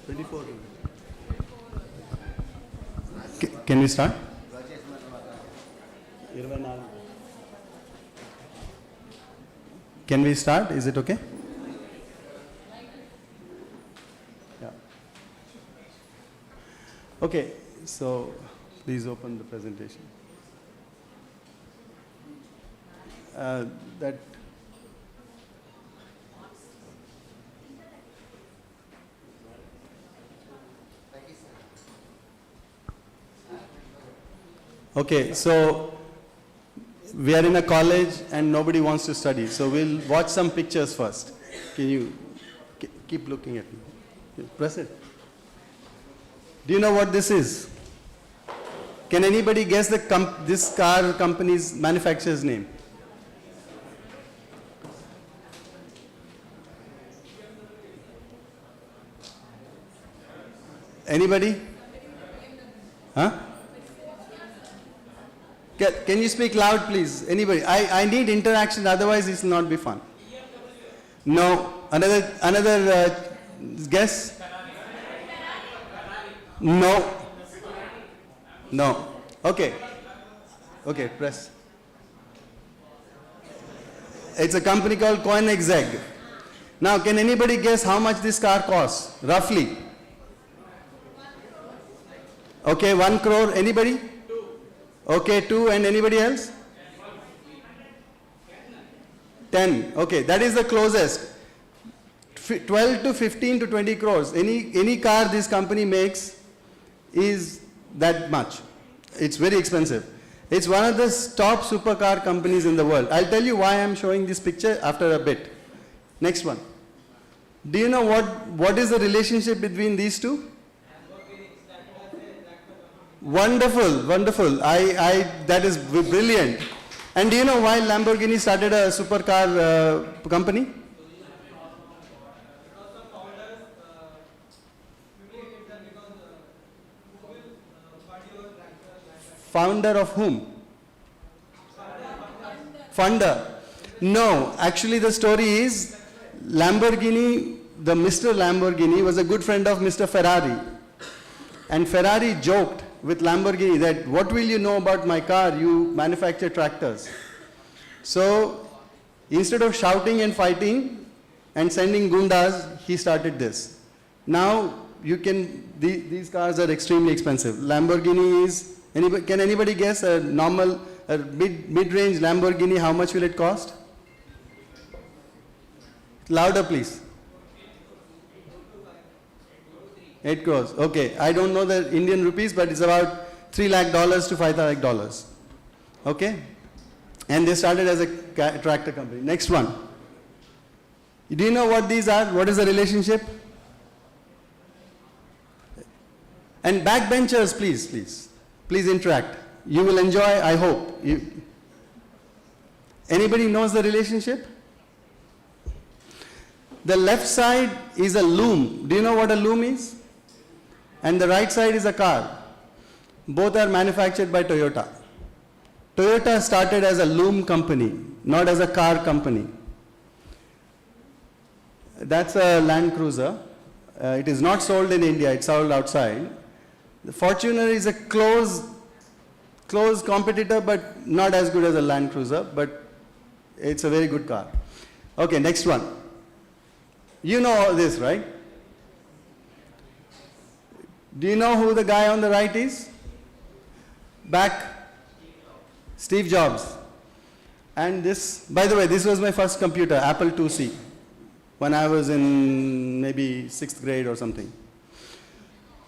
24. Can we start? Can we start? Is it okay? Yeah. Okay, so please open the presentation. Okay, so we are in a college and nobody wants to study. So we'll watch some pictures first. Can you keep looking at me? Press it. Do you know what this is? Can anybody guess this car company's manufacturer's name? Anybody? Huh? Can you speak loud, please? Anybody? I need interaction, otherwise it will not be fun. No. Another guess? No. No. Okay. Okay, press. It's a company called Koenigsegg. Now, can anybody guess how much this car costs, roughly? Okay, 1 crore. Anybody? Okay, 2, and anybody else? 10. Okay, that is the closest. 12 to 15 to 20 crores. Any car this company makes is that much. It's very expensive. It's one of the top supercar companies in the world. I'll tell you why I'm showing this picture after a bit. Next one. Do you know what is the relationship between these two? Wonderful, wonderful. That is brilliant. And do you know why Lamborghini started a supercar company? Founder of whom? Founder. No, actually the story is Lamborghini, the Mr. Lamborghini was a good friend of Mr. Ferrari. And Ferrari joked with Lamborghini that, what will you know about my car? You manufacture tractors. So instead of shouting and fighting and sending gundas, he started this. Now these cars are extremely expensive. Lamborghini is, can anybody guess a normal, mid-range Lamborghini, how much will it cost? Louder, please. 8 crores. Okay, I don't know the Indian rupees, but it's about $3 lakh to $5 lakh. Okay? And they started as a tractor company. Next one. Do you know what these are? What is the relationship? And backbenchers, please interact. You will enjoy, I hope. Anybody knows the relationship? The left side is a loom. Do you know what a loom is? And the right side is a car. Both are manufactured by Toyota. Toyota started as a loom company, not as a car company. That's a Land Cruiser. It is not sold in India, it's sold outside. The Fortuner is a close competitor, but not as good as a Land Cruiser, but it's a very good car. Okay, next one. You know all this, right? Do you know who the guy on the right is? Steve Jobs. And this, by the way, this was my first computer, Apple IIc, when I was in maybe 6th grade or something.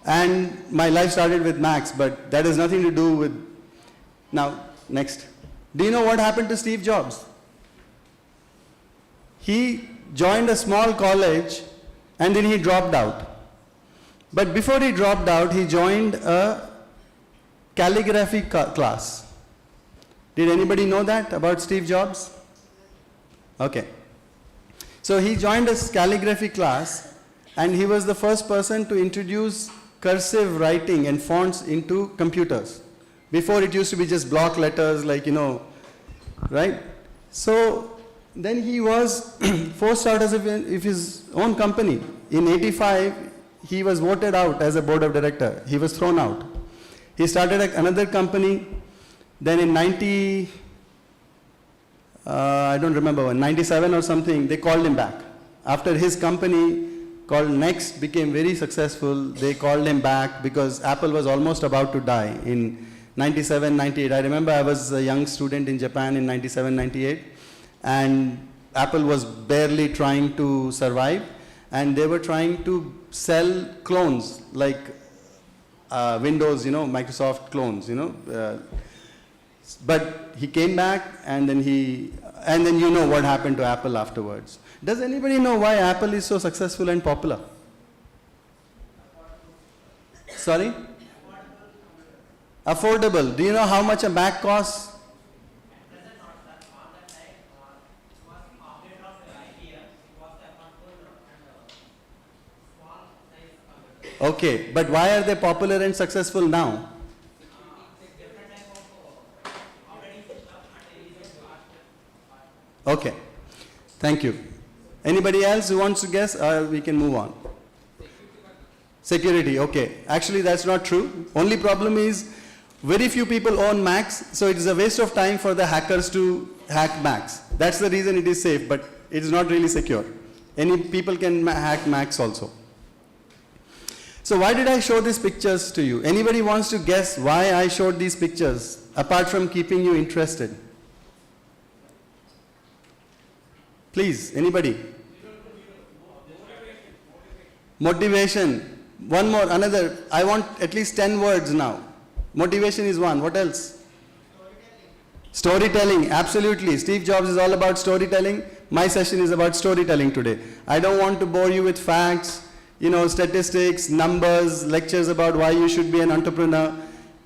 And my life started with Macs, but that has nothing to do with... Now, next. Do you know what happened to Steve Jobs? He joined a small college and then he dropped out. But before he dropped out, he joined a calligraphy class. Did anybody know that about Steve Jobs? Okay. So he joined a calligraphy class and he was the first person to introduce cursive writing and fonts into computers. Before it used to be just block letters like, right? So then he was forced out of his own company. In 85, he was voted out as a board of director. He was thrown out. He started another company. Then in I don't remember when, 97 or something, they called him back. After his company called Next became very successful, they called him back because Apple was almost about to die in 97, 98. I remember I was a young student in Japan in 97, 98, and Apple was barely trying to survive, and they were trying to sell clones like Windows, Microsoft clones, but he came back, and then you know what happened to Apple afterwards. Does anybody know why Apple is so successful and popular? Sorry? Affordable. Do you know how much a Mac costs? Okay, but why are they popular and successful now? Okay, thank you. Anybody else who wants to guess? We can move on. Security, okay. Actually, that's not true. Only problem is very few people own Macs, so it is a waste of time for the hackers to hack Macs. That's the reason it is safe, but it is not really secure. Any people can hack Macs also. So why did I show these pictures to you? Anybody wants to guess why I showed these pictures, apart from keeping you interested? Please, anybody? Motivation. One more, another. I want at least 10 words now. Motivation is one. What else? Storytelling, absolutely. Steve Jobs is all about storytelling. My session is about storytelling today. I don't want to bore you with facts, statistics, numbers, lectures about why you should be an entrepreneur.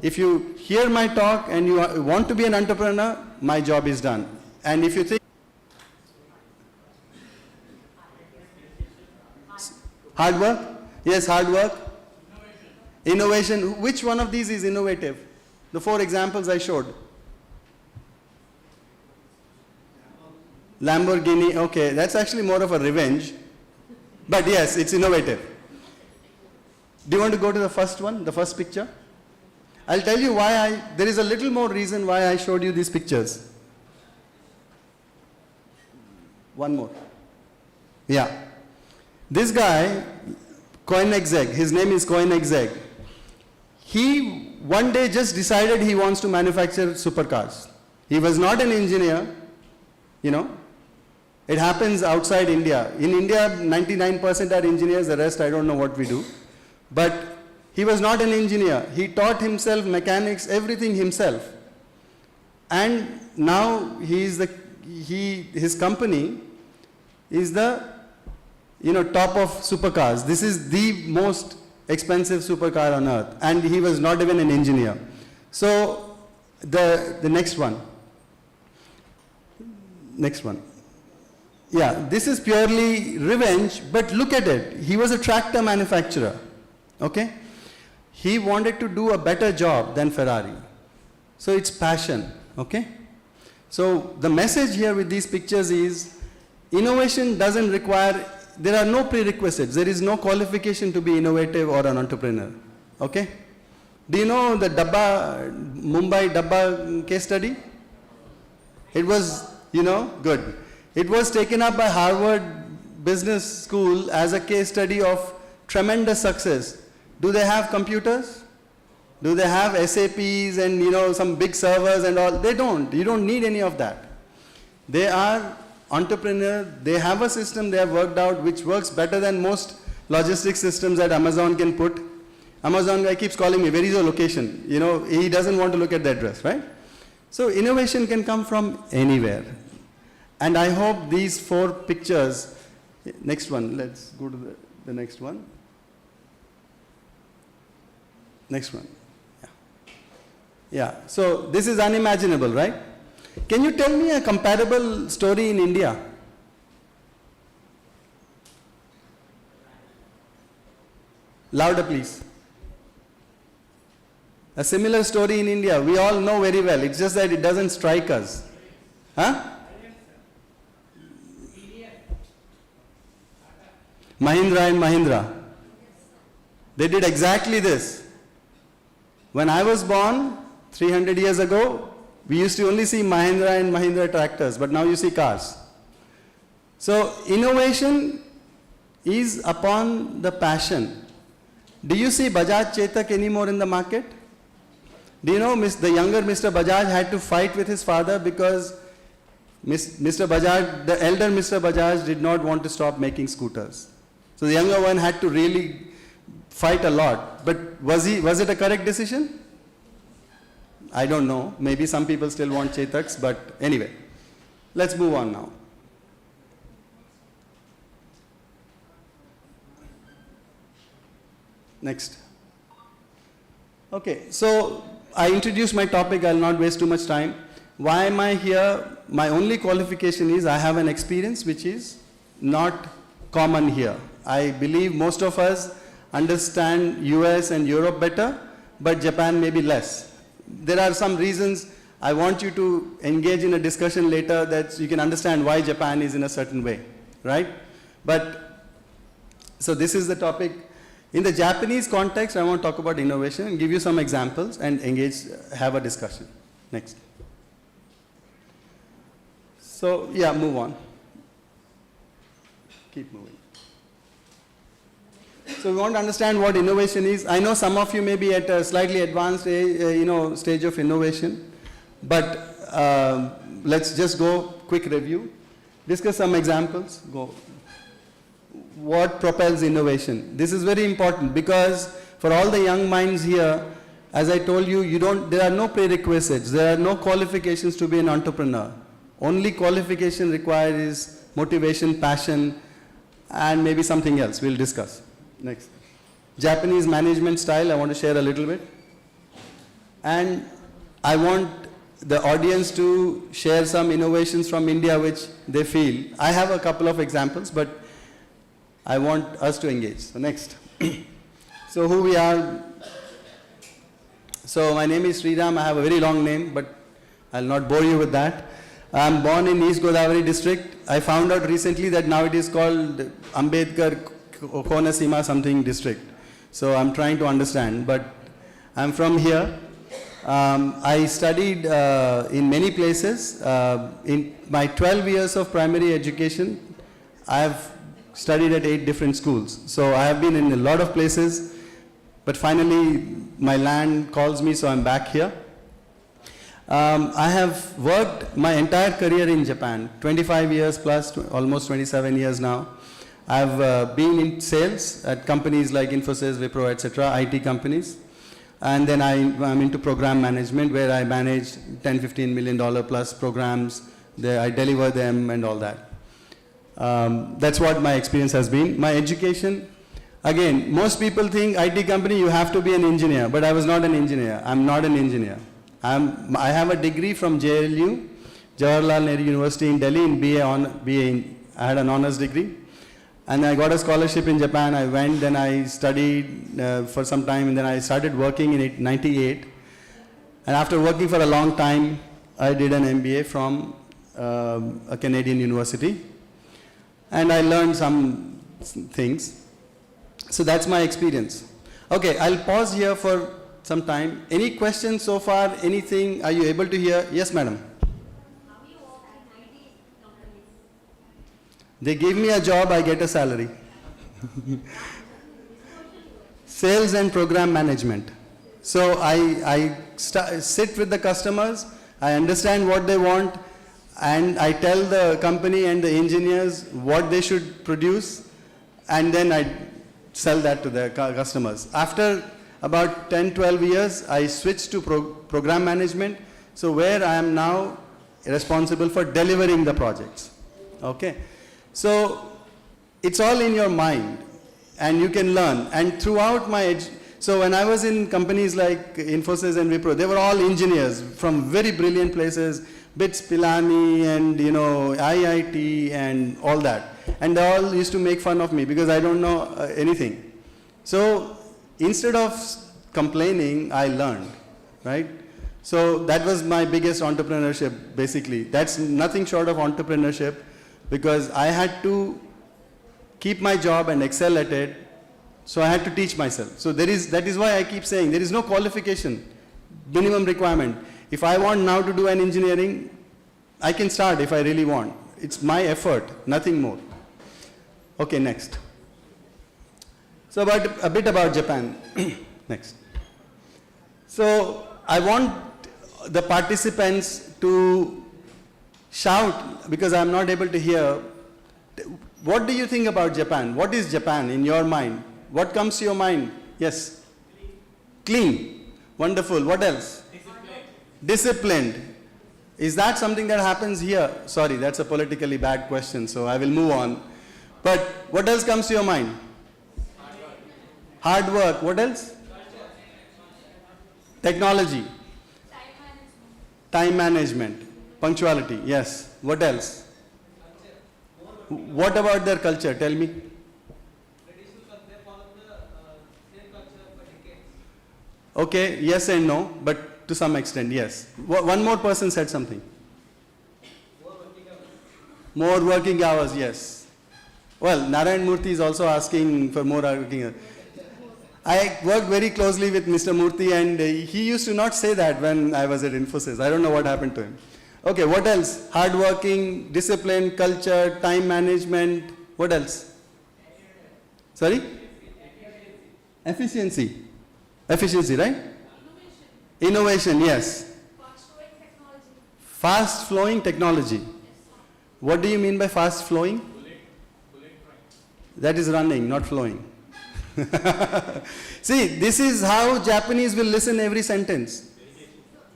If you hear my talk and you want to be an entrepreneur, my job is done. And if you think hard work? Yes, hard work. Innovation. Which one of these is innovative? The 4 examples I showed. Lamborghini, okay, that's actually more of a revenge. But yes, it's innovative. Do you want to go to the first one, the first picture? I'll tell you why there is a little more reason why I showed you these pictures. One more. Yeah. This guy, Koenigsegg, his name is Koenigsegg. He one day just decided he wants to manufacture supercars. He was not an engineer, It happens outside India. In India, 99% are engineers, the rest I don't know what we do. But he was not an engineer. He taught himself mechanics, everything himself. And now his company is the top of supercars. This is the most expensive supercar on earth. And he was not even an engineer. So the next one. Next one. Yeah, this is purely revenge, but look at it. He was a tractor manufacturer, okay? He wanted to do a better job than Ferrari. So it's passion, okay? So the message here with these pictures is, innovation doesn't require, there are no prerequisites. There is no qualification to be innovative or an entrepreneur, okay? Do you know the Mumbai Dabba case study? It was, good. It was taken up by Harvard Business School as a case study of tremendous success. Do they have computers? Do they have SAPs and some big servers and all? They don't. You don't need any of that. They are entrepreneurs. They have a system they have worked out which works better than most logistics systems that Amazon can put. Amazon guy keeps calling me, where is your location? He doesn't want to look at the address, right? So innovation can come from anywhere. And I hope these 4 pictures, next one, let's go to the next one. Next one. Yeah, so this is unimaginable, right? Can you tell me a comparable story in India? Louder, please. A similar story in India, we all know very well. It's just that it doesn't strike us. Huh? Mahindra and Mahindra. They did exactly this. When I was born, 300 years ago, we used to only see Mahindra and Mahindra tractors, but now you see cars. So innovation is upon the passion. Do you see Bajaj Chetak anymore in the market? Do you know the younger Mr. Bajaj had to fight with his father because Mr. Bajaj, the elder Mr. Bajaj did not want to stop making scooters. So the younger one had to really fight a lot. But was it a correct decision? I don't know. Maybe some people still want Chetaks, but anyway. Let's move on now. Next. Okay, so I introduced my topic. I'll not waste too much time. Why am I here? My only qualification is I have an experience which is not common here. I believe most of us understand US and Europe better, but Japan maybe less. There are some reasons I want you to engage in a discussion later that you can understand why Japan is in a certain way, right? But, so this is the topic. In the Japanese context, I want to talk about innovation and give you some examples and engage, have a discussion. Next. So, yeah, move on. Keep moving. So we want to understand what innovation is. I know some of you may be at a slightly advanced stage of innovation, but let's just go quick review. Discuss some examples. Go. What propels innovation? This is very important because for all the young minds here, as I told you, there are no prerequisites. There are no qualifications to be an entrepreneur. Only qualification required is motivation, passion, and maybe something else. We'll discuss. Next. Japanese management style, I want to share a little bit. And I want the audience to share some innovations from India which they feel. I have a couple of examples, but I want us to engage. So next. So who we are. So my name is Sriram. I have a very long name, but I'll not bore you with that. I'm born in East Godavari district. I found out recently that now it is called Ambedkar Konasima something district. So I'm trying to understand, but I'm from here. I studied in many places. In my 12 years of primary education, I have studied at 8 different schools. So I have been in a lot of places, but finally my land calls me, so I'm back here. I have worked my entire career in Japan, 25 years plus, almost 27 years now. I've been in sales at companies like Infosys, Wipro, etc., IT companies. And then I'm into program management where I manage $10-15 million plus programs. I deliver them and all that. That's what my experience has been. My education, again, most people think IT company you have to be an engineer, but I was not an engineer. I'm not an engineer. I have a degree from JLU, Jawaharlal Nehru University in Delhi in BA. I had an honors degree. And I got a scholarship in Japan. I went, then I studied for some time, and then I started working in 1998. And after working for a long time, I did an MBA from a Canadian university. And I learned some things. So that's my experience. Okay, I'll pause here for some time. Any questions so far? Anything? Are you able to hear? Yes, madam. They give me a job, I get a salary. Sales and program management. So I sit with the customers, I understand what they want, and I tell the company and the engineers what they should produce, and then I sell that to the customers. After about 10-12 years, I switched to program management, so where I am now responsible for delivering the projects. Okay. So it's all in your mind, and you can learn. And throughout so when I was in companies like Infosys and Wipro, they were all engineers from very brilliant places, BITS, Pilani, and IIT, and all that. And they all used to make fun of me because I don't know anything. So instead of complaining, I learned, right? So that was my biggest entrepreneurship, basically. That's nothing short of entrepreneurship, because I had to keep my job and excel at it So I had to teach myself. So that is why I keep saying there is no qualification, minimum requirement. If I want now to do an engineering, I can start if I really want. It's my effort, nothing more. Okay, next. So a bit about Japan. Next. So I want the participants to shout, because I'm not able to hear. What do you think about Japan? What is Japan in your mind? What comes to your mind? Yes? Clean. Wonderful. What else? Disciplined. Is that something that happens here? Sorry, that's a politically bad question, so I will move on. But what else comes to your mind? Hard work. What else? Technology. Time management. Punctuality. Yes. What else? What about their culture? Tell me. Okay, yes and no, but to some extent, yes. One more person said something. More working hours, yes. Well, Narayan Murthy is also asking for more working hours. I worked very closely with Mr. Murthy, and he used to not say that when I was at Infosys. I don't know what happened to him. Okay, what else? Hardworking, discipline, culture, time management. What else? Sorry? Efficiency. Efficiency, right? Innovation, yes. Fast flowing technology. What do you mean by fast flowing? That is running, not flowing. See, this is how Japanese will listen every sentence.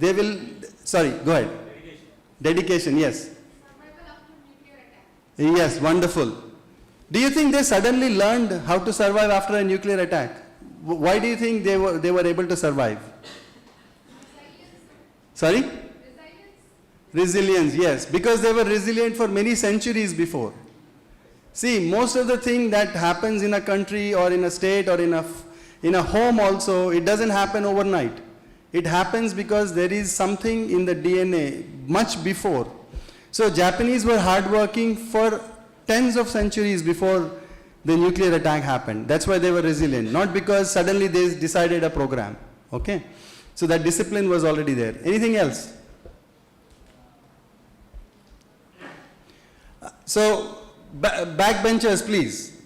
They will, sorry, go ahead. Dedication, yes. Yes, wonderful. Do you think they suddenly learned how to survive after a nuclear attack? Why do you think they were able to survive? Sorry? Resilience, yes. Because they were resilient for many centuries before. See, most of the thing that happens in a country or in a state or in a home also, it doesn't happen overnight. It happens because there is something in the DNA much before. So Japanese were hardworking for tens of centuries before the nuclear attack happened. That's why they were resilient, not because suddenly they decided a program. Okay? So that discipline was already there. Anything else? So, backbenchers, please.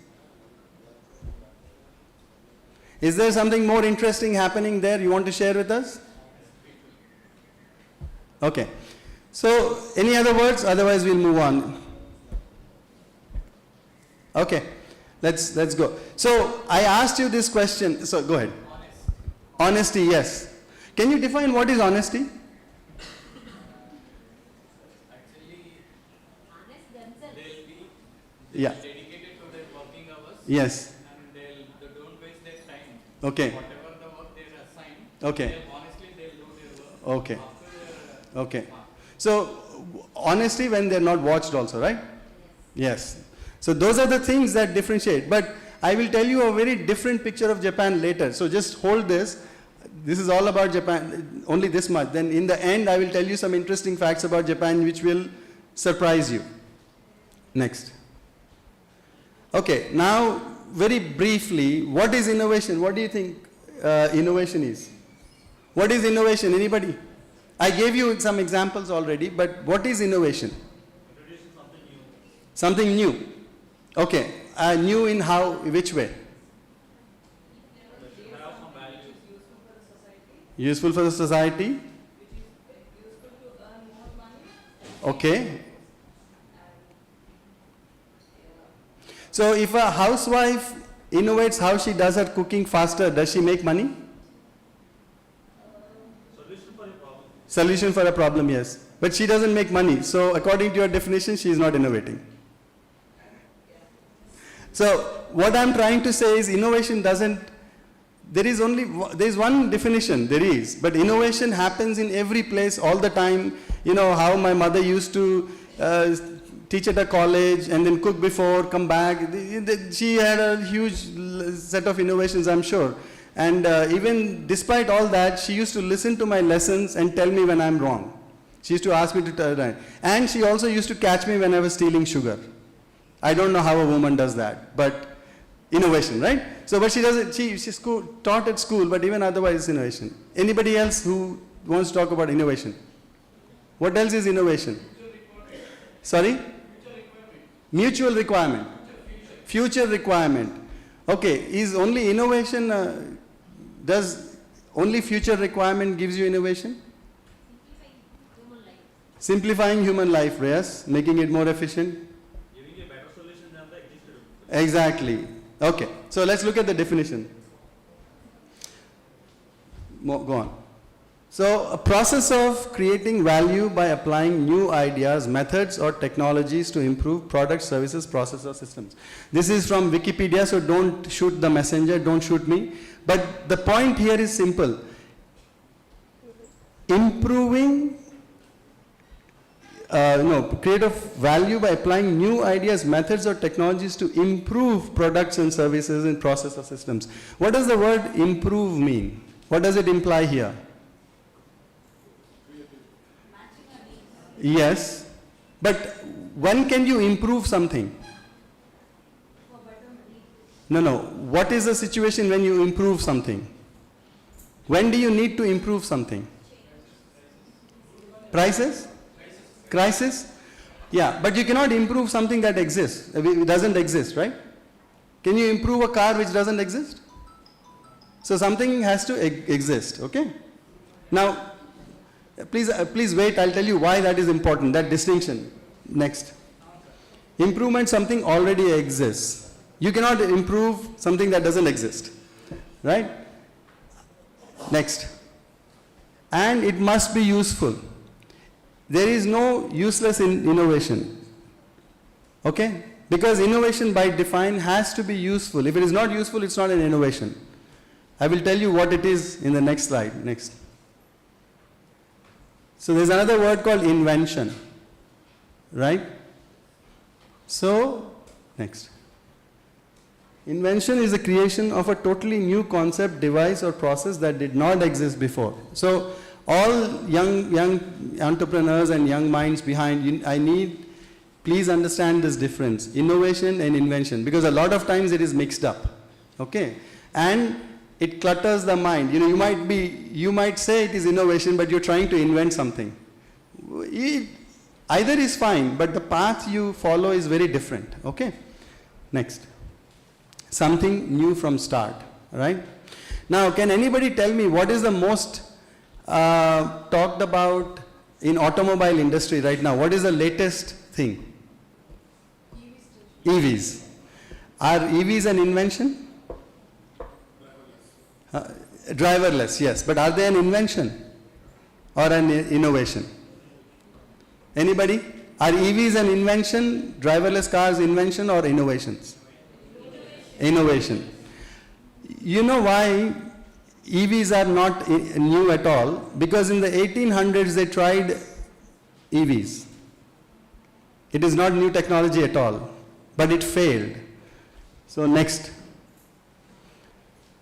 Is there something more interesting happening there you want to share with us? Okay. So, any other words? Otherwise, we'll move on. Okay. Let's go. So, I asked you this question. So, go ahead. Honesty, yes. Can you define what is honesty? Yeah. Dedicated to their working hours. Yes. And they don't waste their time. Okay. Whatever the work they're assigned. Okay. Honestly, they'll do their work. Okay. Okay. So, honesty when they're not watched also, right? Yes. So those are the things that differentiate. But I will tell you a very different picture of Japan later. So just hold this. This is all about Japan, only this much. Then in the end, I will tell you some interesting facts about Japan which will surprise you. Next. Okay, now very briefly, what is innovation? What do you think innovation is? What is innovation? Anybody? I gave you some examples already, but what is innovation? Introducing something new. Something new. Okay, new in how, which way? They should have some values. Useful for the society. Okay. So if a housewife innovates how she does her cooking faster, does she make money? Solution for a problem. Solution for a problem, yes. But she doesn't make money. So according to your definition, she is not innovating. So what I'm trying to say is innovation doesn't, there is one definition, there is, but innovation happens in every place all the time. You know how my mother used to teach at a college and then cook before, come back. She had a huge set of innovations, I'm sure. And even despite all that, she used to listen to my lessons and tell me when I'm wrong. She used to ask me to tell her. And she also used to catch me when I was stealing sugar. I don't know how a woman does that, but Innovation, right? So, but she doesn't, she taught at school, but even otherwise it's innovation. Anybody else who wants to talk about innovation? What else is innovation? Sorry? Mutual requirement. Future requirement. Okay, is only innovation, does only future requirement gives you innovation? Simplifying human life, yes. Making it more efficient. Giving a better solution than the existed. Exactly. Okay, so let's look at the definition. Go on. So, a process of creating value by applying new ideas, methods or technologies to improve products, services, processes or systems. This is from Wikipedia, so don't shoot the messenger, don't shoot me. But the point here is simple. Improving, create value by applying new ideas, methods or technologies to improve products and services and process or systems. What does the word improve mean? What does it imply here? Yes, but when can you improve something? No. What is the situation when you improve something? When do you need to improve something? Prices? Crisis? Yeah, but you cannot improve something that exists. It doesn't exist, right? Can you improve a car which doesn't exist? So something has to exist, okay? Now, please wait, I'll tell you why that is important, that distinction. Next. Improvement, something already exists. You cannot improve something that doesn't exist, right? Next. And it must be useful. There is no useless innovation, okay? Because innovation by define has to be useful. If it is not useful, it's not an innovation. I will tell you what it is in the next slide. Next. So there's another word called invention, right? So, next. Invention is the creation of a totally new concept, device or process that did not exist before. So all young entrepreneurs and young minds behind, please understand this difference, innovation and invention, because a lot of times it is mixed up, okay? And it clutters the mind. You might say it is innovation, but you're trying to invent something. Either is fine, but the path you follow is very different, okay? Next. Something new from start, right? Now, can anybody tell me what is the most talked about in automobile industry right now? What is the latest thing? EVs. Are EVs an invention? Driverless, yes. But are they an invention or an innovation? Anybody? Are EVs an invention, driverless cars invention or innovations? Innovation. You know why EVs are not new at all? Because in the 1800s they tried EVs. It is not new technology at all, but it failed. So next.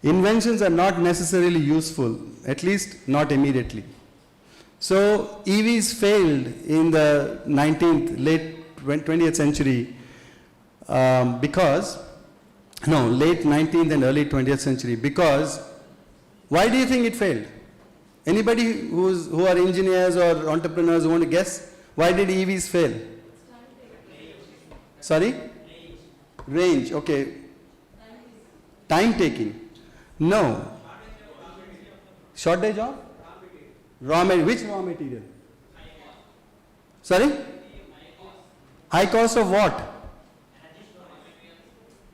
Inventions are not necessarily useful, at least not immediately. So EVs failed in the late 20th century late 19th and early 20th century, because, why do you think it failed? Anybody who are engineers or entrepreneurs who want to guess? Why did EVs fail? Sorry? Range, okay. Time taking. No. Shortage of? Raw material. Which raw material? Sorry? High cost of what?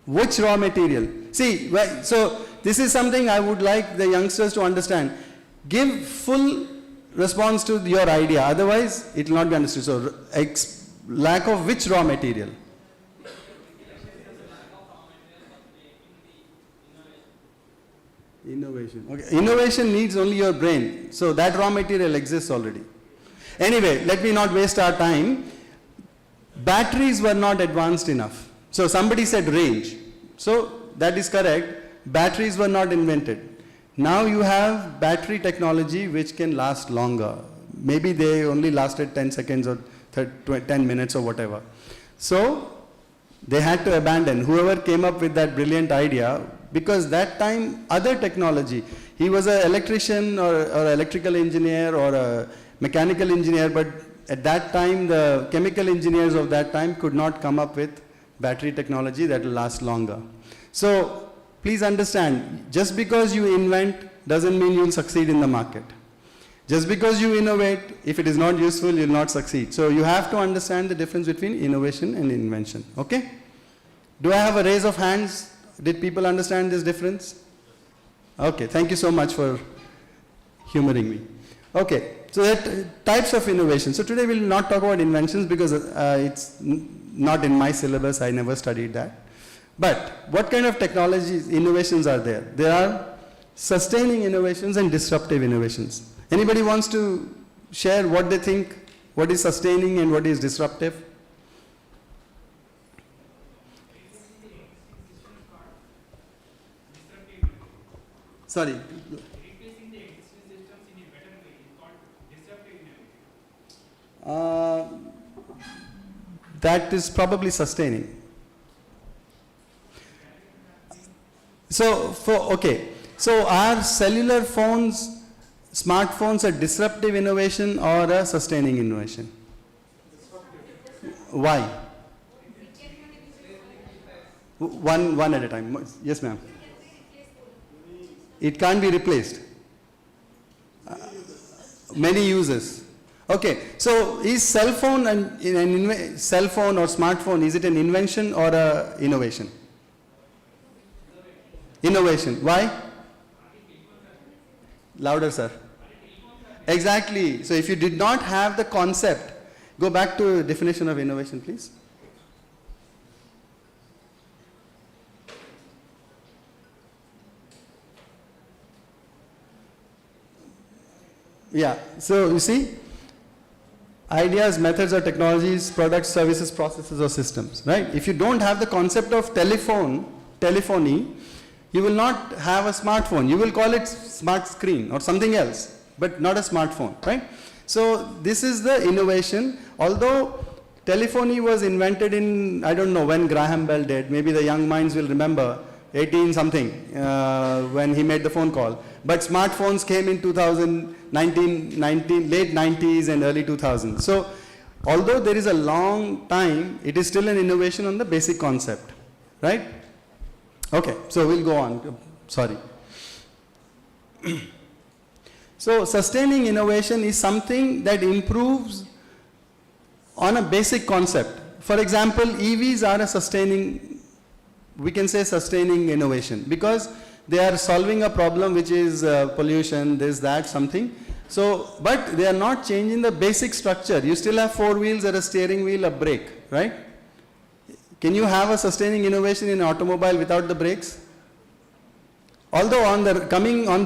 Which raw material? See, so this is something I would like the youngsters to understand. Give full response to your idea, otherwise it will not be understood. So, lack of which raw material? Innovation. Okay. Innovation needs only your brain. So that raw material exists already. Anyway, let me not waste our time. Batteries were not advanced enough. So somebody said range. So that is correct. Batteries were not invented. Now you have battery technology which can last longer. Maybe they only lasted 10 seconds or 10 minutes or whatever. So They had to abandon whoever came up with that brilliant idea, because that time other technology, he was an electrician or electrical engineer or a mechanical engineer, but at that time the chemical engineers of that time could not come up with battery technology that will last longer. So please understand, just because you invent doesn't mean you'll succeed in the market. Just because you innovate, if it is not useful, you'll not succeed. So you have to understand the difference between innovation and invention. Okay? Do I have a raise of hands? Did people understand this difference? Okay, thank you so much for humoring me. Okay, so that types of innovation. So today we'll not talk about inventions because it's not in my syllabus, I never studied that. But what kind of technologies, innovations are there? There are sustaining innovations and disruptive innovations. Anybody wants to share what they think, what is sustaining and what is disruptive? Sorry. Replacing the existing systems in a better way is called disruptive innovation. That is probably sustaining. So, so are cellular phones, smartphones a disruptive innovation or a sustaining innovation? Why? One at a time. Yes, ma'am. It can't be replaced. Many uses. Okay, so is cell phone cell phone or smartphone, is it an invention or a innovation? Innovation. Why? Louder, sir. Exactly. So if you did not have the concept, go back to definition of innovation, please. Yeah, so you see, ideas, methods or technologies, products, services, processes or systems, right? If you don't have the concept of telephony, you will not have a smartphone. You will call it smart screen or something else, but not a smartphone, right? So this is the innovation. Although telephony was invented in, I don't know when Graham Bell did, maybe the young minds will remember, 18 something, when he made the phone call. But smartphones came in 2019, late 90s and early 2000s. So although there is a long time, it is still an innovation on the basic concept, right? Okay, so we'll go on. Sorry. So sustaining innovation is something that improves on a basic concept. For example, EVs are a sustaining, we can say sustaining innovation, because they are solving a problem which is pollution, this, that, something. So, but they are not changing the basic structure. You still have four wheels and a steering wheel, a brake, right? Can you have a sustaining innovation in an automobile without the brakes? Although on the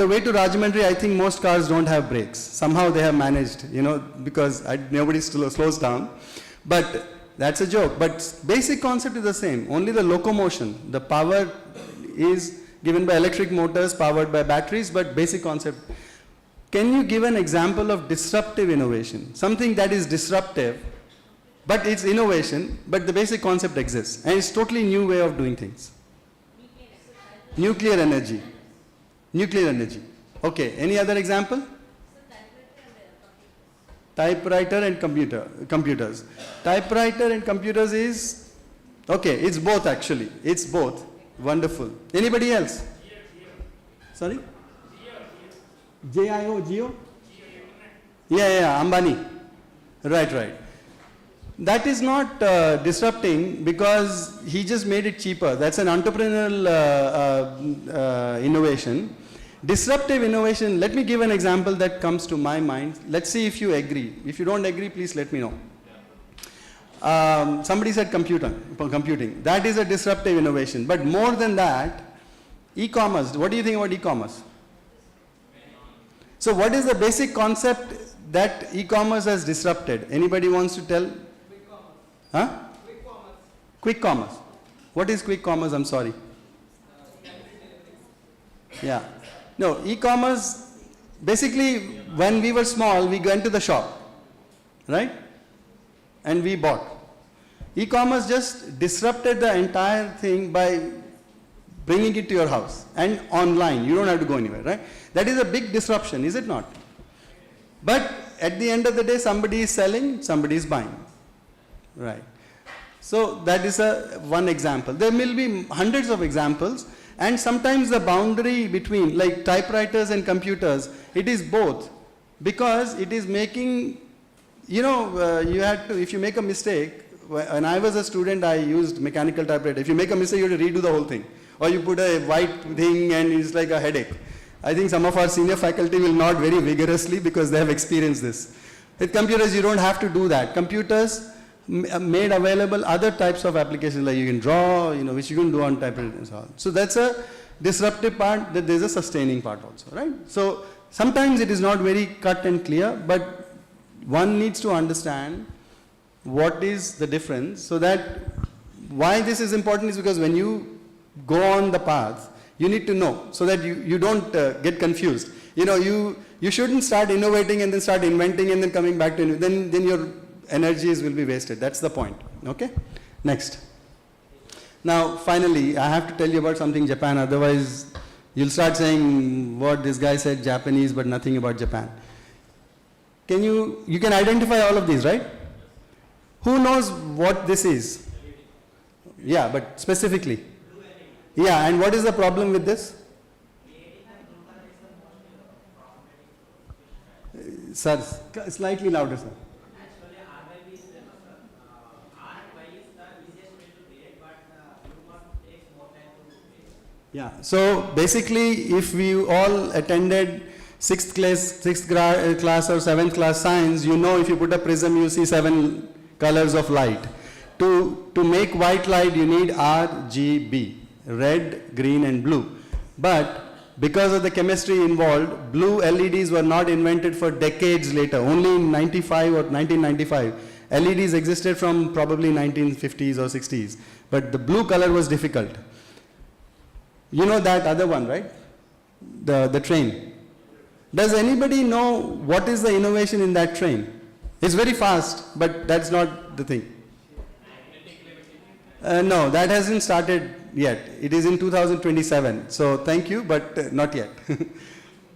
way to Rajahmundry, I think most cars don't have brakes. Somehow they have managed, because nobody slows down. But that's a joke. But basic concept is the same. Only the locomotion, the power is given by electric motors powered by batteries, but basic concept. Can you give an example of disruptive innovation? Something that is disruptive, but it's innovation, but the basic concept exists. And it's totally new way of doing things. Nuclear energy. Nuclear energy. Okay, any other example? Typewriter and computers. Typewriter and computers is, okay, it's both actually. It's both. Wonderful. Anybody else? Sorry? JIO, Geo? Yeah, Ambani. Right. That is not disrupting because he just made it cheaper. That's an entrepreneurial innovation. Disruptive innovation, let me give an example that comes to my mind. Let's see if you agree. If you don't agree, please let me know. Somebody said computing. That is a disruptive innovation. But more than that, e-commerce. What do you think about e-commerce? So what is the basic concept that e-commerce has disrupted? Anybody wants to tell? Quick commerce. Huh? Quick commerce. Quick commerce. What is quick commerce? I'm sorry. Yeah. No, e-commerce, basically when we were small, we went to the shop, right? And we bought. E-commerce just disrupted the entire thing by bringing it to your house and online. You don't have to go anywhere, right? That is a big disruption, is it not? But at the end of the day, somebody is selling, somebody is buying, right? So that is one example. There will be hundreds of examples, and sometimes the boundary between, like typewriters and computers, it is both, because it is making, you know, you had to, if you make a mistake, when I was a student, I used mechanical typewriter. If you make a mistake, you have to redo the whole thing. Or you put a white thing and it's like a headache. I think some of our senior faculty will nod very vigorously because they have experienced this. With computers, you don't have to do that. Computers made available other types of applications, like you can draw, you know, which you can do on typewriter and so on. So that's a disruptive part, that there's a sustaining part also, right? So sometimes it is not very cut and clear, but one needs to understand what is the difference, so that why this is important is because when you go on the path, you need to know, so that you don't get confused. You know, you shouldn't start innovating and then start inventing and then coming back to, then your energies will be wasted. That's the point, okay? Next. Now, finally, I have to tell you about something Japan, otherwise you'll start saying what this guy said Japanese but nothing about Japan. You can identify all of these, right? Who knows what this is? Yeah, but specifically. Yeah, and what is the problem with this? Sir, slightly louder, sir. Actually, RYB is RY is the easiest way to create, but UMAP takes more time to create. Yeah, so basically, if we all attended 6th class or 7th class science, you know if you put a prism, you see 7 colors of light. To make white light, you need RGB, red, green, and blue. But because of the chemistry involved, blue LEDs were not invented for decades later. Only in 95 or 1995, LEDs existed from probably 1950s or 60s. But the blue color was difficult. You know that other one, right? The train. Does anybody know what is the innovation in that train? It's very fast, but that's not the thing. No, that hasn't started yet. It is in 2027. So thank you, but not yet.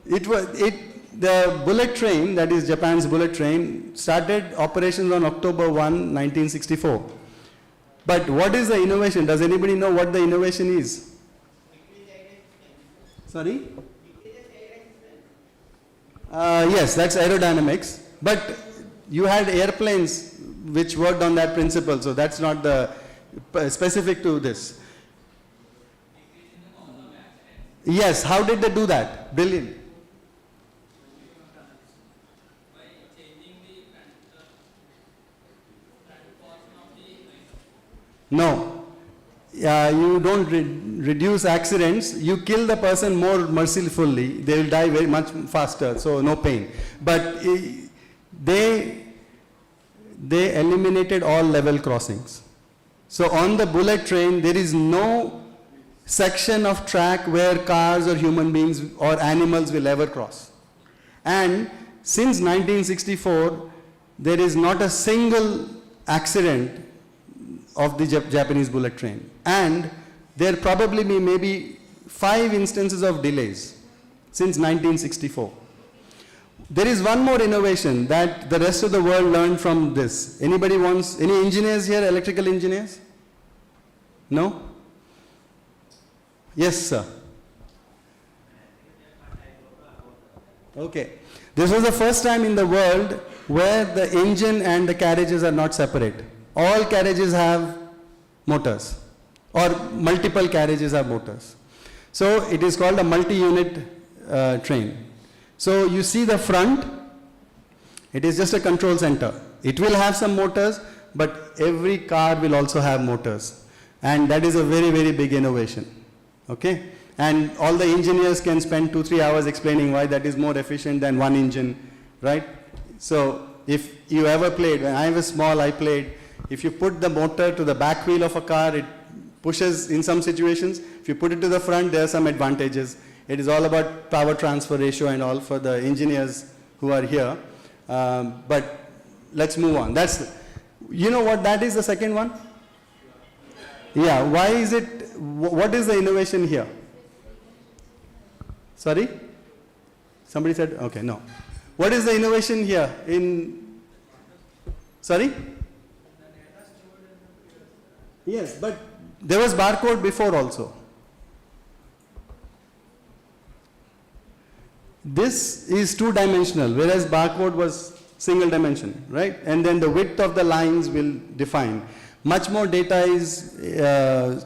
The bullet train, that is Japan's bullet train, started operations on October 1, 1964. But what is the innovation? Does anybody know what the innovation is? Sorry? Yes, that's aerodynamics. But you had airplanes which worked on that principle, so that's not the specific to this. Yes, how did they do that? Brilliant. No. You don't reduce accidents. You kill the person more mercifully. They will die very much faster, so no pain. But they eliminated all level crossings. So on the bullet train, there is no section of track where cars or human beings or animals will ever cross. And since 1964, there is not a single accident of the Japanese bullet train. And there probably be maybe 5 instances of delays since 1964. There is one more innovation that the rest of the world learned from this. Any engineers here, electrical engineers? No? Yes, sir. Okay. This was the first time in the world where the engine and the carriages are not separate. All carriages have motors, or multiple carriages have motors. So it is called a multi-unit train. So you see the front, it is just a control center. It will have some motors, but every car will also have motors. And that is a very, very big innovation. Okay? And all the engineers can spend 2-3 hours explaining why that is more efficient than one engine, right? So if you ever played, when I was small, I played, if you put the motor to the back wheel of a car, it pushes in some situations. If you put it to the front, there are some advantages. It is all about power transfer ratio and all for the engineers who are here. But let's move on. You know what that is, the second one? Yeah, why is it, what is the innovation here? Sorry? Somebody said, okay, no. What is the innovation here in, sorry? Yes, but there was barcode before also. This is two-dimensional, whereas barcode was single dimension, right? And then the width of the lines will define. Much more data is,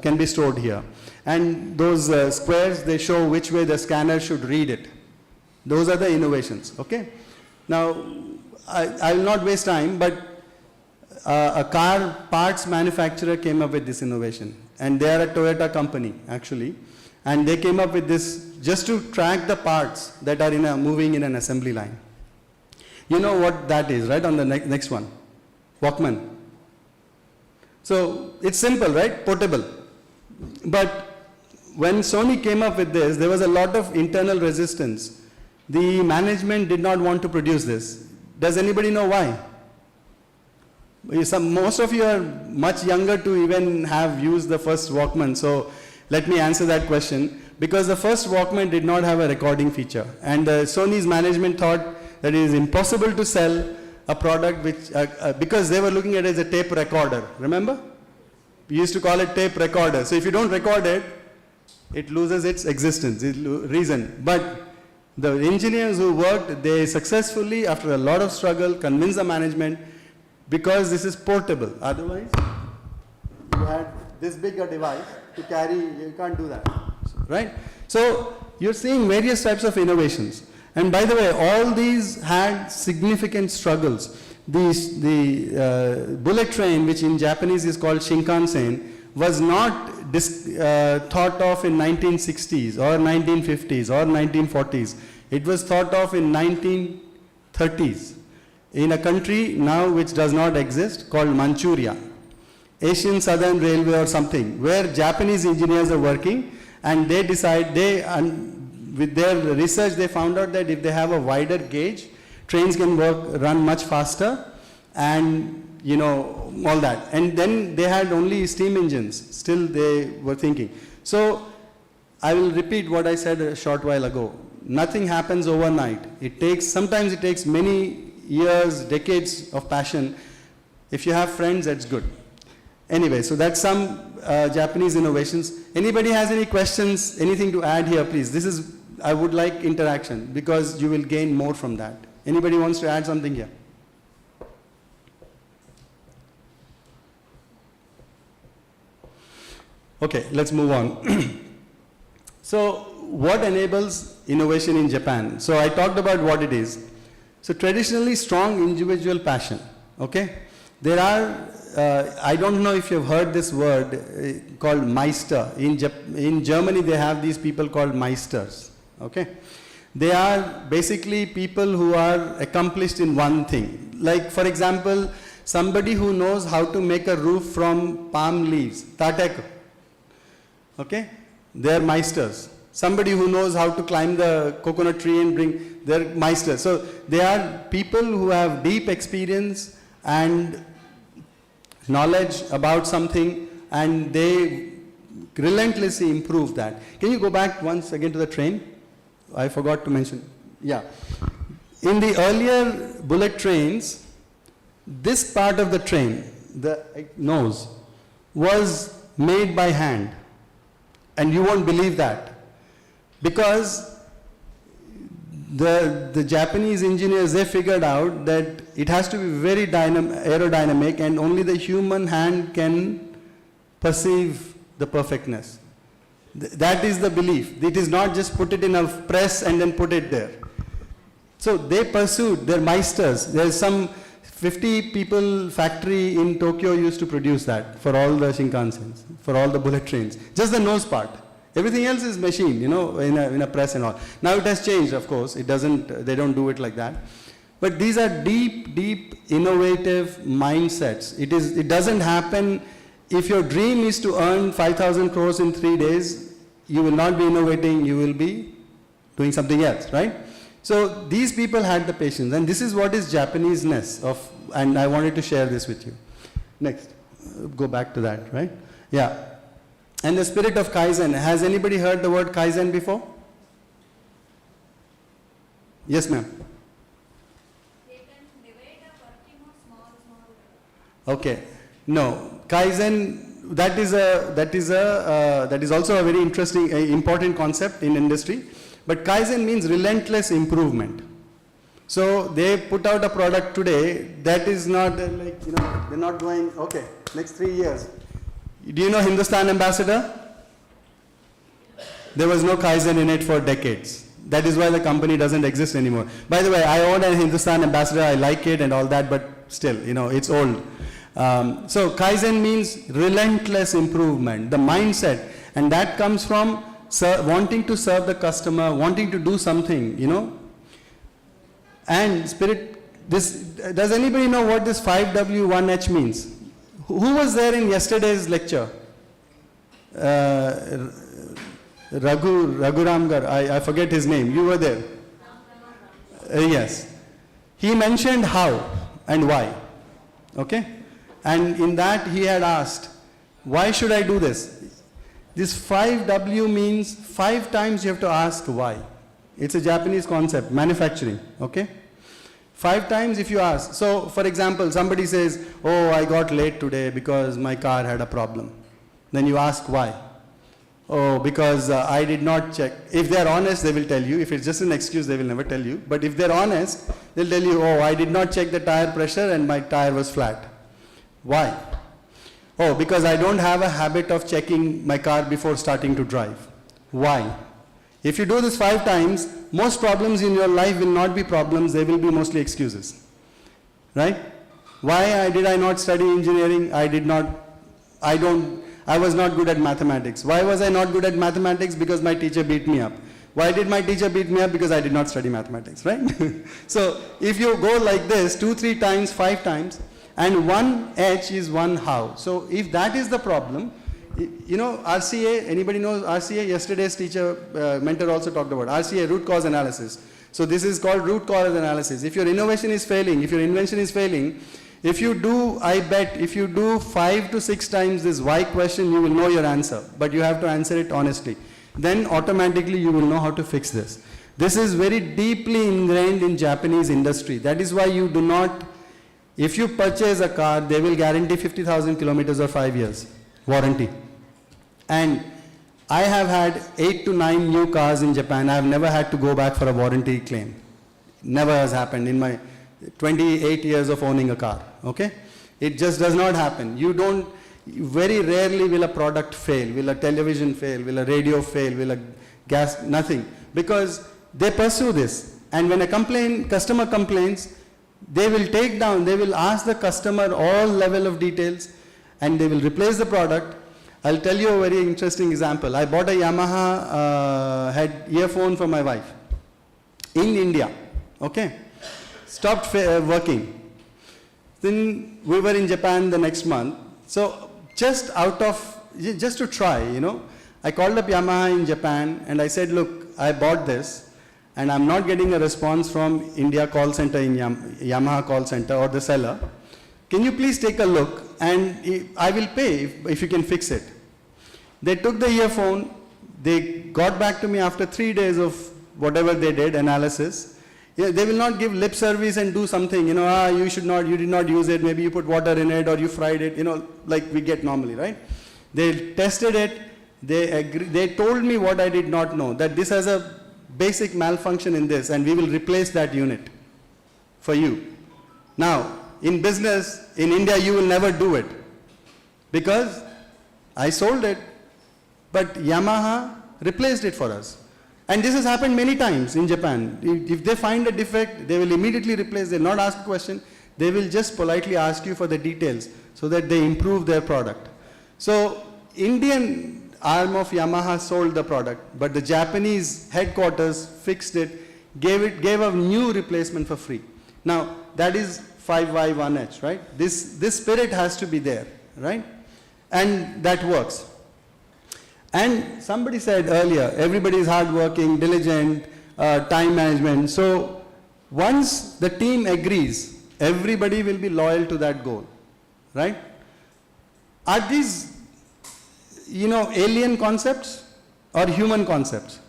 can be stored here. And those squares, they show which way the scanner should read it. Those are the innovations, okay? Now, I will not waste time, but a car parts manufacturer came up with this innovation. And they are a Toyota company, actually. And they came up with this just to track the parts that are moving in an assembly line. You know what that is, right? On the next one. Walkman. So it's simple, right? Portable. But when Sony came up with this, there was a lot of internal resistance. The management did not want to produce this. Does anybody know why? Most of you are much younger to even have used the first Walkman, so let me answer that question. Because the first Walkman did not have a recording feature, and Sony's management thought that it is impossible to sell a product which, because they were looking at it as a tape recorder, remember? We used to call it tape recorder. So if you don't record it, it loses its existence, reason. But the engineers who worked, they successfully, after a lot of struggle, convinced the management, because this is portable. Otherwise, you had this big a device to carry, you can't do that, right? So you're seeing various types of innovations. And by the way, all these had significant struggles. The bullet train, which in Japanese is called Shinkansen, was not thought of in 1960s or 1950s or 1940s. It was thought of in 1930s in a country now which does not exist called Manchuria, Asian Southern Railway or something, where Japanese engineers are working, and they decide, with their research they found out that if they have a wider gauge, trains can run much faster, and you know, all that. And then they had only steam engines, still they were thinking. So I will repeat what I said a short while ago. Nothing happens overnight. Sometimes it takes many years, decades of passion. If you have friends, that's good. Anyway, so that's some Japanese innovations. Anybody has any questions, anything to add here, please? I would like interaction, because you will gain more from that. Anybody wants to add something here? Okay, let's move on. So what enables innovation in Japan? So I talked about what it is. So traditionally, strong individual passion, okay? There are, I don't know if you've heard this word called Meister. In Germany, they have these people called Meisters, okay? They are basically people who are accomplished in one thing. Like, for example, somebody who knows how to make a roof from palm leaves, Tateko, okay? They are Meisters. Somebody who knows how to climb the coconut tree and bring, they're Meisters. So they are people who have deep experience and knowledge about something, and they relentlessly improve that. Can you go back once again to the train? I forgot to mention. Yeah. In the earlier bullet trains, this part of the train, the nose, was made by hand. And you won't believe that. Because the Japanese engineers, they figured out that it has to be very aerodynamic, and only the human hand can perceive the perfectness. That is the belief. It is not just put it in a press and then put it there. So they pursued, they're Meisters. There's some 50 people factory in Tokyo used to produce that for all the Shinkansens, for all the bullet trains. Just the nose part. Everything else is machine, you know, in a press and all. Now it has changed, of course. It doesn't, they don't do it like that. But these are deep, deep, innovative mindsets. It doesn't happen. If your dream is to earn 5,000 crores in 3 days, you will not be innovating, you will be doing something else, right? So these people had the patience, and this is what is Japanese-ness of, and I wanted to share this with you. Next, go back to that, right? Yeah, And the spirit of Kaizen. Has anybody heard the word Kaizen before? Yes, ma'am. They can divide the working on small. Okay. No. Kaizen, that is also a very interesting, important concept in industry. But Kaizen means relentless improvement. So they put out a product today that is not like, they're not going, okay, next 3 years. Do you know Hindustan Ambassador? There was no Kaizen in it for decades. That is why the company doesn't exist anymore. By the way, I own a Hindustan Ambassador, I like it and all that, but still, it's old. So Kaizen means relentless improvement, the mindset, and that comes from wanting to serve the customer, wanting to do something, And spirit, does anybody know what this 5W1H means? Who was there in yesterday's lecture? Raghuram, I forget his name. You were there. Yes. He mentioned how and why. Okay? And in that he had asked, why should I do this? This 5W means 5 times you have to ask why. It's a Japanese concept, manufacturing. Okay? 5 times if you ask. So, for example, somebody says, oh, I got late today because my car had a problem. Then you ask why. Oh, because I did not check. If they are honest, they will tell you. If it's just an excuse, they will never tell you. But if they're honest, they'll tell you, oh, I did not check the tire pressure and my tire was flat. Why? Oh, because I don't have a habit of checking my car before starting to drive. Why? If you do this 5 times, most problems in your life will not be problems, they will be mostly excuses. Right? Why did I not study engineering? I was not good at mathematics. Why was I not good at mathematics? Because my teacher beat me up. Why did my teacher beat me up? Because I did not study mathematics, right? So if you go like this, 2, 3 times, 5 times, and 1 H is 1 how. So if that is the problem, RCA, anybody knows RCA? Yesterday's mentor also talked about RCA, root cause analysis. So this is called root cause analysis. If your innovation is failing, if your invention is failing, if you do 5 to 6 times this why question, you will know your answer. But you have to answer it honestly. Then automatically you will know how to fix this. This is very deeply ingrained in Japanese industry. That is why you do not, if you purchase a car, they will guarantee 50,000 kilometers or 5 years warranty. And I have had 8 to 9 new cars in Japan. I have never had to go back for a warranty claim. Never has happened in my 28 years of owning a car. Okay? It just does not happen. Very rarely will a product fail, will a television fail, will a radio fail, will a gas, nothing. Because they pursue this. And when a customer complains, they will ask the customer all level of details and they will replace the product. I'll tell you a very interesting example. I bought a Yamaha head earphone for my wife in India. Okay? Stopped working. Then we were in Japan the next month. So just to try, I called up Yamaha in Japan and I said, look, I bought this and I'm not getting a response from India call center in Yamaha call center or the seller. Can you please take a look and I will pay if you can fix it. They took the earphone, they got back to me after 3 days of whatever they did, analysis. Yeah, they will not give lip service and do something, you did not use it, maybe you put water in it or you fried it, like we get normally, right? They tested it, they told me what I did not know, that this has a basic malfunction in this and we will replace that unit for you. Now, in business, in India, you will never do it because I sold it, but Yamaha replaced it for us. And this has happened many times in Japan. If they find a defect, they will immediately replace, they will not ask a question, they will just politely ask you for the details so that they improve their product. So, Indian arm of Yamaha sold the product, but the Japanese headquarters fixed it, gave a new replacement for free. Now, that is 5Y1H, right? This spirit has to be there, right? And that works. And somebody said earlier, everybody is hardworking, diligent, time management. So once the team agrees, everybody will be loyal to that goal, right? Are these, alien concepts or human concepts?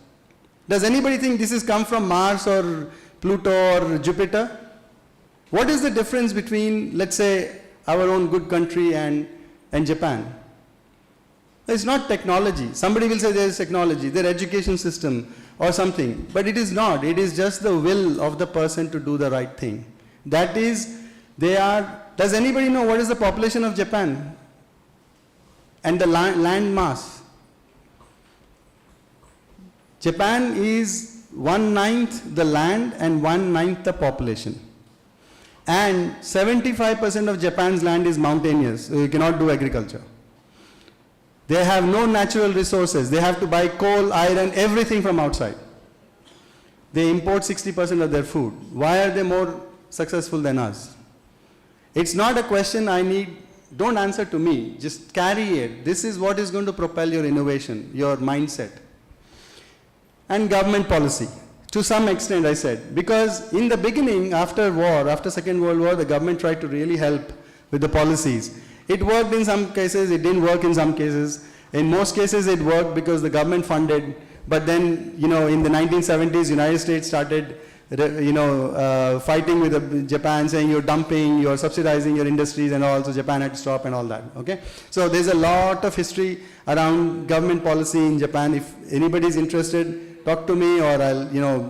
Does anybody think this has come from Mars or Pluto or Jupiter? What is the difference between, let's say, our own good country and Japan? It's not technology. Somebody will say there is technology, their education system or something, but it is not. It is just the will of the person to do the right thing. That is, does anybody know what is the population of Japan and the land mass? Japan is 1/9 the land and 1/9 the population. And 75% of Japan's land is mountainous, so you cannot do agriculture. They have no natural resources. They have to buy coal, iron, everything from outside. They import 60% of their food. Why are they more successful than us? It's not a question don't answer to me, just carry it. This is what is going to propel your innovation, your mindset. And government policy, to some extent I said, because in the beginning, after Second World War, the government tried to really help with the policies. It worked in some cases, it didn't work in some cases. In most cases it worked because the government funded, but then, in the 1970s, United States started, fighting with Japan, saying you're dumping, you're subsidizing your industries and all, so Japan had to stop and all that, okay? So there's a lot of history around government policy in Japan. If anybody's interested, talk to me or I'll,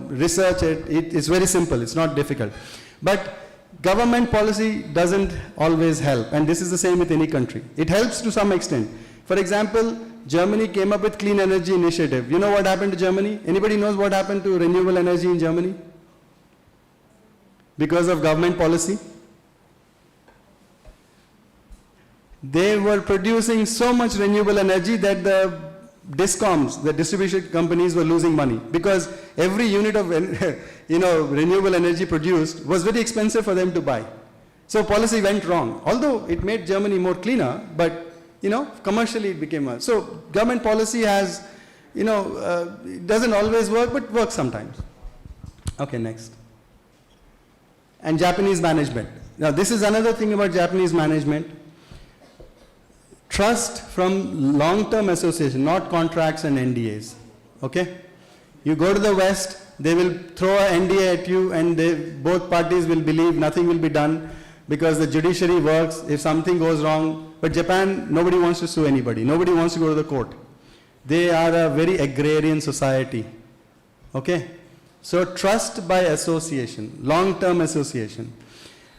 research it. It's very simple, it's not difficult. But government policy doesn't always help, and this is the same with any country. It helps to some extent. For example, Germany came up with clean energy initiative. You know what happened to Germany? Anybody knows what happened to renewable energy in Germany? Because of government policy? They were producing so much renewable energy that the DISCOMs, the distribution companies, were losing money because every unit of renewable energy produced was very expensive for them to buy. So policy went wrong. Although it made Germany more cleaner, but commercially it became worse. So government policy has, it doesn't always work, but works sometimes. Okay, next. And Japanese management. Now this is another thing about Japanese management. Trust from long-term association, not contracts and NDAs. Okay? You go to the West, they will throw an NDA at you and both parties will believe nothing will be done because the judiciary works if something goes wrong. But Japan, nobody wants to sue anybody. Nobody wants to go to the court. They are a very agrarian society. Okay? So trust by association, long-term association.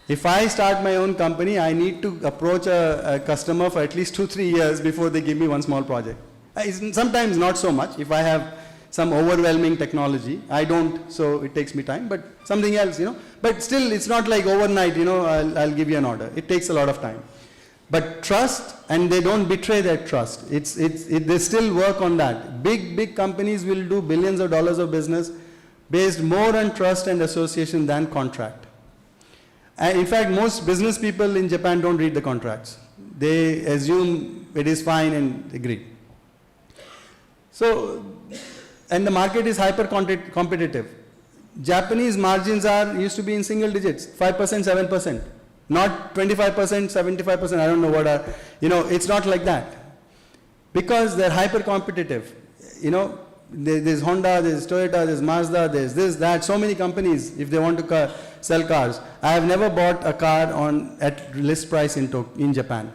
If I start my own company, I need to approach a customer for at least 2-3 years before they give me one small project. Sometimes not so much. If I have some overwhelming technology, I don't, so it takes me time, but something else, But still, it's not like overnight, I'll give you an order. It takes a lot of time. But trust, and they don't betray their trust. They still work on that. Big companies will do billions of dollars of business based more on trust and association than contract. And in fact, most business people in Japan don't read the contracts. They assume it is fine and agree. So, and the market is hyper competitive. Japanese margins used to be in single digits, 5%, 7%. Not 25%, 75%, I don't know what are, it's not like that. Because they're hyper competitive. There's Honda, there's Toyota, there's Mazda, there's this, that, so many companies if they want to sell cars. I have never bought a car at list price in Japan.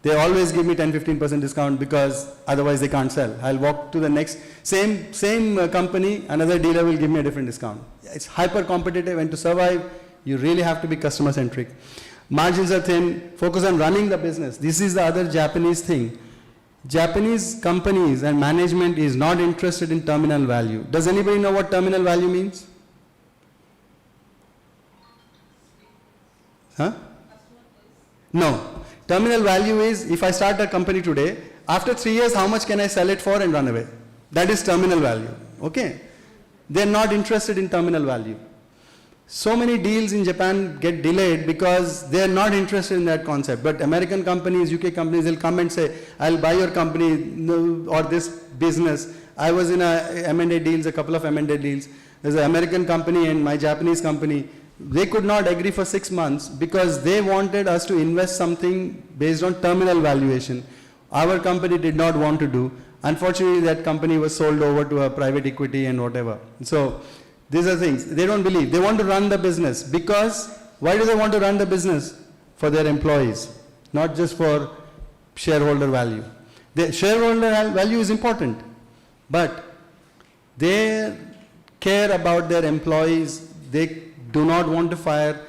They always give me 10-15% discount because otherwise they can't sell. I'll walk to the next, same company, another dealer will give me a different discount. It's hyper competitive, and to survive, you really have to be customer centric. Margins are thin, focus on running the business. This is the other Japanese thing. Japanese companies and management is not interested in terminal value. Does anybody know what terminal value means? Huh? No. Terminal value is, if I start a company today, after 3 years, how much can I sell it for and run away? That is terminal value. Okay? They're not interested in terminal value. So many deals in Japan get delayed because they're not interested in that concept. But American companies, UK companies, will come and say, I'll buy your company or this business. I was in a M&A deals, a couple of M&A deals. There's an American company and my Japanese company. They could not agree for 6 months because they wanted us to invest something based on terminal valuation. our company did not want to do. Unfortunately, that company was sold over to a private equity and whatever. So these are things. They don't believe. They want to run the business because, why do they want to run the business? For their employees, not just for shareholder value. The shareholder value is important, but they care about their employees. They do not want to fire.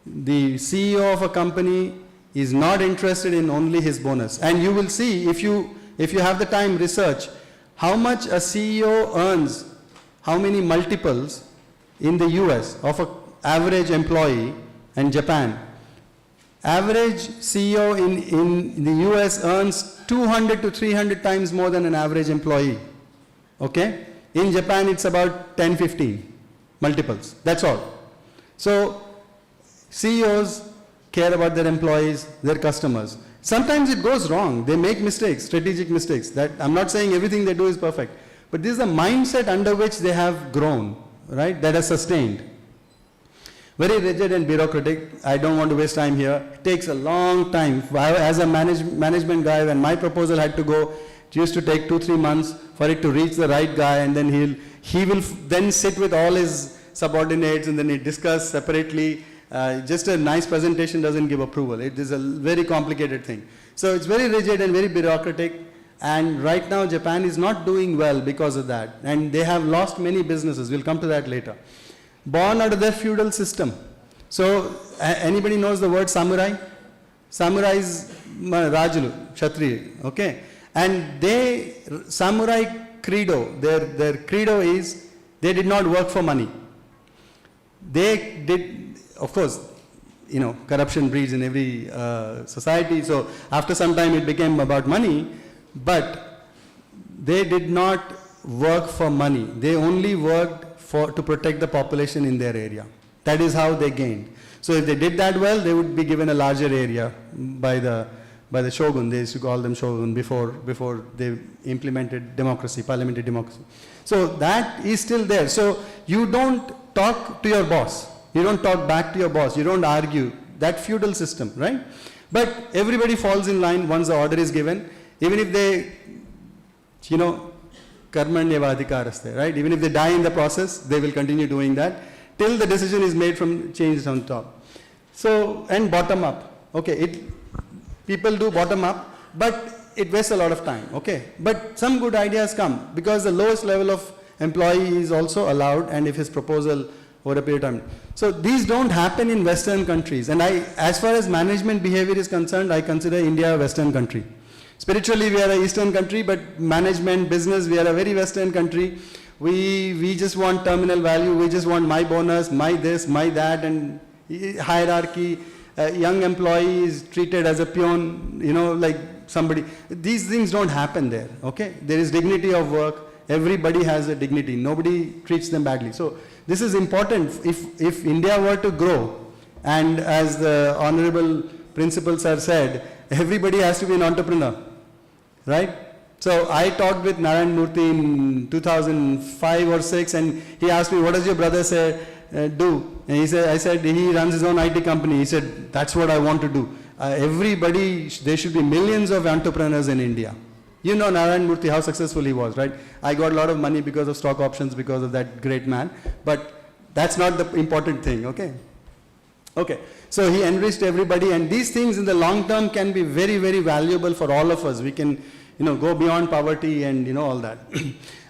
The CEO of a company is not interested in only his bonus. And you will see, if you have the time, research how much a CEO earns, how many multiples in the US of an average employee, and Japan. Average CEO in the US earns 200 to 300 times more than an average employee. Okay? In Japan, it's about 10, 15 multiples. That's all. So CEOs care about their employees, their customers. Sometimes it goes wrong. They make mistakes, strategic mistakes. That I'm not saying everything they do is perfect, but this is the mindset under which they have grown, right? That has sustained. Very rigid and bureaucratic. I don't want to waste time here. It takes a long time. As a management guy, when my proposal had to go, it used to take 2-3 months for it to reach the right guy, and then he will then sit with all his subordinates, and then he discuss separately. Just a nice presentation doesn't give approval. It is a very complicated thing. So it's very rigid and very bureaucratic. And right now, Japan is not doing well because of that. And they have lost many businesses. We'll come to that later. Born out of their feudal system. So anybody knows the word samurai? Samurai is Rajulu, Kshatriya, okay? And samurai credo, their credo is, they did not work for money. They did, of course, corruption breeds in every society, so after some time it became about money, but they did not work for money. They only worked to protect the population in their area. That is how they gained. So if they did that well, they would be given a larger area by the shogun. They used to call them shogun before they implemented democracy, parliamentary democracy. So that is still there. So you don't talk to your boss. You don't talk back to your boss. You don't argue. That feudal system, right? But everybody falls in line once the order is given. Even if they, karmanyavadhikaraste, right? Even if they die in the process, they will continue doing that till the decision is made from changed on top. So, and bottom up. Okay, people do bottom up, but it wastes a lot of time. Okay, but some good ideas come because the lowest level of employee is also allowed, and if his proposal over a period of time. So these don't happen in Western countries. And as far as management behavior is concerned, I consider India a Western country. Spiritually, we are an Eastern country, but management, business, we are a very Western country. We just want terminal value. We just want my bonus, my this, my that, and hierarchy. Young employee is treated as a peon, like somebody. These things don't happen there, okay? There is dignity of work. Everybody has a dignity. Nobody treats them badly. So this is important. If India were to grow, and as the honorable principal sir said, everybody has to be an entrepreneur, right? So I talked with Narayan Murthy in 2005 or 6, and he asked me, what does your brother do? And I said, he runs his own IT company. He said, that's what I want to do. There should be millions of entrepreneurs in India. You know Narayan Murthy, how successful he was, right? I got a lot of money because of stock options, because of that great man. But that's not the important thing, okay? Okay, so he enriched everybody, and these things in the long term can be very, very valuable for all of us. We can, go beyond poverty and, all that.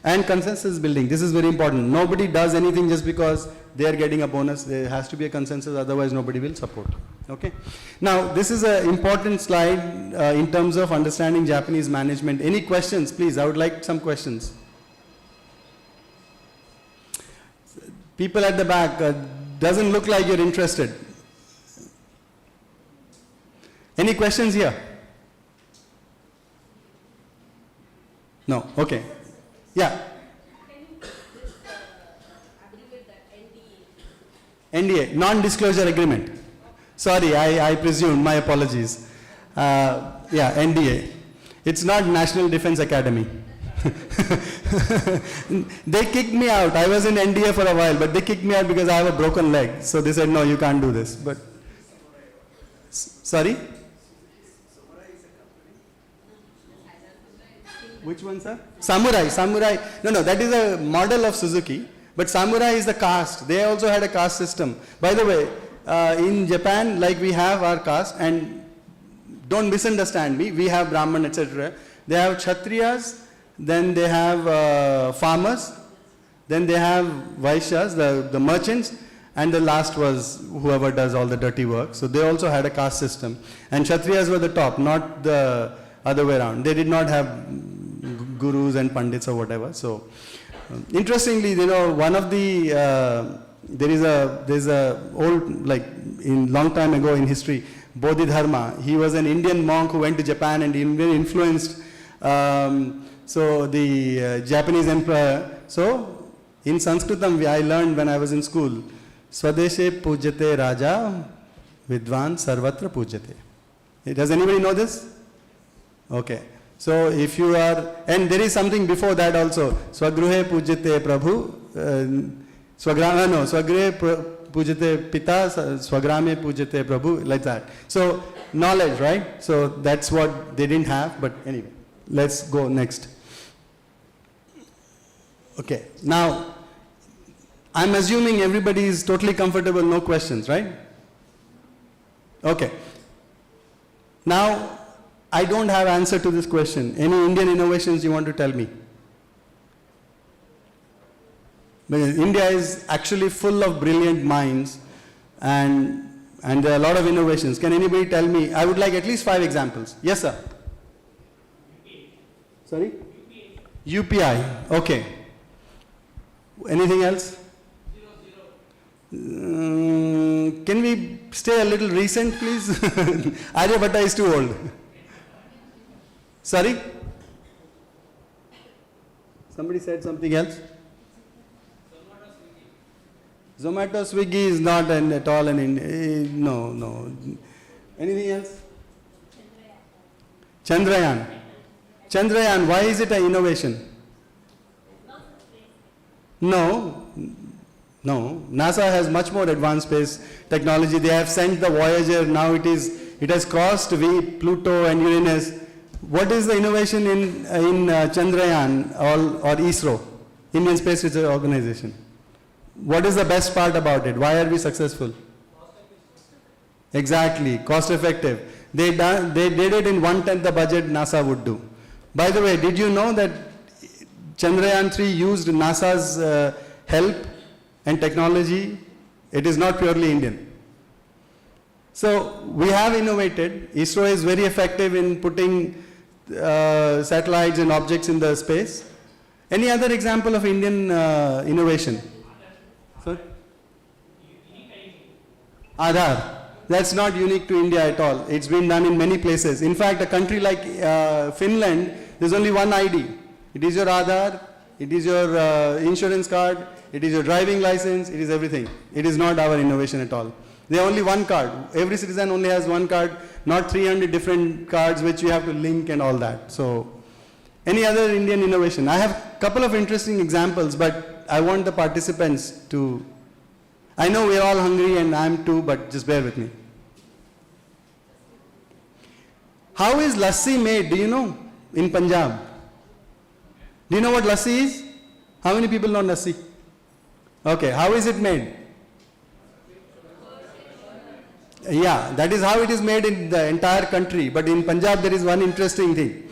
And consensus building, this is very important. Nobody does anything just because they are getting a bonus. There has to be a consensus, otherwise nobody will support. Okay. Now, this is an important slide in terms of understanding Japanese management. Any questions, please? I would like some questions. People at the back, doesn't look like you're interested. Any questions here? No? Okay. Yeah. Can you just agree with that NDA? NDA, non-disclosure agreement. Sorry, I presumed, my apologies. Yeah, NDA. It's not National Defense Academy. They kicked me out. I was in NDA for a while, but they kicked me out because I have a broken leg. So they said, no, you can't do this. But, sorry? Which one, sir? Samurai. Samurai. No, that is a model of Suzuki. But Samurai is the caste. They also had a caste system. By the way, in Japan, like we have our caste, and don't misunderstand me, we have Brahman, etc. They have Kshatriyas, then they have farmers, then they have Vaishyas, the merchants, and the last was whoever does all the dirty work. So they also had a caste system. And Kshatriyas were the top, not the other way around. They did not have gurus and pandits or whatever. So interestingly, one of the, there's a old, like in long time ago in history, Bodhidharma. He was an Indian monk who went to Japan and he very influenced so the Japanese emperor. So in Sanskritam, I learned when I was in school, Swadeshe pujyate raja vidvan sarvatra pujyate. Does anybody know this? Okay. So if you are, and there is something before that also, Swagruhe pujyate prabhu, Swagruhe pujyate pita, Swagrame pujyate prabhu, like that. So knowledge, right? So that's what they didn't have, but anyway, let's go next. Okay, now, I'm assuming everybody is totally comfortable, no questions, right? Okay. Now, I don't have answer to this question. Any Indian innovations you want to tell me? Because India is actually full of brilliant minds and there are a lot of innovations. Can anybody tell me? I would like at least 5 examples. Yes, sir. Sorry? UPI. Okay. Anything else? Can we stay a little recent, please? Aryabhatta is too old. Sorry? Somebody said something else? Zomato, Swiggy is not at all an Indian. No. Anything else? Chandrayaan. Chandrayaan, why is it an innovation? No. NASA has much more advanced space technology. They have sent the Voyager. Now it has crossed Pluto and Uranus. What is the innovation in Chandrayaan or ISRO, Indian Space Research Organization? What is the best part about it? Why are we successful? Exactly, cost effective. They did it in 1/10 the budget NASA would do. By the way, did you know that Chandrayaan 3 used NASA's help and technology? It is not purely Indian. So we have innovated. ISRO is very effective in putting satellites and objects in the space. Any other example of Indian innovation? Sorry? Aadhaar. That's not unique to India at all. It's been done in many places. In fact, a country like Finland, there's only one ID. It is your Aadhaar, it is your insurance card, it is your driving license, it is everything. It is not our innovation at all. They have only one card. Every citizen only has one card, not 300 different cards which you have to link and all that. So, any other Indian innovation? I have a couple of interesting examples, but I want the participants to, I know we're all hungry and I'm too, but just bear with me. How is lassi made? Do you know? In Punjab. Do you know what lassi is? How many people know lassi? Okay, how is it made? Yeah, that is how it is made in the entire country. But in Punjab, there is one interesting thing.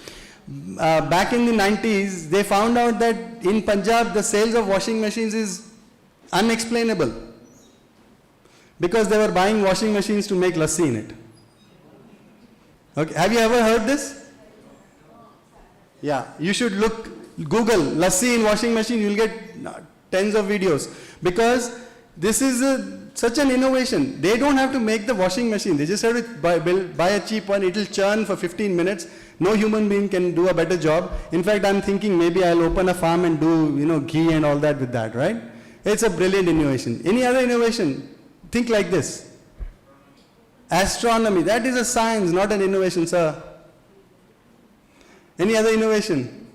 Back in the 90s, they found out that in Punjab, the sales of washing machines is unexplainable. Because they were buying washing machines to make lassi in it. Okay, have you ever heard this? Yeah, you should Google lassi in washing machine, you'll get tens of videos. Because this is such an innovation. They don't have to make the washing machine. They just have to buy a cheap one. It will churn for 15 minutes. No human being can do a better job. In fact, I'm thinking maybe I'll open a farm and do, ghee and all that with that, right? It's a brilliant innovation. Any other innovation? Think like this. Astronomy. That is a science, not an innovation, sir. Any other innovation?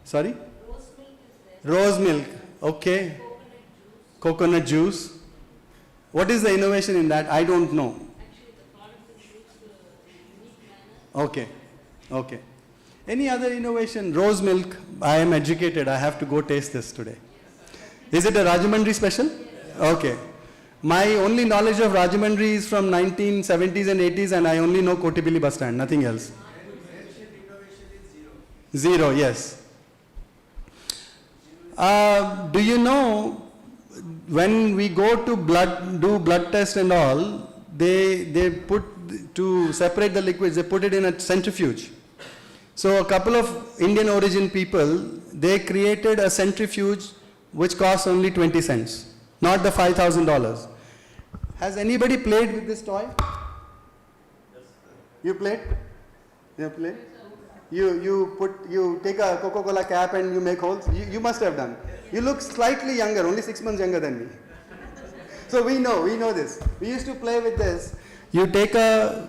Sorry? Rose milk. Okay. Coconut juice. What is the innovation in that? I don't know. Okay. Any other innovation? Rose milk. I am educated. I have to go taste this today. Is it a Rajahmundry special? Okay. My only knowledge of Rajahmundry is from 1970s and 80s, and I only know Kotipilli bus stand, nothing else. Zero, yes. Do you know, when we go to do blood test and all, they put, to separate the liquids, they put it in a centrifuge. So a couple of Indian origin people, they created a centrifuge which costs only 20 cents, not the $5,000. Has anybody played with this toy? You played? You played? You take a Coca-Cola cap and you make holes? You must have done. You look slightly younger, only 6 months younger than me. So we know this. We used to play with this. You take a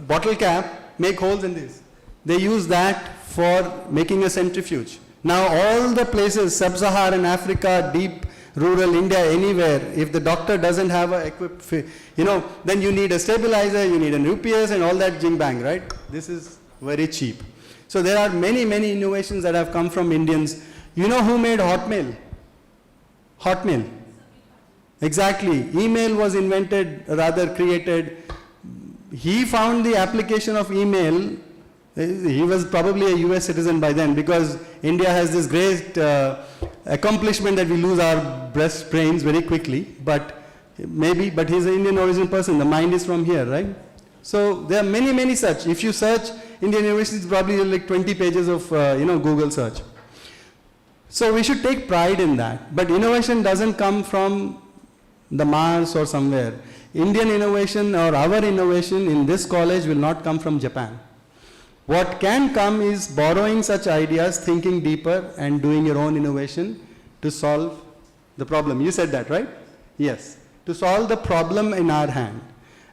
bottle cap, make holes in this. They use that for making a centrifuge. Now all the places, sub-Saharan Africa, deep rural India, anywhere, if the doctor doesn't have a then you need a stabilizer, you need an UPS and all that jing bang, right? This is very cheap. So there are many, many innovations that have come from Indians. You know who made Hotmail? Hotmail. Exactly. Email was invented, rather created. He found the application of email. He was probably a US citizen by then, because India has this great accomplishment that we lose our brains very quickly, but he's an Indian origin person. The mind is from here, right? So there are many, many such. If you search Indian innovations, it's probably like 20 pages of Google search. So we should take pride in that. But innovation doesn't come from the Mars or somewhere. Indian innovation or our innovation in this college will not come from Japan. What can come is borrowing such ideas, thinking deeper, and doing your own innovation to solve the problem. You said that, right? Yes. To solve the problem in our hand.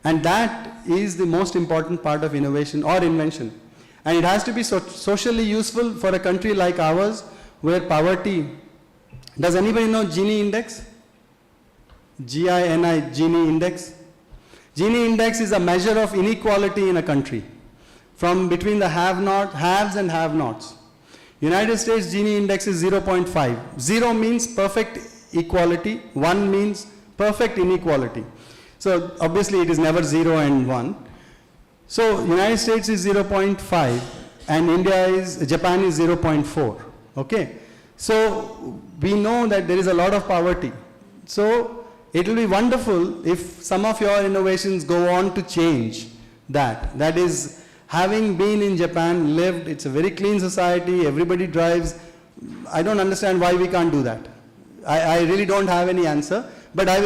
And that is the most important part of innovation or invention. And it has to be socially useful for a country like ours, where poverty... Does anybody know Gini index? Gini, Gini index? Gini index is a measure of inequality in a country, from between the haves and have-nots. United States Gini index is 0.5. 0 means perfect equality, 1 means perfect inequality. So obviously it is never 0 and 1. So United States is 0.5 and Japan is 0.4. Okay? So we know that there is a lot of poverty. So it will be wonderful if some of your innovations go on to change that. That is, having been in Japan, lived, it's a very clean society, everybody drives. I don't understand why we can't do that. I really don't have any answer, but I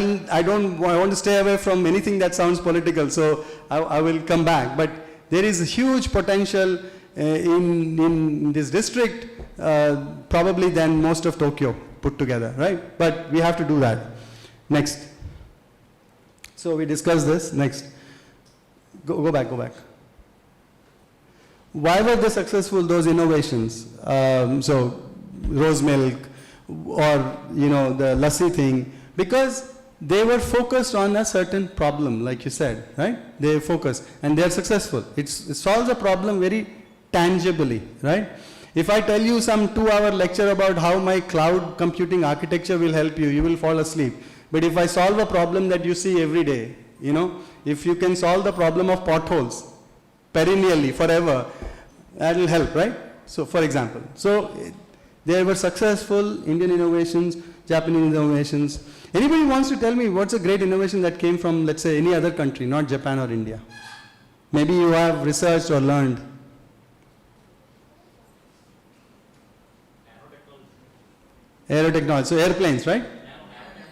want to stay away from anything that sounds political, so I will come back. But there is huge potential in this district, probably than most of Tokyo put together, right? But we have to do that. Next. So we discussed this. Next. Go back. Why were they successful, those innovations? So rose milk or the lassi thing, because they were focused on a certain problem, like you said, right? They focus and they are successful. It solves a problem very tangibly, right? If I tell you some 2-hour lecture about how my cloud computing architecture will help you, you will fall asleep. But if I solve a problem that you see every day, if you can solve the problem of potholes perennially, forever, that will help, right? So for example, there were successful Indian innovations, Japanese innovations. Anybody wants to tell me what's a great innovation that came from, let's say, any other country, not Japan or India? Maybe you have researched or learned. Aerotechnology. So airplanes, right?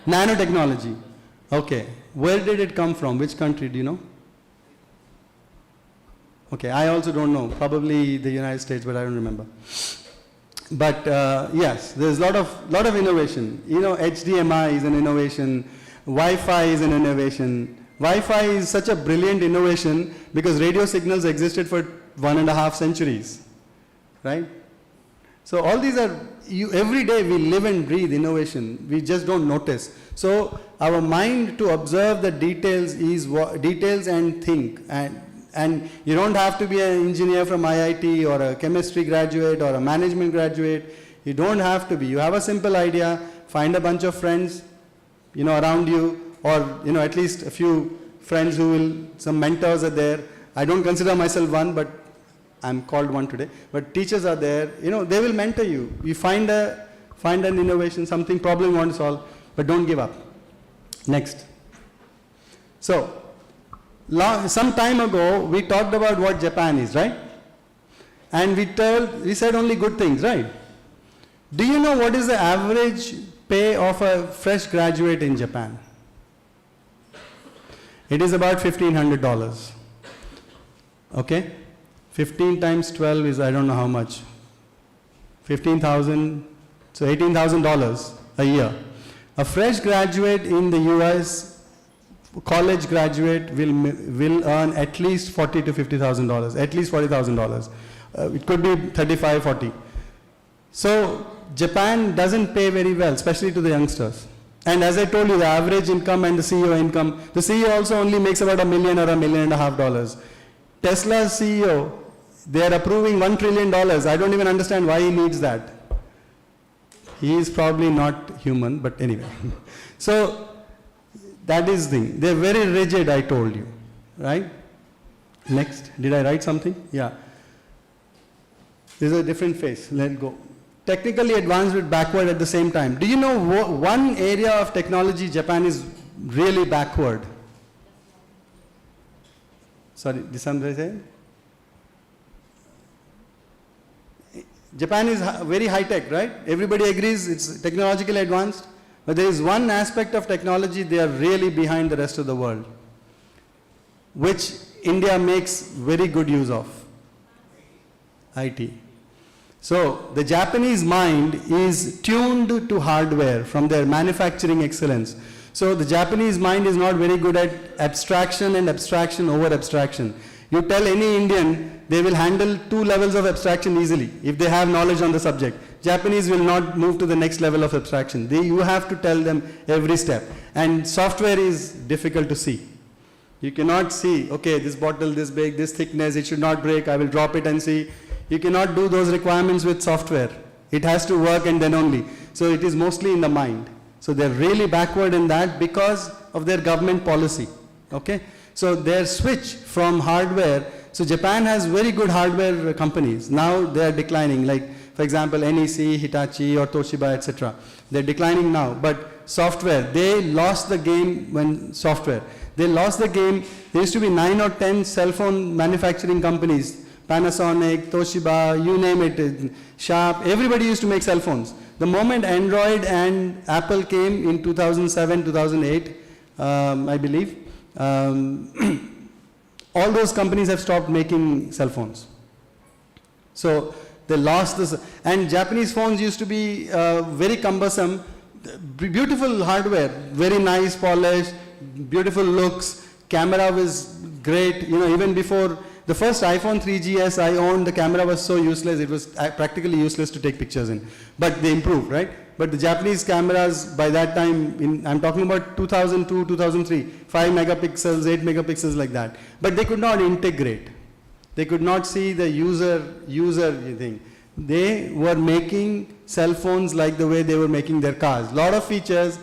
Nanotechnology. Okay. Where did it come from? Which country, do you know? Okay, I also don't know. Probably the United States, but I don't remember. But yes, there's a lot of innovation. HDMI is an innovation. Wi-Fi is an innovation. Wi-Fi is such a brilliant innovation because radio signals existed for 1.5 centuries, right? So all these are, every day we live and breathe innovation. We just don't notice. So our mind to observe the details is details and think And you don't have to be an engineer from IIT or a chemistry graduate or a management graduate. You don't have to be. You have a simple idea, find a bunch of friends, around you, or, at least a few friends who will, some mentors are there. I don't consider myself one, but I'm called one today. But teachers are there, they will mentor you. You find an innovation, something problem you want to solve, but don't give up. Next. So, some time ago, we talked about what Japan is, right? And we said only good things, right? Do you know what is the average pay of a fresh graduate in Japan? It is about $1,500. Okay? 15 times 12 is, I don't know how much. 15,000, so $18,000 a year. A fresh graduate in the US, college graduate will earn at least $40,000 to $50,000, at least $40,000. It could be 35, 40. So Japan doesn't pay very well, especially to the youngsters. And as I told you, the average income and the CEO income, the CEO also only makes about $1 million or $1.5 million. Tesla's CEO, they are approving $1 trillion. I don't even understand why he needs that. He is probably not human, but anyway. So that is the thing. They're very rigid, I told you, right? Next. Did I write something? Yeah. This is a different face. Let's go. Technically advanced but backward at the same time. Do you know one area of technology Japan is really backward? Sorry, did somebody say? Japan is very high tech, right? Everybody agrees it's technologically advanced. But there is one aspect of technology they are really behind the rest of the world, which India makes very good use of. IT. So the Japanese mind is tuned to hardware from their manufacturing excellence. So the Japanese mind is not very good at abstraction and abstraction over abstraction. You tell any Indian, they will handle 2 levels of abstraction easily if they have knowledge on the subject. Japanese will not move to the next level of abstraction. You have to tell them every step. And software is difficult to see. You cannot see, okay, this bottle this big, this thickness, it should not break, I will drop it and see. You cannot do those requirements with software. It has to work and then only. So it is mostly in the mind. So they're really backward in that because of their government policy. Okay? So their switch from hardware, so Japan has very good hardware companies. Now they are declining, like for example NEC, Hitachi or Toshiba, etc. They're declining now. But software, they lost the game when software. They lost the game. There used to be 9 or 10 cell phone manufacturing companies. Panasonic, Toshiba, you name it, Sharp, everybody used to make cell phones. The moment Android and Apple came in 2007, 2008, I believe, all those companies have stopped making cell phones. So they lost this, and Japanese phones used to be very cumbersome, beautiful hardware, very nice, polished, beautiful looks, camera was great, even before the first iPhone 3GS I owned, the camera was so useless, it was practically useless to take pictures in. But they improved, right? But the Japanese cameras by that time, I'm talking about 2002, 2003, 5 megapixels, 8 megapixels like that. But they could not integrate. They could not see the user thing. They were making cell phones like the way they were making their cars. Lot of features,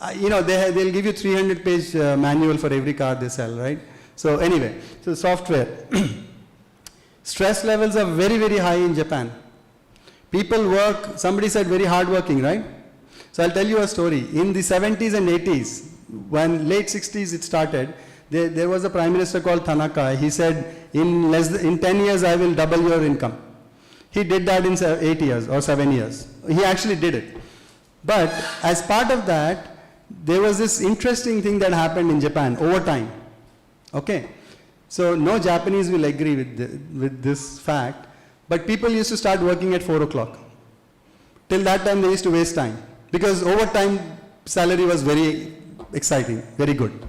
they'll give you 300-page manual for every car they sell, right? So anyway, so software. Stress levels are very, very high in Japan. People work, somebody said very hardworking, right? So I'll tell you a story. In the 70s and 80s, when late 60s it started, there was a prime minister called Tanaka. He said, in 10 years I will double your income. He did that in 8 years or 7 years. He actually did it. But as part of that, there was this interesting thing that happened in Japan over time. Okay, so no Japanese will agree with this fact, but people used to start working at 4 o'clock. Till that time they used to waste time, because overtime salary was very exciting, very good.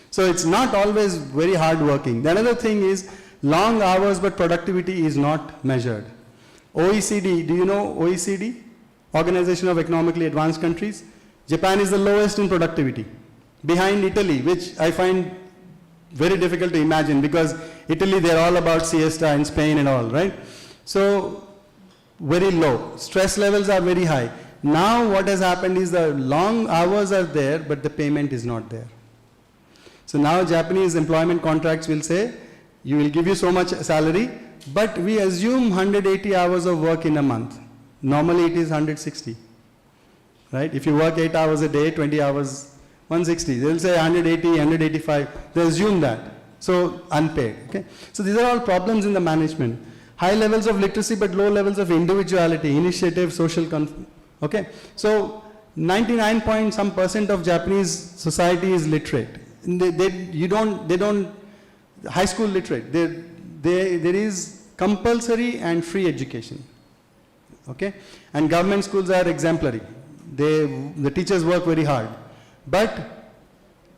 So it's not always very hard working. The another thing is long hours but productivity is not measured. OECD, do you know OECD? Organization of Economically Advanced Countries. Japan is the lowest in productivity, behind Italy, which I find very difficult to imagine because Italy, they're all about siesta and Spain and all, right? So, very low. Stress levels are very high. Now what has happened is the long hours are there, but the payment is not there. So now Japanese employment contracts will say, you will give you so much salary, but we assume 180 hours of work in a month. Normally it is 160, right? If you work 8 hours a day, 20 hours, 160. They'll say 180, 185. They assume that. So unpaid, okay? So these are all problems in the management. High levels of literacy, but low levels of individuality, initiative, social okay? So 99% of Japanese society is literate. They don't, high school literate. There is compulsory and free education, okay? And government schools are exemplary. The teachers work very hard. But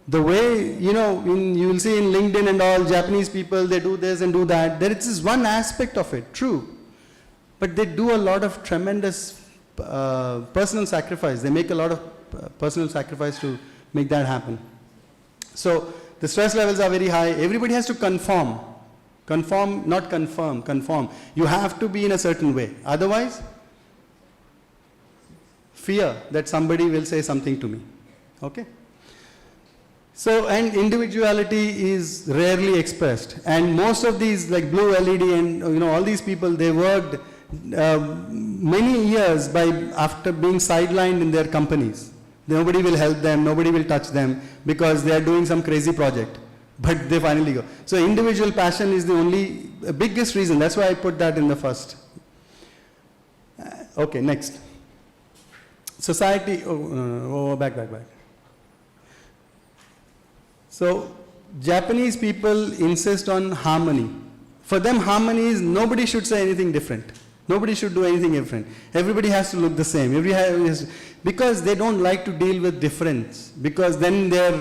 the way, you will see in LinkedIn and all, Japanese people, they do this and do that. There is one aspect of it, true. But they do a lot of tremendous personal sacrifice. They make a lot of personal sacrifice to make that happen. So the stress levels are very high. Everybody has to conform. Conform, not confirm, conform. You have to be in a certain way. Otherwise, fear that somebody will say something to me. Okay? So, and individuality is rarely expressed. And most of these, like Blue LED and all these people, they worked many years after being sidelined in their companies. Nobody will help them, nobody will touch them because they are doing some crazy project. But they finally go. So individual passion is the biggest reason. That's why I put that in the first. Okay, next. Society, back. So, Japanese people insist on harmony. For them, harmony is nobody should say anything different. Nobody should do anything different. Everybody has to look the same. Because they don't like to deal with difference. Because then their,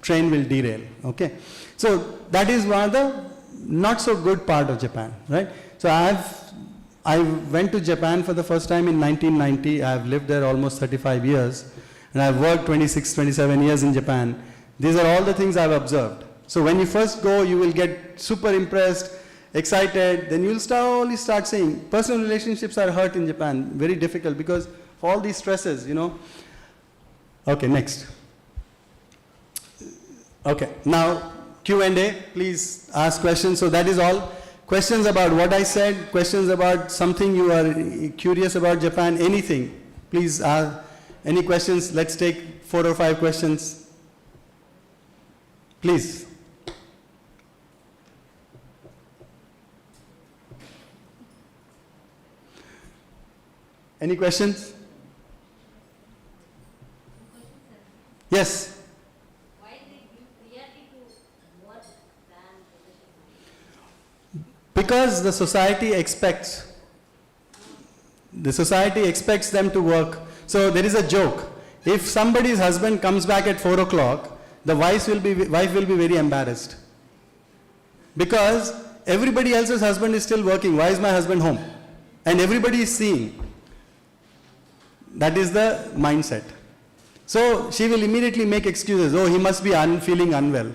train will derail. Okay. So that is one of the not so good part of Japan, right? So I went to Japan for the first time in 1990. I have lived there almost 35 years. And I've worked 26, 27 years in Japan. These are all the things I've observed. So when you first go, you will get super impressed, excited, then you'll slowly start saying, personal relationships are hurt in Japan, very difficult because of all these stresses, Okay, next. Okay, now Q&A, please ask questions. So that is all. Questions about what I said, questions about something you are curious about Japan, anything. Please ask any questions. Let's take 4 or 5 questions. Please. Any questions? Yes. Why they give priority to work than education? Because the society expects them to work. So there is a joke. If somebody's husband comes back at 4 o'clock, the wife will be very embarrassed. Because everybody else's husband is still working. Why is my husband home? And everybody is seeing. That is the mindset. So she will immediately make excuses. Oh, he must be feeling unwell.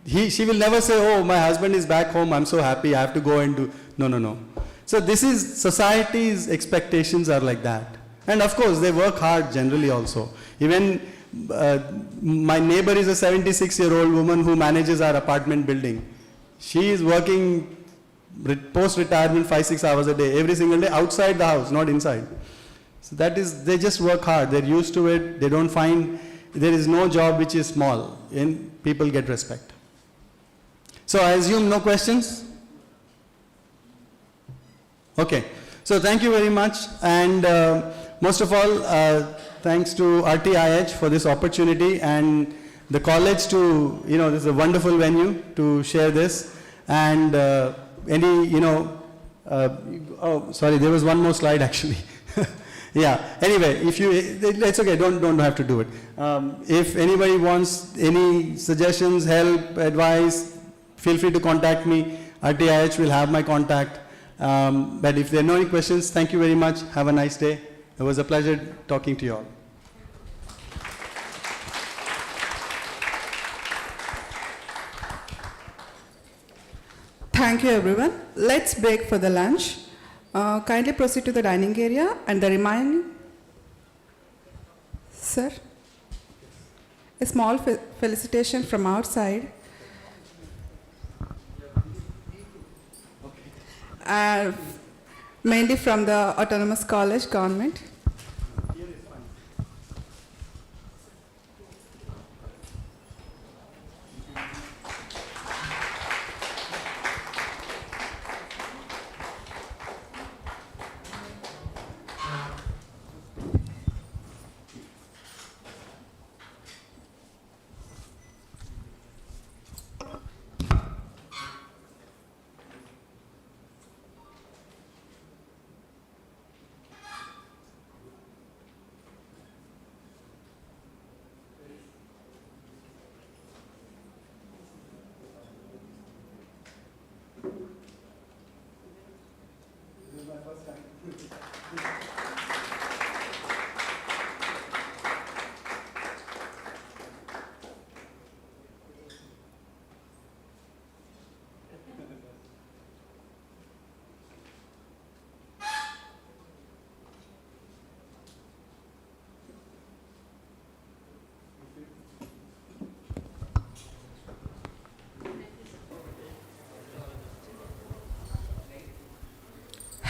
She will never say, oh, my husband is back home, I'm so happy, I have to go and do. No. So this is, society's expectations are like that. And of course, they work hard generally also. Even my neighbor is a 76-year-old woman who manages our apartment building. She is working post-retirement 5-6 hours a day, every single day, outside the house, not inside. So that is, they just work hard. They're used to it. They don't find, there is no job which is small, and people get respect. So I assume no questions? Okay. So thank you very much. And most of all, thanks to RTIH for this opportunity and the college to, this is a wonderful venue to share this. And sorry, there was one more slide actually. Yeah, anyway, it's okay, don't have to do it. If anybody wants any suggestions, help, advice, feel free to contact me. RTIH will have my contact. But if there are no any questions, thank you very much. Have a nice day. It was a pleasure talking to you all. Thank you, everyone. Let's break for the lunch. Kindly proceed to the dining area and the remaining. Sir, a small felicitation from our side. Uh, Mainly from the Autonomous College Government.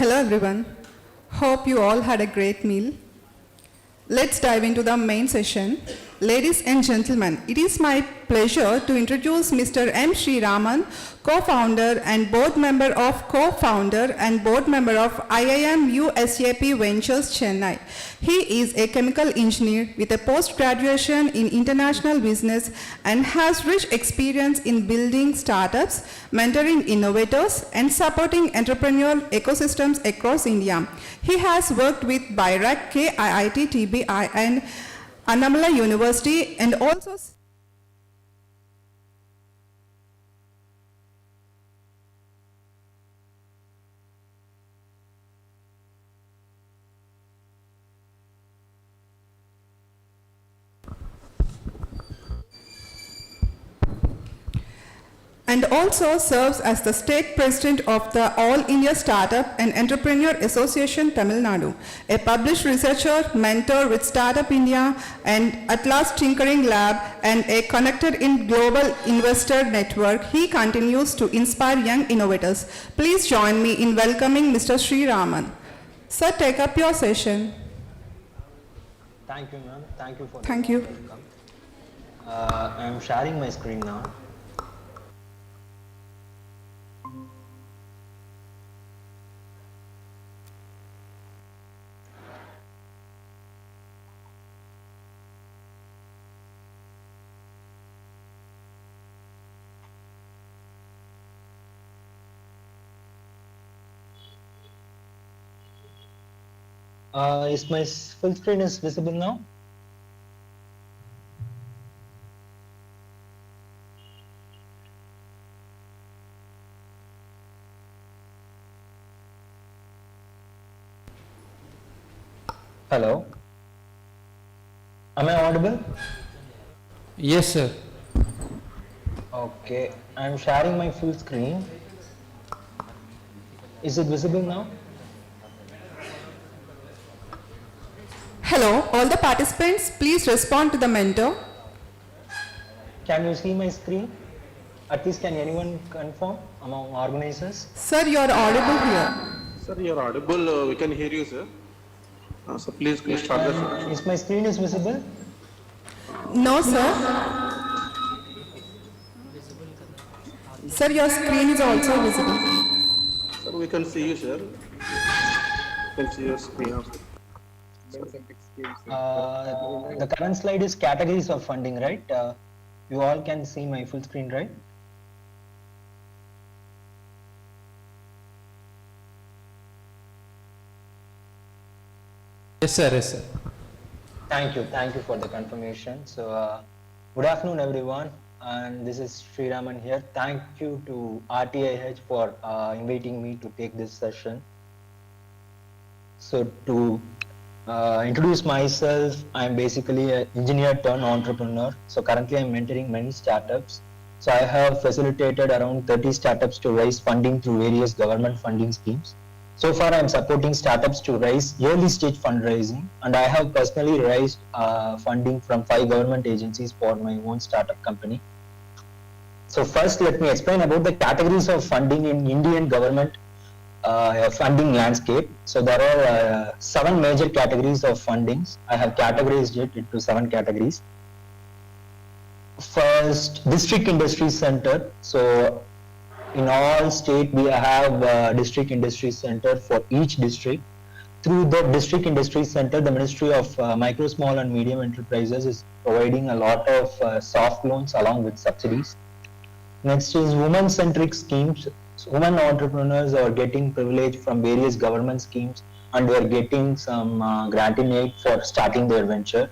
Hello everyone. Hope you all had a great meal. Let's dive into the main session. Ladies and gentlemen, it is my pleasure to introduce Mr. M. Sri Raman, co-founder and board member of IIM USAP Ventures Chennai. He is a chemical engineer with a post-graduation in international business and has rich experience in building startups, mentoring innovators, and supporting entrepreneurial ecosystems across India. He has worked with BIRAC, KIIT, TBI, and Annamalai University, and also serves as the state president of the All India Startup and Entrepreneur Association Tamil Nadu, a published researcher, mentor with Startup India and Atlas Tinkering Lab, and a connected in global investor network. He continues to inspire young innovators. Please join me in welcoming Mr. Sri Raman. Sir, take up your session. Thank you, ma'am. Thank you for Thank the you. welcome. I am sharing my screen now. Is my full screen is visible now? Hello? Am I audible? Yes, sir. Okay, I am sharing my full screen. Is it visible now? Hello, all the participants, please respond to the mentor. Can you see my screen? At least can anyone confirm among organizers? Sir, you are audible here. Sir, you're audible. We can hear you, sir. So please start the session. Is my screen is visible? No, sir. Sir, your screen is also visible. Sir, we can see you, sir. We can see your screen also. The current slide is categories of funding, right? You all can see my full screen, right? Yes, sir. Yes, sir. Thank you for the confirmation. So, good afternoon, everyone, and this is Sri Raman here. Thank you to RTIH for inviting me to take this session. So, to introduce myself, I'm basically an engineer turned entrepreneur. So, currently I'm mentoring many startups So I have facilitated around 30 startups to raise funding through various government funding schemes. So far, I am supporting startups to raise early stage fundraising, and I have personally raised funding from 5 government agencies for my own startup company. So first, let me explain about the categories of funding in Indian government funding landscape. So there are 7 major categories of fundings. I have categorized it into 7 categories. First, district industry center. So in all state we have district industry center for each district. Through the district industry center, the Ministry of Micro, Small and Medium Enterprises is providing a lot of soft loans along with subsidies. Next is women-centric schemes. So women entrepreneurs are getting privilege from various government schemes, and they are getting some granting aid for starting their venture.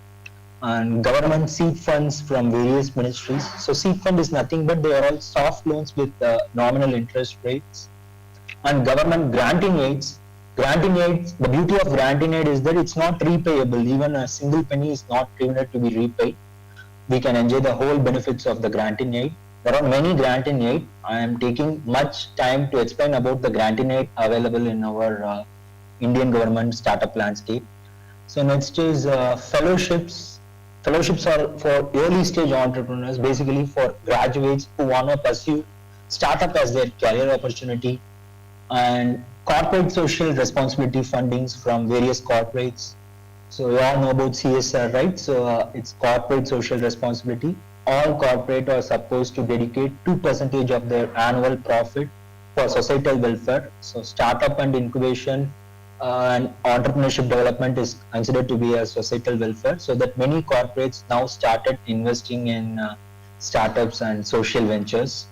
And government seed funds from various ministries. So seed fund is nothing but they are all soft loans with nominal interest rates. And government granting aids. Granting aids, the beauty of granting aid is that it's not repayable. Even a single penny is not given to be repaid. We can enjoy the whole benefits of the granting aid. There are many granting aid. I am taking much time to explain about the granting aid available in our Indian government startup landscape. So next is fellowships. Fellowships are for early stage entrepreneurs, basically for graduates who want to pursue startup as their career opportunity, and corporate social responsibility fundings from various corporates. So we all know about CSR, right? So it's corporate social responsibility. All corporate are supposed to dedicate 2% of their annual profit for societal welfare. So startup and incubation and entrepreneurship development is considered to be a societal welfare, so that many corporates now started investing in startups and social ventures.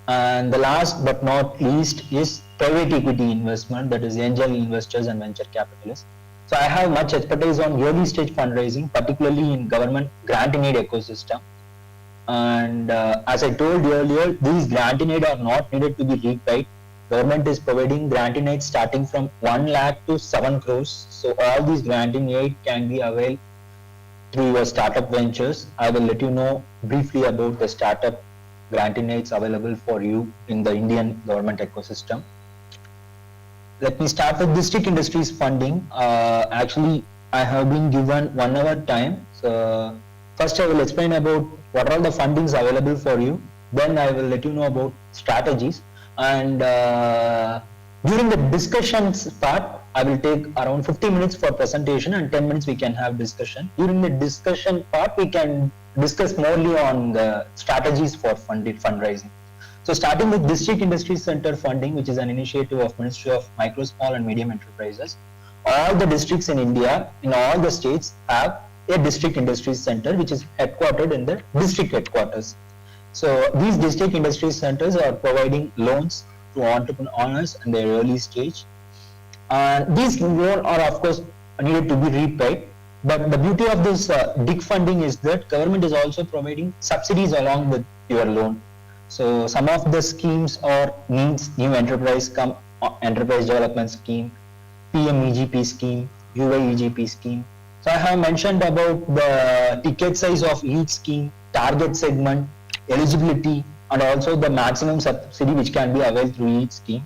And the last but not least is private equity investment, that is angel investors and venture capitalists. So I have much expertise on early stage fundraising, particularly in government granting aid ecosystem. And as I told you earlier, these granting aid are not needed to be repaid. Government is providing granting aid starting from 1 lakh to 7 crores. So all these granting aid can be availed through your startup ventures. I will let you know briefly about the startup granting aids available for you in the Indian government ecosystem. Let me start with district industries funding. Actually, I have been given 1 hour time. So first I will explain about what are the fundings available for you. Then I will let you know about strategies. And during the discussions part, I will take around 50 minutes for presentation and 10 minutes we can have discussion. During the discussion part, we can discuss morely on the strategies for fundraising. So starting with District Industry Center funding, which is an initiative of Ministry of Micro, Small and Medium Enterprises. All the districts in India, in all the states, have a District Industry Center which is headquartered in the district headquarters. So these district industry centers are providing loans to entrepreneurs in their early stage. These loans are of course needed to be repaid. But the beauty of this DIC funding is that government is also providing subsidies along with your loan. So some of the schemes are NEETS, New Enterprise Development Scheme, PMEGP scheme, UIEGP scheme. So I have mentioned about the ticket size of each scheme, target segment, eligibility, and also the maximum subsidy which can be availed through each scheme.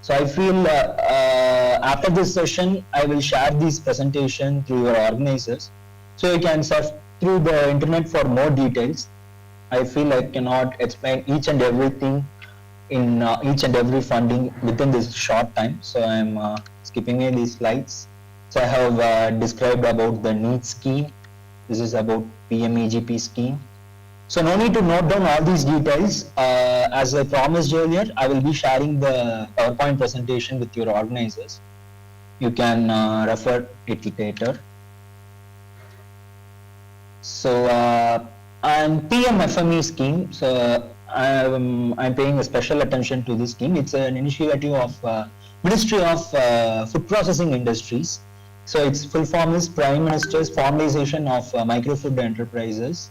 So I feel after this session, I will share this presentation through your organizers, so you can surf through the internet for more details. I feel I cannot explain each and everything in each and every funding within this short time, so I am skipping these slides. So I have described about the NEET scheme. This is about PMEGP scheme. So no need to note down all these details. As I promised earlier, I will be sharing the PowerPoint presentation with your organizers. You can refer it later. So and PMFME scheme. So I'm paying a special attention to this scheme. It's an initiative of Ministry of Food Processing Industries. So its full form is Prime Minister's Formalization of Micro Food Enterprises.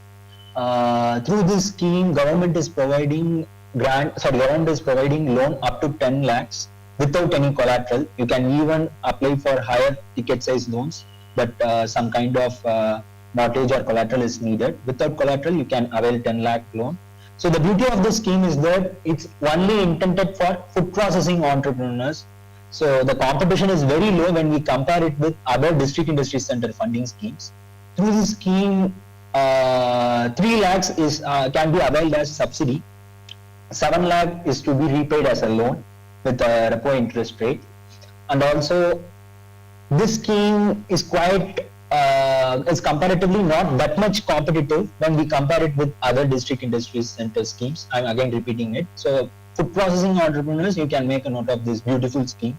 Through this scheme, government is providing loan up to 10 lakhs without any collateral. You can even apply for higher ticket size loans, but some kind of mortgage or collateral is needed. Without collateral, you can avail 10 lakh loan. So the beauty of this scheme is that it's only intended for food processing entrepreneurs. So the competition is very low when we compare it with other district industry center funding schemes. Through this scheme, 3 lakhs is can be availed as subsidy. 7 lakh is to be repaid as a loan with a repo interest rate. And also, this scheme is quite is comparatively not that much competitive when we compare it with other district industry center schemes. I'm again repeating it. So food processing entrepreneurs, you can make a note of this beautiful scheme.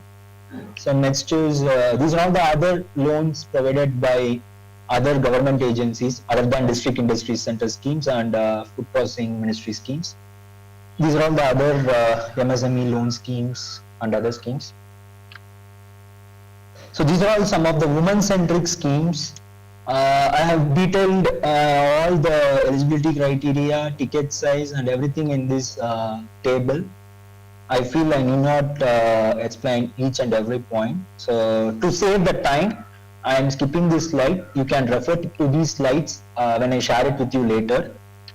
So next is these are all the other loans provided by other government agencies other than district industry center schemes and food processing ministry schemes. These are all the other MSME loan schemes and other schemes. So these are all some of the women-centric schemes. I have detailed all the eligibility criteria, ticket size and everything in this table. I feel I need not explain each and every point. So to save the time, I am skipping this slide. You can refer to these slides when I share it with you later.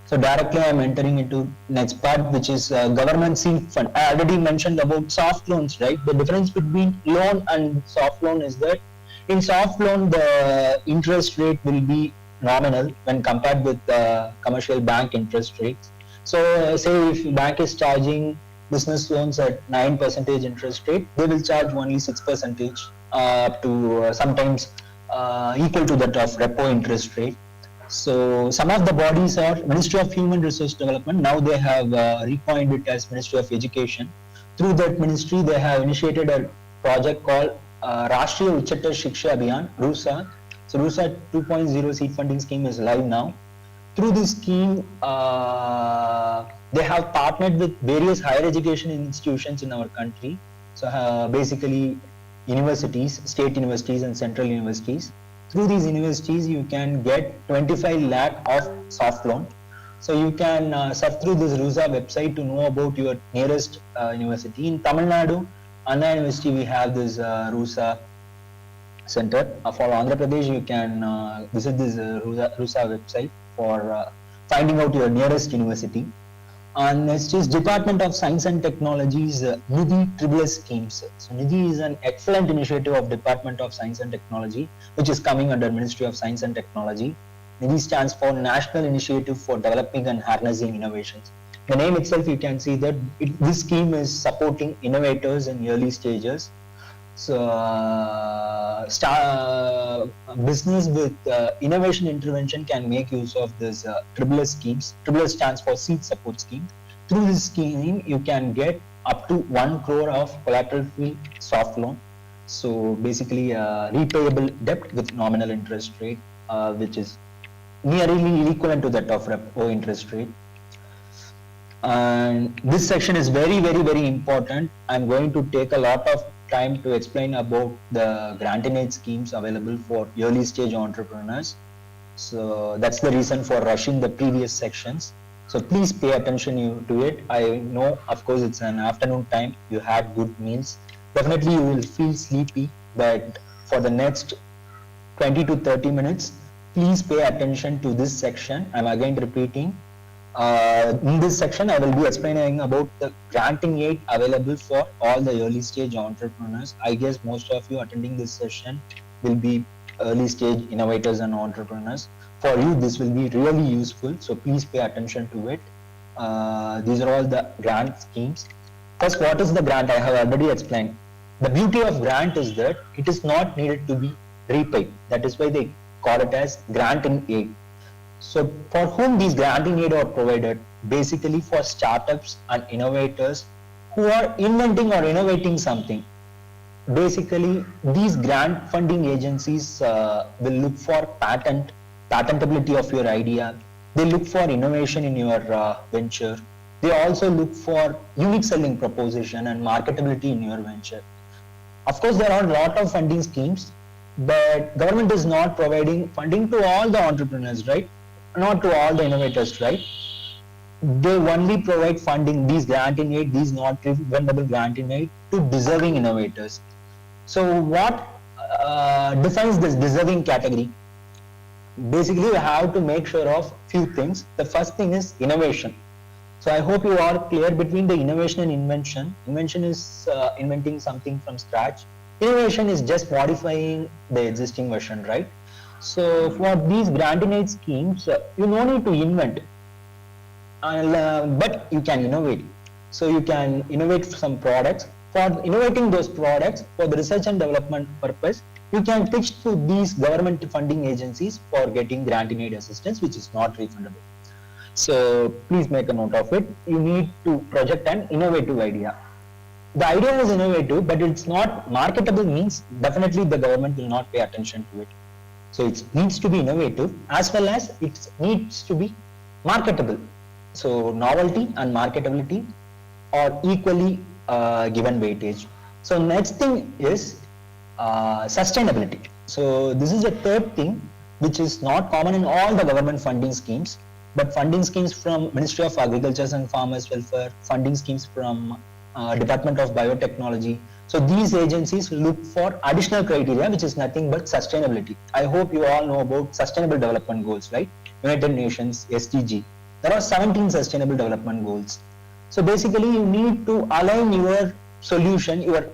So directly I am entering into next part, which is government seed fund. I already mentioned about soft loans, right? The difference between loan and soft loan is that in soft loan, the interest rate will be nominal when compared with commercial bank interest rates. So say if bank is charging business loans at 9% interest rate, they will charge only 6% to sometimes equal to that of repo interest rate. So some of the bodies are Ministry of Human Resource Development. Now they have recoined it as Ministry of Education. Through that ministry, they have initiated a project called Rashtriya Uchchatar Shiksha Abhiyan, RUSA. So RUSA 2.0 seed funding scheme is live now. Through this scheme, they have partnered with various higher education institutions in our country. So basically universities, state universities and central universities. Through these universities, you can get 25 lakh of soft loan. So you can surf through this RUSA website to know about your nearest university. In Tamil Nadu, Anna University, we have this RUSA center. For Andhra Pradesh, you can visit this RUSA website for finding out your nearest university. And next is Department of Science and Technology's NIDHI Triple schemes. So NIDHI is an excellent initiative of Department of Science and Technology, which is coming under Ministry of Science and Technology. NIDHI stands for National Initiative for Developing and Harnessing Innovations. The name itself, you can see that this scheme is supporting innovators in early stages. So business with innovation intervention can make use of this Triple schemes. Triple stands for Seed Support Scheme. Through this scheme, you can get up to 1 crore of collateral-free soft loan. So basically, repayable debt with nominal interest rate, which is nearly equivalent to that of repo interest rate. And this section is very, very, very important. I'm going to take a lot of time to explain about the grant and aid schemes available for early stage entrepreneurs. So that's the reason for rushing the previous sections. So please pay attention to it. I know, of course, it's an afternoon time. You had good meals. Definitely you will feel sleepy, but for the next 20 to 30 minutes, please pay attention to this section. I'm again repeating. In this section, I will be explaining about the granting aid available for all the early stage entrepreneurs. I guess most of you attending this session will be early stage innovators and entrepreneurs. For you, this will be really useful. So please pay attention to it. These are all the grant schemes. First, what is the grant? I have already explained. The beauty of grant is that it is not needed to be repaid. That is why they call it as grant in aid. So for whom these granting aid are provided? Basically for startups and innovators who are inventing or innovating something. Basically, these grant funding agencies will look for patentability of your idea. They look for innovation in your venture. They also look for unique selling proposition and marketability in your venture. Of course, there are a lot of funding schemes, but government is not providing funding to all the entrepreneurs, right? Not to all the innovators, right? They only provide funding, these grant in aid, these not refundable grant in aid, to deserving innovators. So what defines this deserving category? Basically, you have to make sure of few things. The first thing is innovation. So I hope you are clear between the innovation and invention. Invention is inventing something from scratch. Innovation is just modifying the existing version, right? So for these grant in aid schemes, you no need to invent, but you can innovate. So you can innovate some products. For innovating those products for the research and development purpose, you can pitch to these government funding agencies for getting grant in aid assistance, which is not refundable. So please make a note of it. You need to project an innovative idea. The idea is innovative, but it's not marketable, means definitely the government will not pay attention to it. So it needs to be innovative as well as it needs to be marketable. So novelty and marketability are equally given weightage. So next thing is sustainability. So this is the third thing which is not common in all the government funding schemes, but funding schemes from Ministry of Agriculture and Farmers Welfare, funding schemes from Department of Biotechnology. So these agencies look for additional criteria, which is nothing but sustainability. I hope you all know about Sustainable Development Goals, right? United Nations, SDG. There are 17 Sustainable Development Goals. So basically you need to align your solution, your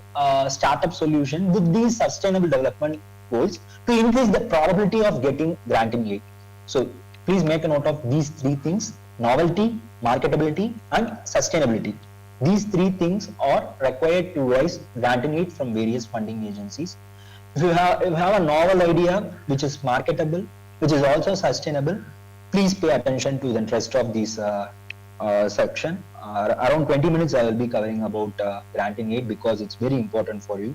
startup solution with these Sustainable Development Goals to increase the probability of getting grant in aid. So please make a note of these three things: novelty, marketability and sustainability. These three things are required to raise grant in aid from various funding agencies. If you have a novel idea which is marketable, which is also sustainable, please pay attention to the rest of this section. Around 20 minutes I will be covering about grant in aid because it's very important for you.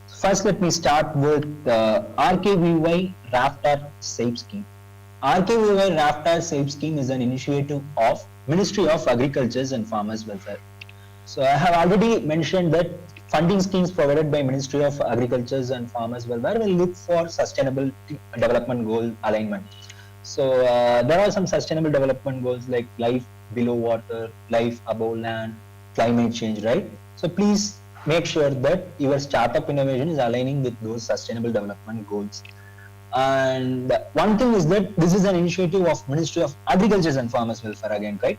First, let me start with RKVY Raftar SAVE scheme. RKVY Raftar SAVE scheme is an initiative of Ministry of Agriculture and Farmers Welfare. So I have already mentioned that funding schemes provided by Ministry of Agriculture and Farmers Welfare will look for sustainable development goal alignment. So there are some sustainable development goals like life below water, life above land, climate change, right? So please make sure that your startup innovation is aligning with those sustainable development goals. And one thing is that this is an initiative of Ministry of Agriculture and Farmers Welfare again, right?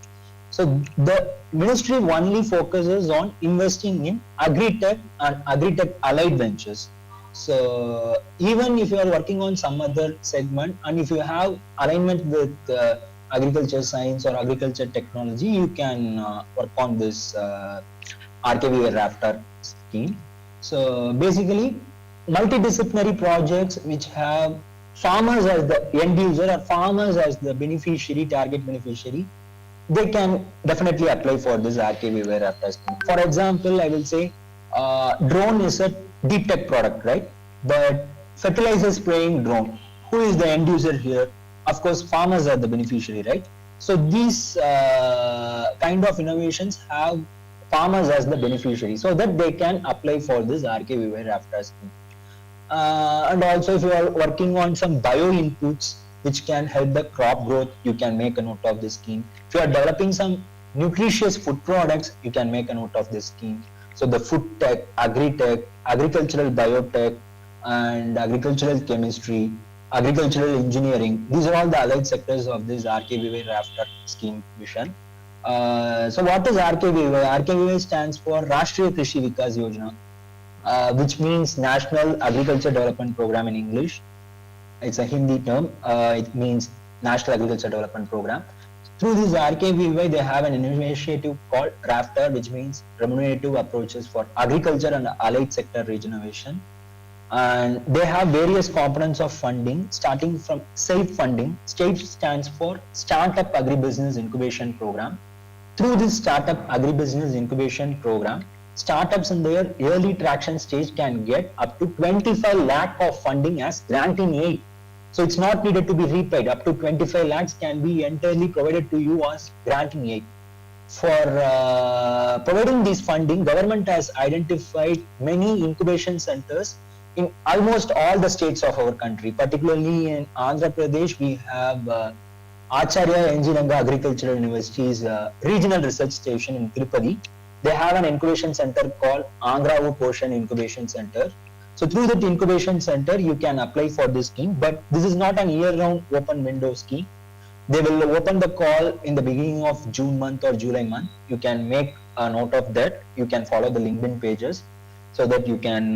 So the ministry only focuses on investing in agri-tech and agri-tech allied ventures. So even if you are working on some other segment and if you have alignment with agriculture science or agriculture technology, you can work on this RKVY Raftar scheme. So basically, multidisciplinary projects which have farmers as the end user or farmers as the beneficiary, target beneficiary, they can definitely apply for this RKVY Raftar scheme. For example, I will say drone is a deep tech product, right? But fertilizer spraying drone, who is the end user here? Of course, farmers are the beneficiary, right? So these kind of innovations have farmers as the beneficiary so that they can apply for this RKVY Raftar scheme. And also if you are working on some bio inputs which can help the crop growth, you can make a note of this scheme. If you are developing some nutritious food products, you can make a note of this scheme. So the food tech, agri-tech, agricultural biotech and agricultural chemistry, agricultural engineering, these are all the allied sectors of this RKVY Raftar scheme vision. So what is RKVY? RKVY stands for Rashtriya Krishi Vikas Yojana, which means National Agriculture Development Program in English. It's a Hindi term. It means National Agriculture Development Program. Through this RKVY, they have an initiative called Raftar, which means Remunerative Approaches for Agriculture and Allied Sector Regeneration. And they have various components of funding, starting from SAVE funding. SAVE stands for Startup Agribusiness Incubation Program. Through this Startup Agribusiness Incubation Program, startups in their early traction stage can get up to 25 lakh of funding as grant in aid. So it's not needed to be repaid. Up to 25 lakhs can be entirely provided to you as grant in aid. For providing this funding, government has identified many incubation centers in almost all the states of our country. Particularly in Andhra Pradesh, we have Acharya Engineering Agricultural University's regional research station in Tirupati. They have an incubation center called Andhra Poshan Incubation Center. So through that incubation center, you can apply for this scheme, but this is not an year-round open window scheme. They will open the call in the beginning of June month or July month. You can make a note of that. You can follow the LinkedIn pages so that you can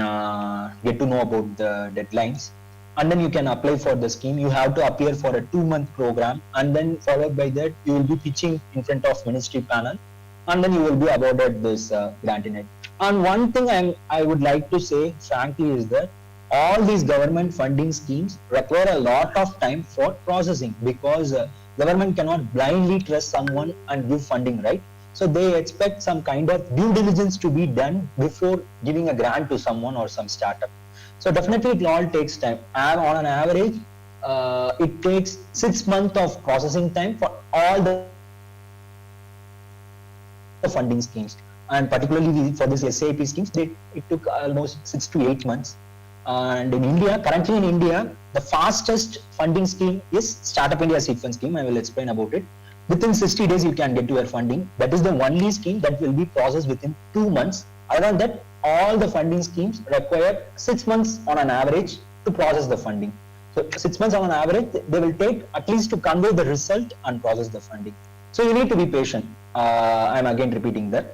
get to know about the deadlines. And then you can apply for the scheme. You have to appear for a 2-month program, and then followed by that you will be pitching in front of ministry panel, and then you will be awarded this grant in it. And one thing I would like to say frankly is that all these government funding schemes require a lot of time for processing, because government cannot blindly trust someone and give funding, right? So they expect some kind of due diligence to be done before giving a grant to someone or some startup. So definitely it all takes time, and on an average it takes 6 months of processing time for all the funding schemes, and particularly for this SAP schemes it took almost 6 to 8 months. And in India, currently in India, the fastest funding scheme is Startup India Seed Fund scheme. I will explain about it. Within 60 days you can get your funding. That is the only scheme that will be processed within 2 months. Other than that, all the funding schemes require 6 months on an average to process the funding. So 6 months on an average, they will take at least to convey the result and process the funding. So you need to be patient. I am again repeating that.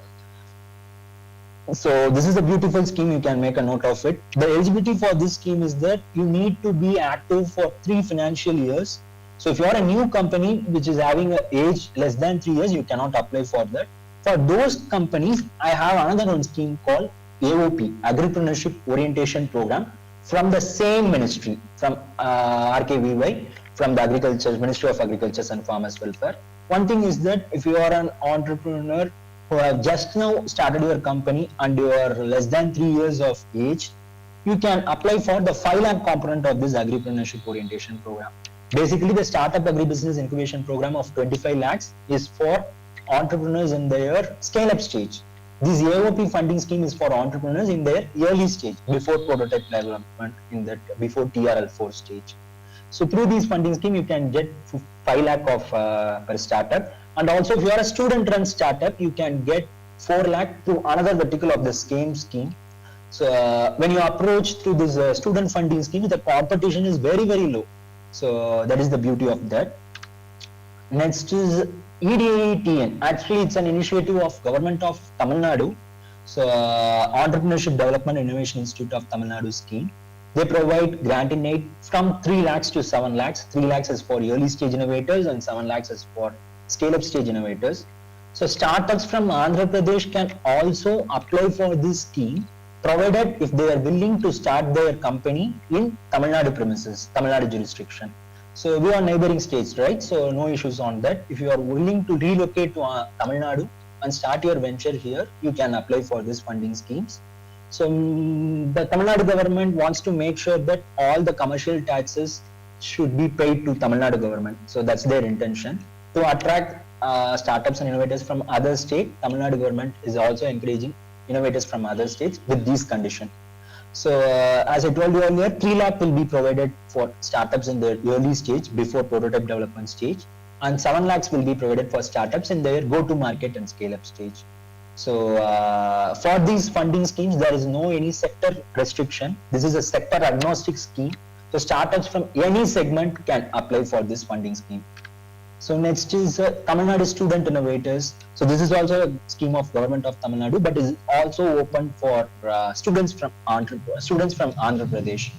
So this is a beautiful scheme. You can make a note of it. The eligibility for this scheme is that you need to be active for 3 financial years. So if you are a new company which is having an age less than 3 years, you cannot apply for that. For those companies, I have another one scheme called AOP, Agripreneurship Orientation Program, from the same ministry, from RKVY, from the Ministry of Agriculture and Farmers Welfare. One thing is that if you are an entrepreneur who have just now started your company and you are less than 3 years of age, you can apply for the 5 lakh component of this Agripreneurship Orientation Program. Basically, the Startup Agribusiness Incubation Program of 25 lakhs is for entrepreneurs in their scale-up stage. This AOP funding scheme is for entrepreneurs in their early stage, before prototype development, in that before TRL4 stage. So through this funding scheme, you can get 5 lakh of per startup. And also, if you are a student-run startup, you can get 4 lakh through another vertical of the same scheme. So when you approach through this student funding scheme, the competition is very, very low. So that is the beauty of that. Next is EDITN. Actually, it's an initiative of Government of Tamil Nadu. So Entrepreneurship Development Innovation Institute of Tamil Nadu scheme. They provide grant in aid from 3 lakhs to 7 lakhs. 3 lakhs is for early stage innovators and 7 lakhs is for scale-up stage innovators. So startups from Andhra Pradesh can also apply for this scheme, provided if they are willing to start their company in Tamil Nadu premises, Tamil Nadu jurisdiction. So we are neighboring states, right? So no issues on that. If you are willing to relocate to Tamil Nadu and start your venture here, you can apply for these funding schemes. So the Tamil Nadu government wants to make sure that all the commercial taxes should be paid to Tamil Nadu government. So that's their intention. To attract startups and innovators from other states, Tamil Nadu government is also encouraging innovators from other states with these conditions. So as I told you earlier, 3 lakh will be provided for startups in their early stage, before prototype development stage, and 7 lakhs will be provided for startups in their go-to-market and scale-up stage. So for these funding schemes, there is no any sector restriction. This is a sector agnostic scheme. So startups from any segment can apply for this funding scheme. So next is Tamil Nadu Student Innovators. So this is also a scheme of Government of Tamil Nadu, but is also open for students from Andhra Pradesh.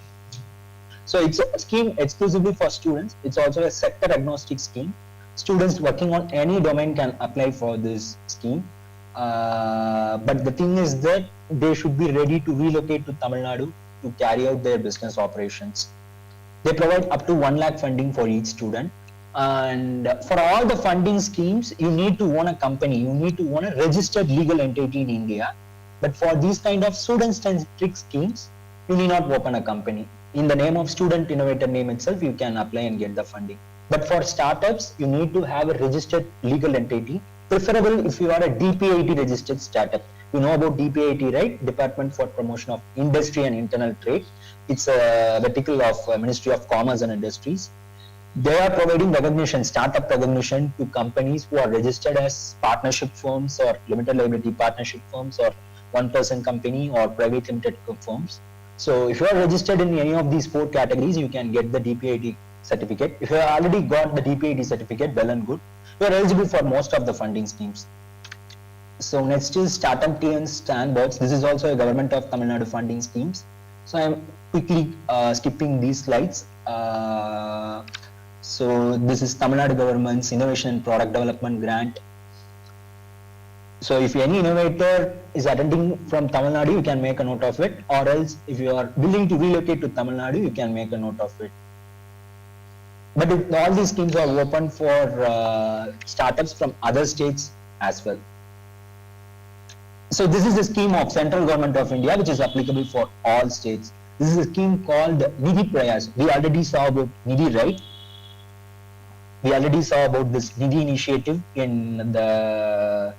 So it's a scheme exclusively for students. It's also a sector agnostic scheme. Students working on any domain can apply for this scheme. But the thing is that they should be ready to relocate to Tamil Nadu to carry out their business operations. They provide up to 1 lakh funding for each student. And for all the funding schemes, you need to own a company, you need to own a registered legal entity in India. But for these kind of student-centric schemes, you need not open a company. In the name of student innovator name itself, you can apply and get the funding. But for startups, you need to have a registered legal entity, preferable if you are a DPIT registered startup. You know about DPIT, right? Department for Promotion of Industry and Internal Trade. It's a vertical of Ministry of Commerce and Industries. They are providing recognition, startup recognition to companies who are registered as partnership firms or limited liability partnership firms or one-person company or private limited firms. So if you are registered in any of these 4 categories, you can get the DPIT certificate. If you have already got the DPIT certificate, well and good. You are eligible for most of the funding schemes. So next is Startup TN Standards. This is also a government of Tamil Nadu funding schemes. So I am quickly skipping these slides. So this is Tamil Nadu government's Innovation and Product Development Grant. So if any innovator is attending from Tamil Nadu, you can make a note of it, or else if you are willing to relocate to Tamil Nadu, you can make a note of it. But all these schemes are open for startups from other states as well. So this is the scheme of Central Government of India, which is applicable for all states. This is a scheme called Nidhi Prayas. We already saw about Nidhi, right? We already saw about this Nidhi initiative in the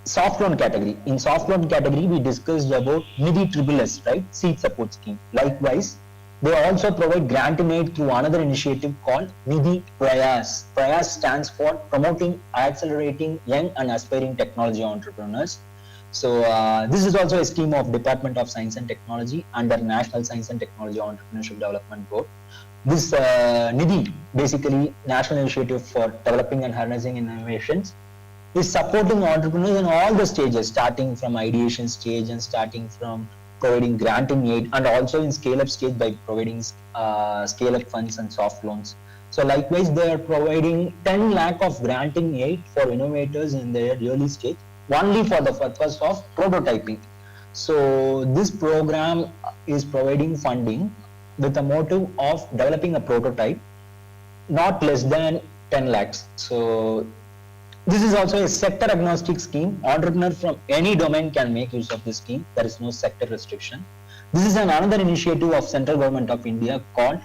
soft loan category. In soft loan category, we discussed about Nidhi Triple S, right? Seed support scheme. Likewise, they also provide grant and aid through another initiative called Nidhi Prayas. Prayas stands for Promoting Accelerating Young and Aspiring Technology Entrepreneurs. So this is also a scheme of Department of Science and Technology under National Science and Technology Entrepreneurship Development Board. This Nidhi, basically National Initiative for Developing and Harnessing Innovations, is supporting entrepreneurs in all the stages, starting from ideation stage and starting from providing granting aid, and also in scale-up stage by providing scale-up funds and soft loans. So likewise, they are providing 10 lakh of granting aid for innovators in their early stage, only for the purpose of prototyping. So this program is providing funding with the motive of developing a prototype, not less than 10 lakhs. So this is also a sector agnostic scheme. Entrepreneur from any domain can make use of this scheme. There is no sector restriction. This is another initiative of Central Government of India called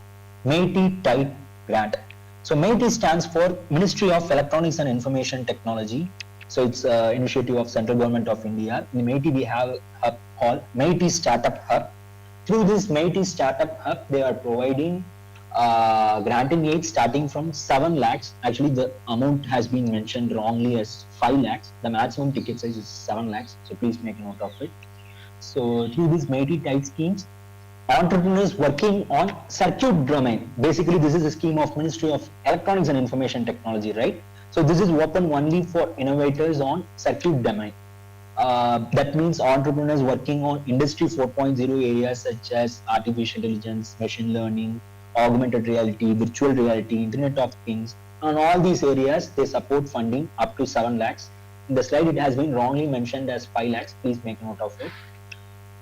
MeitY Tide Grant. So MeitY stands for Ministry of Electronics and Information Technology. So it's an initiative of Central Government of India. In MeitY we have a hub called MeitY Startup Hub. Through this MeitY Startup Hub, they are providing granting aid starting from 7 lakhs. Actually, the amount has been mentioned wrongly as 5 lakhs. The maximum ticket size is 7 lakhs. So please make note of it. So through this MeitY Tide schemes, entrepreneurs working on circuit domain. Basically, this is a scheme of Ministry of Electronics and Information Technology, right? So this is open only for innovators on circuit domain. That means entrepreneurs working on Industry 4.0 areas such as artificial intelligence, machine learning, augmented reality, virtual reality, Internet of Things. On all these areas, they support funding up to 7 lakhs. In the slide, it has been wrongly mentioned as 5 lakhs. Please make note of it.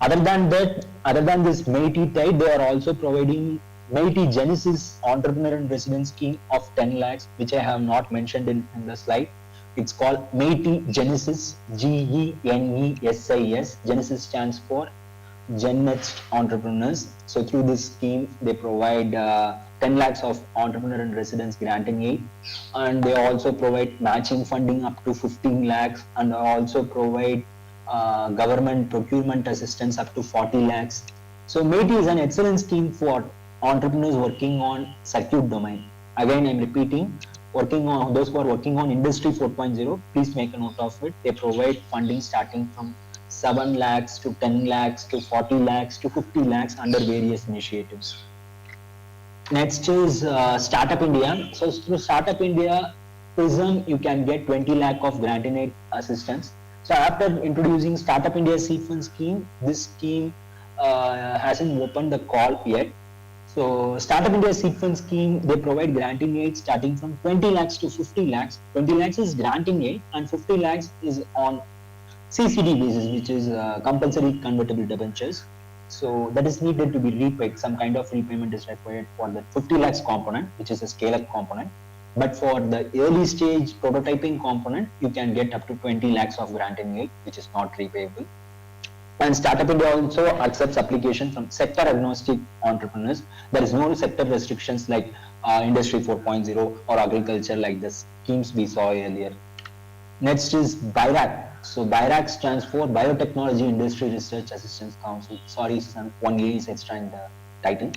Other than that, other than this MeitY Tide, they are also providing MeitY Genesis Entrepreneur and Resident Scheme of 10 lakhs, which I have not mentioned in the slide. It's called MeitY Genesis, GENESIS. Genesis stands for Gen Next Entrepreneurs. So through this scheme, they provide 10 lakhs of entrepreneur and residence granting aid, and they also provide matching funding up to 15 lakhs, and also provide government procurement assistance up to 40 lakhs. So MeitY is an excellent scheme for entrepreneurs working on circuit domain. Again, I'm repeating, working on those who are working on Industry 4.0, please make a note of it. They provide funding starting from 7 lakhs to 10 lakhs to 40 lakhs to 50 lakhs under various initiatives. Next is Startup India. So through Startup India Prism, you can get 20 lakh of grant and aid assistance. So after introducing Startup India Seed Fund scheme, this scheme hasn't opened the call yet. So Startup India Seed Fund scheme, they provide granting aid starting from 20 lakhs to 50 lakhs. 20 lakhs is granting aid and 50 lakhs is on CCD basis, which is compulsory convertible debentures. So that is needed to be repaid. Some kind of repayment is required for the 50 lakhs component, which is a scale-up component. But for the early stage prototyping component, you can get up to 20 lakhs of granting aid, which is not repayable. And Startup India also accepts application from sector agnostic entrepreneurs. There is no sector restrictions like Industry 4.0 or agriculture like the schemes we saw earlier. Next is BIRAC. So BIRAC stands for Biotechnology Industry Research Assistance Council. Sorry, one A is extra in the title.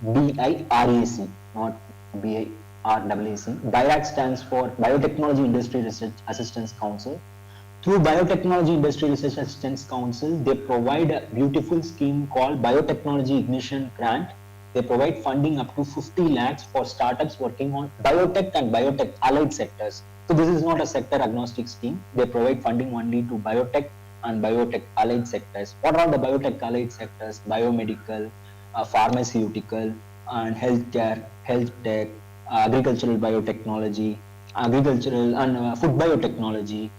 BIRAC, not BIRAC. BIRAC stands for Biotechnology Industry Research Assistance Council. Through Biotechnology Industry Research Assistance Council, they provide a beautiful scheme called Biotechnology Ignition Grant They provide funding up to 50 lakhs for startups working on biotech and biotech allied sectors. So this is not a sector agnostic scheme. They provide funding only to biotech and biotech allied sectors. What are the biotech allied sectors? Biomedical, pharmaceutical, and healthcare, health tech, agricultural biotechnology, agricultural and food biotechnology,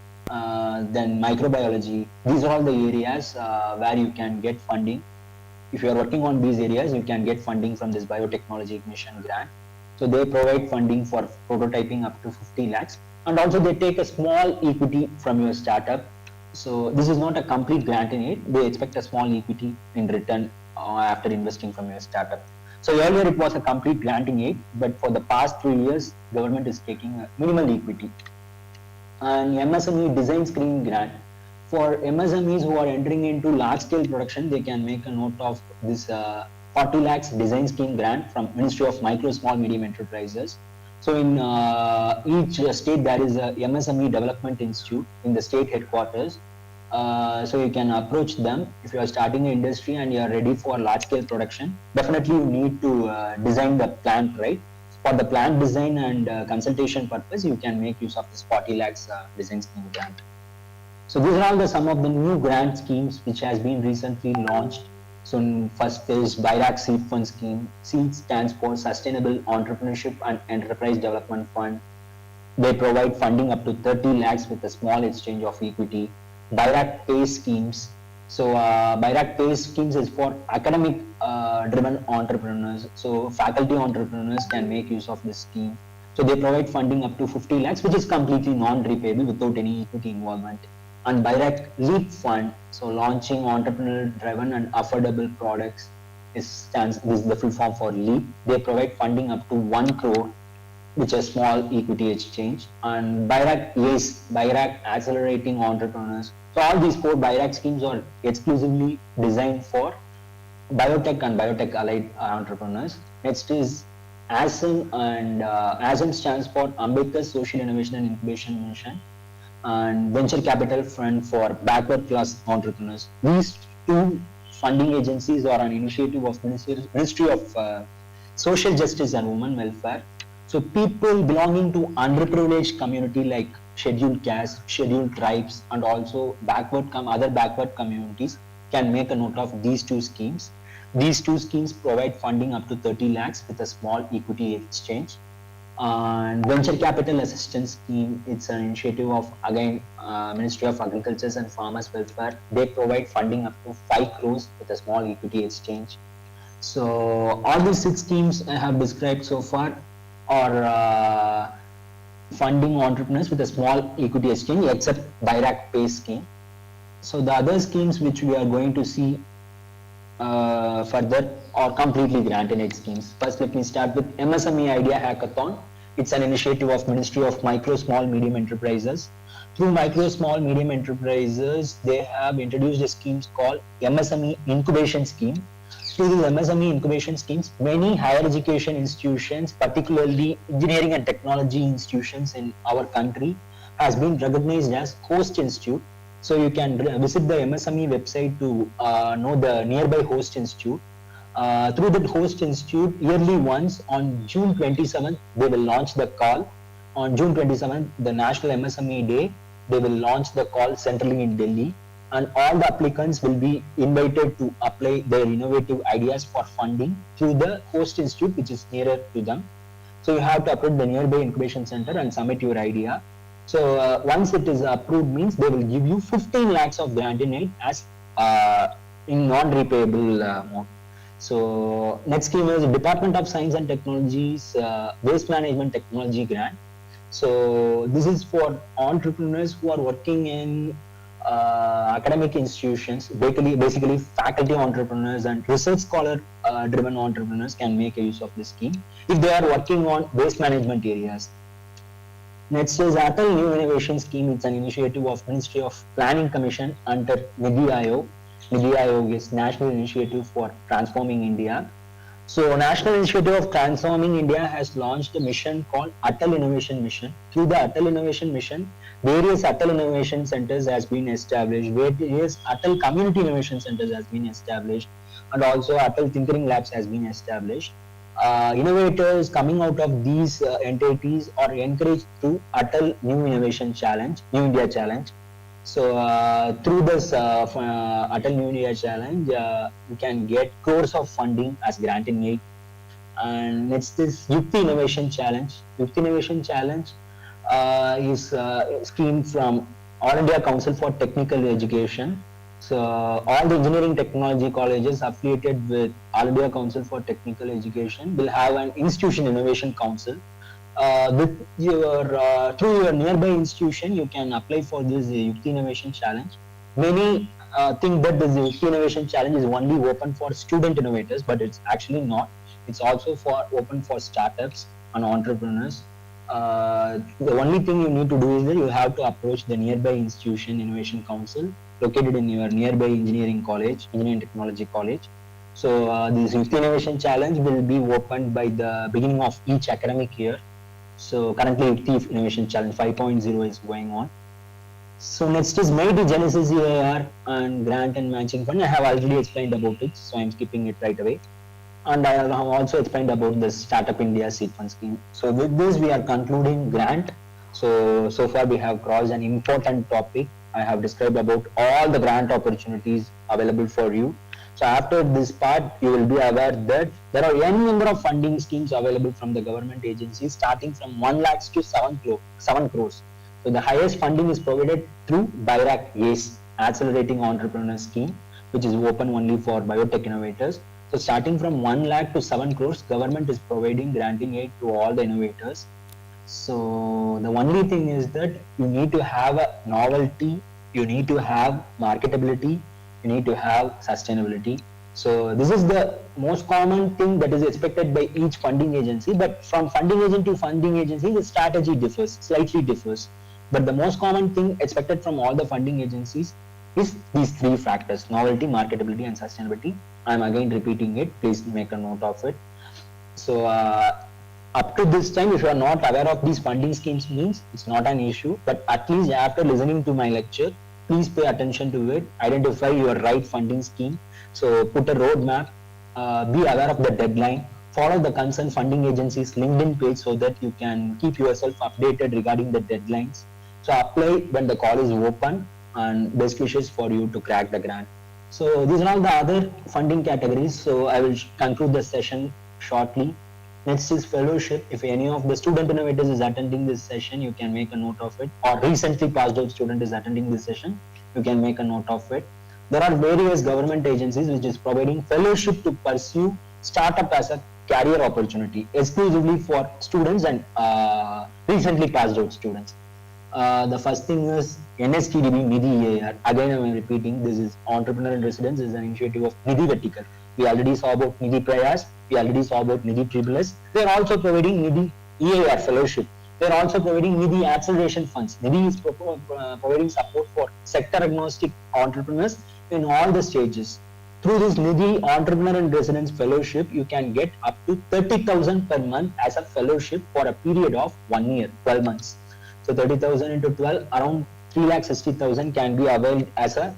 then microbiology. These are all the areas where you can get funding. If you are working on these areas, you can get funding from this biotechnology mission grant. So they provide funding for prototyping up to 50 lakhs, and also they take a small equity from your startup. So this is not a complete grant in it. They expect a small equity in return after investing from your startup. So earlier it was a complete grant in aid, but for the past 3 years, government is taking a minimal equity. And MSME design screen grant. For MSMEs who are entering into large scale production, they can make a note of this 40 lakhs design scheme grant from Ministry of Micro, Small, Medium Enterprises. So in each state there is a MSME Development Institute in the state headquarters. So you can approach them if you are starting an industry and you are ready for large scale production. Definitely you need to design the plant right. For the plant design and consultation purpose, you can make use of this 40 lakhs design scheme grant. So these are some of the new grant schemes which has been recently launched. So first is BIRAC Seed Fund Scheme. SEED stands for Sustainable Entrepreneurship and Enterprise Development Fund. They provide funding up to 30 lakhs with a small exchange of equity. BIRAC PACE schemes. So BIRAC PACE schemes is for academic driven entrepreneurs. So faculty entrepreneurs can make use of this scheme. So they provide funding up to 50 lakhs, which is completely non-repayable without any equity involvement. And BIRAC LEAP Fund, so launching entrepreneur-driven and affordable products, this is the full form for LEAP. They provide funding up to 1 crore, which is small equity exchange. And BIRAC ACE, BIRAC Accelerating Entrepreneurs. So all these 4 BIRAC schemes are exclusively designed for biotech and biotech allied entrepreneurs. Next is ASIM, and ASIM stands for Ambedkar Social Innovation and Incubation Mission, and Venture Capital Fund for backward class entrepreneurs. These 2 funding agencies are an initiative of Ministry of Social Justice and Women Welfare. So people belonging to underprivileged community like scheduled castes, scheduled tribes, and also other backward communities can make a note of these 2 schemes. These 2 schemes provide funding up to 30 lakhs with a small equity exchange. And Venture Capital Assistance Scheme, it's an initiative of again Ministry of Agriculture and Farmers Welfare. They provide funding up to 5 crores with a small equity exchange. So all these 6 schemes I have described so far are funding entrepreneurs with a small equity exchange, except BIRAC PACE scheme. So the other schemes which we are going to see further are completely grant-in-aid schemes. First, let me start with MSME Idea Hackathon. It's an initiative of Ministry of Micro, Small, Medium Enterprises. Through Micro, Small, Medium Enterprises, they have introduced a scheme called MSME Incubation Scheme. Through these MSME incubation schemes, many higher education institutions, particularly engineering and technology institutions in our country, has been recognized as host institute. So you can visit the MSME website to know the nearby host institute. Through the host institute, yearly once on June 27th, they will launch the call. On June 27th, the National MSME Day, they will launch the call centrally in Delhi. And all the applicants will be invited to apply their innovative ideas for funding through the host institute, which is nearer to them. So you have to approach the nearby incubation center and submit your idea. So once it is approved, means they will give you 15 lakhs of grant in aid as in non-repayable amount. So next scheme is Department of Science and Technology's Waste Management Technology Grant. So this is for entrepreneurs who are working in academic institutions. Basically faculty entrepreneurs and research scholar driven entrepreneurs can make use of this scheme if they are working on waste management areas. Next is Atal New Innovation Scheme. It's an initiative of Ministry of Planning Commission under NITI Aayog. NITI Aayog is National Initiative for Transforming India. So National Initiative of Transforming India has launched a mission called Atal Innovation Mission. Through the Atal Innovation Mission, various Atal Innovation Centers has been established, various Atal Community Innovation Centers has been established, and also Atal Tinkering Labs has been established. Innovators coming out of these entities are encouraged through Atal New Innovation Challenge, New India Challenge. So through this Atal New India Challenge, you can get crores of funding as grant in aid. And next is Yukti Innovation Challenge. Yukti Innovation Challenge is a scheme from All India Council for Technical Education. So all the engineering technology colleges affiliated with All India Council for Technical Education will have an institution innovation council. With your through your nearby institution, you can apply for this Yukti Innovation Challenge. Many think that this Yukti Innovation Challenge is only open for student innovators, but it's actually not. It's also for open for startups and entrepreneurs. The only thing you need to do is that you have to approach the nearby institution innovation council located in your nearby engineering college, engineering technology college. So this Youth Innovation Challenge will be opened by the beginning of each academic year. So currently Youth Innovation Challenge 5.0 is going on. So next is MIT Genesis EAR and Grant and Matching Fund. I have already explained about it, so I'm skipping it right away. And I have also explained about the Startup India Seed Fund Scheme. So with this, we are concluding grant. So far we have crossed an important topic. I have described about all the grant opportunities available for you. So after this part, you will be aware that there are any number of funding schemes available from the government agencies, starting from 1 lakhs to 7 crores. So the highest funding is provided through BIRAC ACE, Accelerating Entrepreneur Scheme, which is open only for biotech innovators. So starting from 1 lakh to 7 crores, government is providing granting aid to all the innovators. So the only thing is that you need to have a novelty, you need to have marketability, you need to have sustainability. So this is the most common thing that is expected by each funding agency, but from funding agent to funding agency, the strategy differs, slightly differs. But the most common thing expected from all the funding agencies is these three factors: novelty, marketability, and sustainability. I'm again repeating it, please make a note of it. So up to this time, if you are not aware of these funding schemes, means it's not an issue, but at least after listening to my lecture, please pay attention to it, identify your right funding scheme. So put a roadmap, be aware of the deadline, follow the concerned funding agency's LinkedIn page so that you can keep yourself updated regarding the deadlines. So apply when the call is open, and best wishes for you to crack the grant. So these are all the other funding categories. So I will conclude the session shortly. Next is fellowship. If any of the student innovators is attending this session, you can make a note of it, or recently passed out student is attending this session, you can make a note of it. There are various government agencies which is providing fellowship to pursue startup as a career opportunity exclusively for students and recently passed out students. The first thing is NSTDB Nidhi EAR. Again, I am repeating, this is Entrepreneur in Residence, is an initiative of Nidhi Vertical. We already saw about Nidhi Prayas, we already saw about Nidhi Tribulas. They are also providing Nidhi EAR fellowship. They are also providing Nidhi acceleration funds. Nidhi is providing support for sector agnostic entrepreneurs in all the stages. Through this Nidhi Entrepreneur in Residence fellowship, you can get up to 30,000 per month as a fellowship for a period of 1 year, 12 months. So 30,000 into 12, around 3,60,000 can be availed as a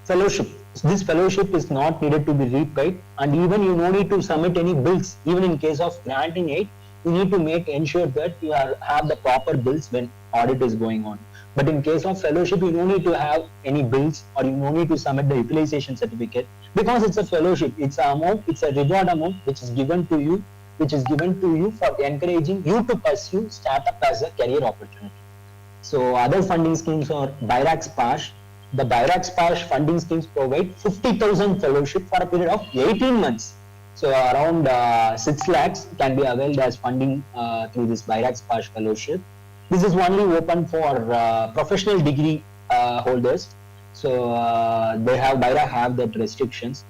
fellowship. This fellowship is not needed to be repaid, and even you no need to submit any bills. Even in case of granting aid, you need to ensure that you have the proper bills when audit is going on. But in case of fellowship, you no need to have any bills, or you no need to submit the utilization certificate, because it's a fellowship. It's an amount, it's a reward amount which is given to you, for encouraging you to pursue startup as a career opportunity. So other funding schemes are BIRAC SPARSH. The BIRAC SPARSH funding schemes provide 50,000 fellowship for a period of 18 months. So around 6 lakhs can be availed as funding through this BIRAC SPARSH fellowship. This is only open for professional degree holders. So BIRAC have that restrictions.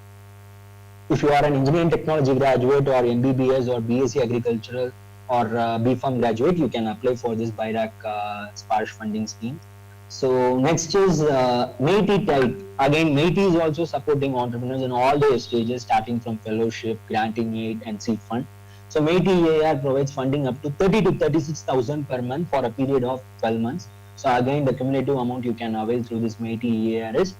If you are an engineering technology graduate or MBBS or BSc agricultural or BPharm graduate, you can apply for this BIRAC SPARSH funding scheme. So next is MeitY Tide. Again, MeitY is also supporting entrepreneurs in all their stages, starting from fellowship, granting aid, and seed fund. So MeitY EAR provides funding up to 30 to 36,000 per month for a period of 12 months. So again, the cumulative amount you can avail through this MeitY EAR is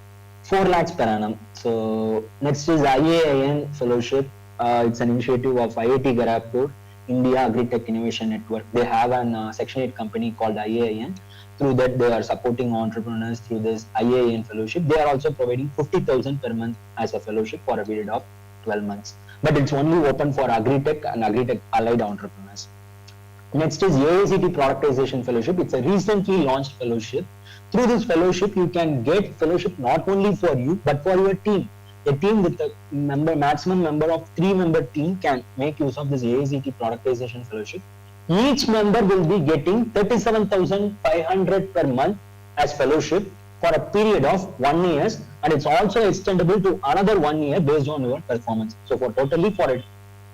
4 lakhs per annum. So next is IAIN Fellowship. It's an initiative of IIT Kharagpur, India Agri-Tech Innovation Network. They have an Section 8 company called IAIN. Through that, they are supporting entrepreneurs through this IAIN Fellowship. They are also providing 50,000 per month as a fellowship for a period of 12 months. But it's only open for Agri-Tech and Agri-Tech allied entrepreneurs. Next is AICT Productization Fellowship. It's a recently launched fellowship. Through this fellowship, you can get fellowship not only for you, but for your team. A team with a maximum member of 3-member team can make use of this AICT Productization Fellowship. Each member will be getting 37,500 per month as fellowship for a period of 1 year, and it's also extendable to another 1 year based on your performance. So for a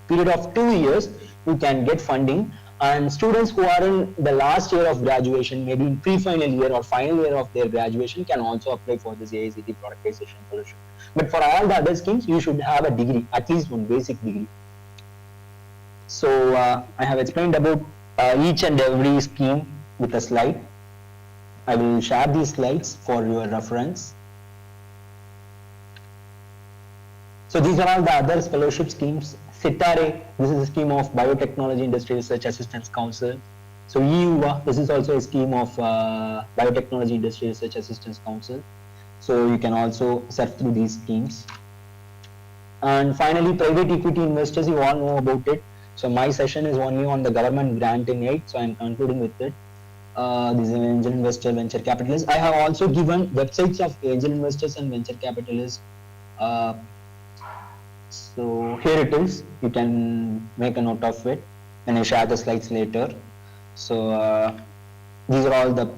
period of 2 years, you can get funding. And students who are in the last year of graduation, maybe in pre-final year or final year of their graduation, can also apply for this AICT Productization Fellowship. But for all the other schemes, you should have a degree, at least one basic degree. So I have explained about each and every scheme with a slide. I will share these slides for your reference. So these are all the other fellowship schemes. SITARE, this is a scheme of Biotechnology Industry Research Assistance Council. So EUA, this is also a scheme of Biotechnology Industry Research Assistance Council. So you can also search through these schemes. And finally, private equity investors, you all know about it. So my session is only on the government grant in aid, so I'm concluding with it. This is an angel investor, venture capitalist. I have also given websites of angel investors and venture capitalists. So here it is. You can make a note of it, and I share the slides later. So these are all the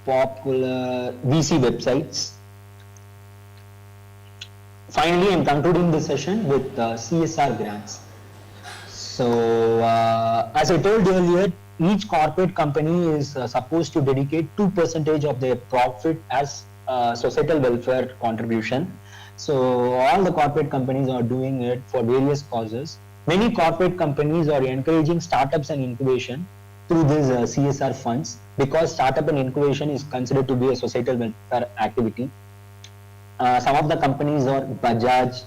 popular VC websites. Finally, I'm concluding the session with CSR grants. So as I told earlier, each corporate company is supposed to dedicate 2% of their profit as societal welfare contribution. So all the corporate companies are doing it for various causes. Many corporate companies are encouraging startups and incubation through these CSR funds, because startup and incubation is considered to be a societal welfare activity. Some of the companies are Bajaj,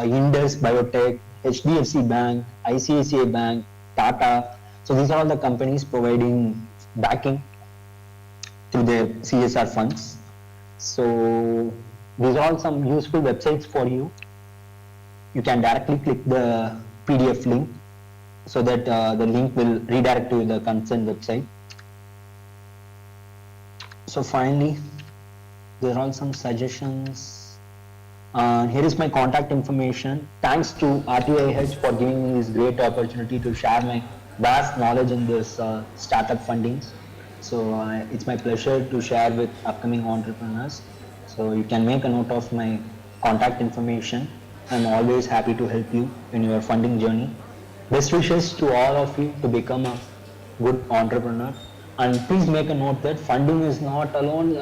Indus Biotech, HDFC Bank, ICICI Bank, Tata. So these are all the companies providing backing through their CSR funds. So these are all some useful websites for you. You can directly click the PDF link so that the link will redirect to the concerned website. So finally, there are some suggestions. Here is my contact information. Thanks to RTIH for giving me this great opportunity to share my vast knowledge in this startup fundings. So it's my pleasure to share with upcoming entrepreneurs. So you can make a note of my contact information. I'm always happy to help you in your funding journey. Best wishes to all of you to become a good entrepreneur. And please make a note that funding is not alone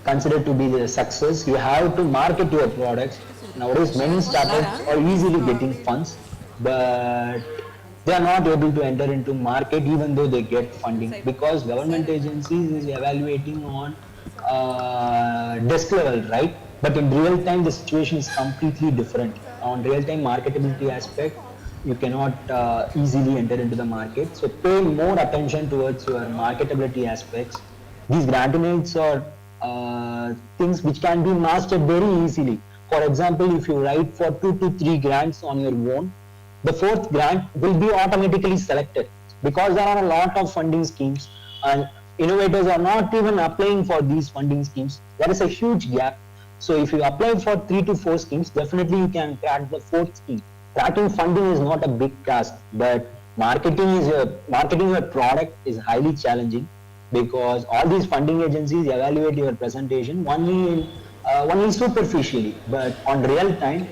considered to be the success. You have to market your products. Nowadays, many startups are easily getting funds, but they are not able to enter into market even though they get funding, because government agencies is evaluating on desk level, right? But in real time, the situation is completely different. On real time marketability aspect, you cannot easily enter into the market. So pay more attention towards your marketability aspects. These grantinates are things which can be mastered very easily. For example, if you write for 2 to 3 grants on your own, the 4th grant will be automatically selected, because there are a lot of funding schemes and innovators are not even applying for these funding schemes. There is a huge gap. So if you apply for 3 to 4 schemes, definitely you can crack the 4th scheme. Cracking funding is not a big task, but marketing your product is highly challenging, because all these funding agencies evaluate your presentation only superficially, but on real time,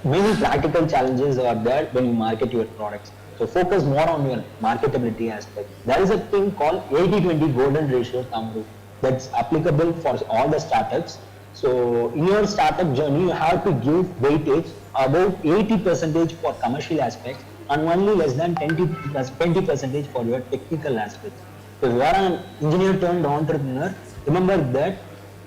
many practical challenges are there when you market your products. So focus more on your marketability aspect. There is a thing called 80-20 golden ratio thumb rule that's applicable for all the startups. So in your startup journey, you have to give weightage about 80% for commercial aspects and only less than 20% for your technical aspects. So if you are an engineer turned entrepreneur, remember that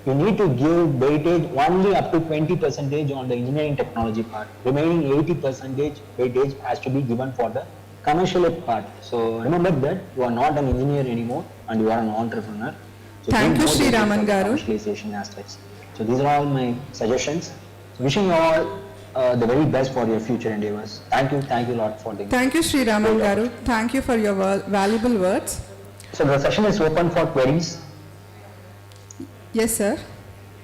you need to give weightage only up to 20% on the engineering technology part. Remaining 80% weightage has to be given for the commercial part. So remember that you are not an engineer anymore and you are an entrepreneur. So Thank give you, more Sri weightage Raman for the Garu. commercialization aspects. So these are all my suggestions. So wishing you all the very best for your future endeavors. Thank you a lot for the. Thank you, Sri Raman Garu. Thank you for your valuable words. So the session is open for queries. Yes, sir.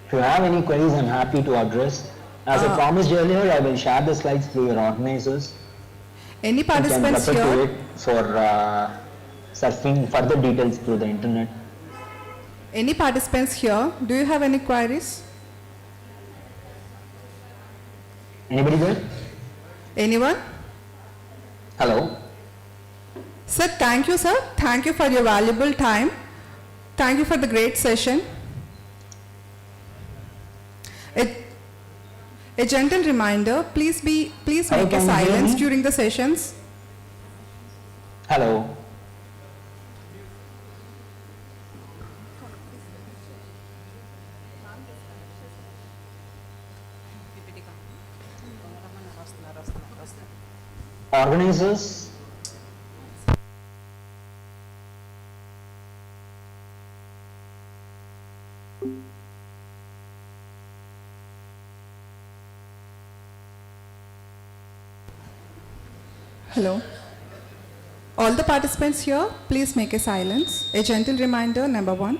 If you have any queries, I'm happy to address. As I promised earlier, I will share the slides through your organizers. Any You can participants refer to here? it for surfing further details through the internet. Any participants here? Do you have any queries? Anybody there? Anyone? Hello? Sir, thank you, sir. Thank you for your valuable time. Thank you for the great session. A gentle reminder, please make Hello, a can you hear silence me? during the sessions. Hello? Organizers? Hello. All the participants here, please make a silence. A gentle reminder, number one.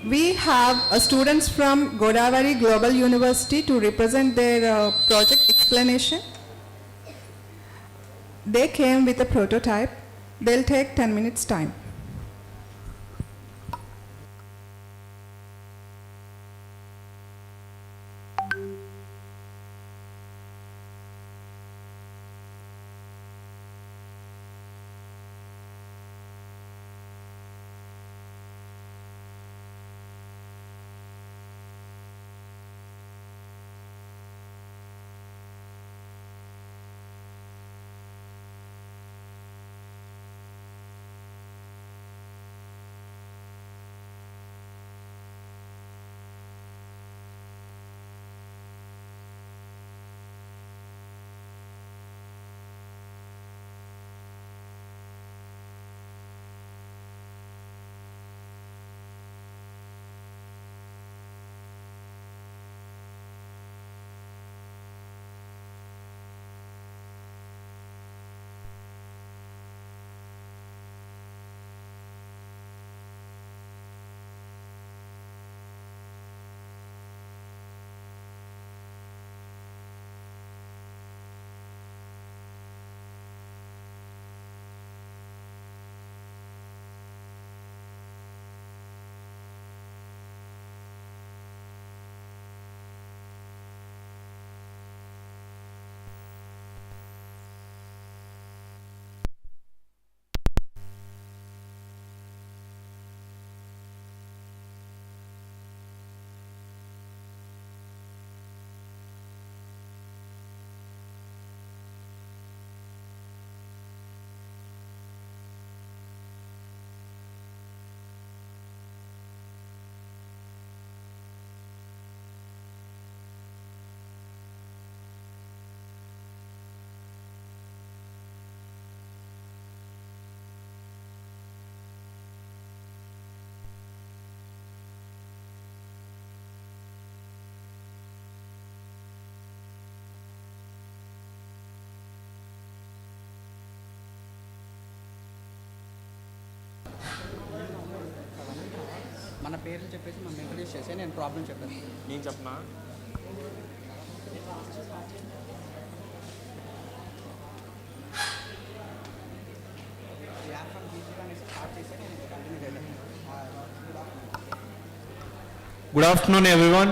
We have students from Godavari Global University to represent their project explanation. They came with a prototype. They'll take 10 minutes time. మన పేర్లు చెప్పేసి మనం introduce చేసి నేను problem చెప్పాను. నేను చెప్పనా? App from GG అనేసి స్టార్ట్ చేసి నేను కంటిన్యూ చేశాను. Good afternoon, everyone.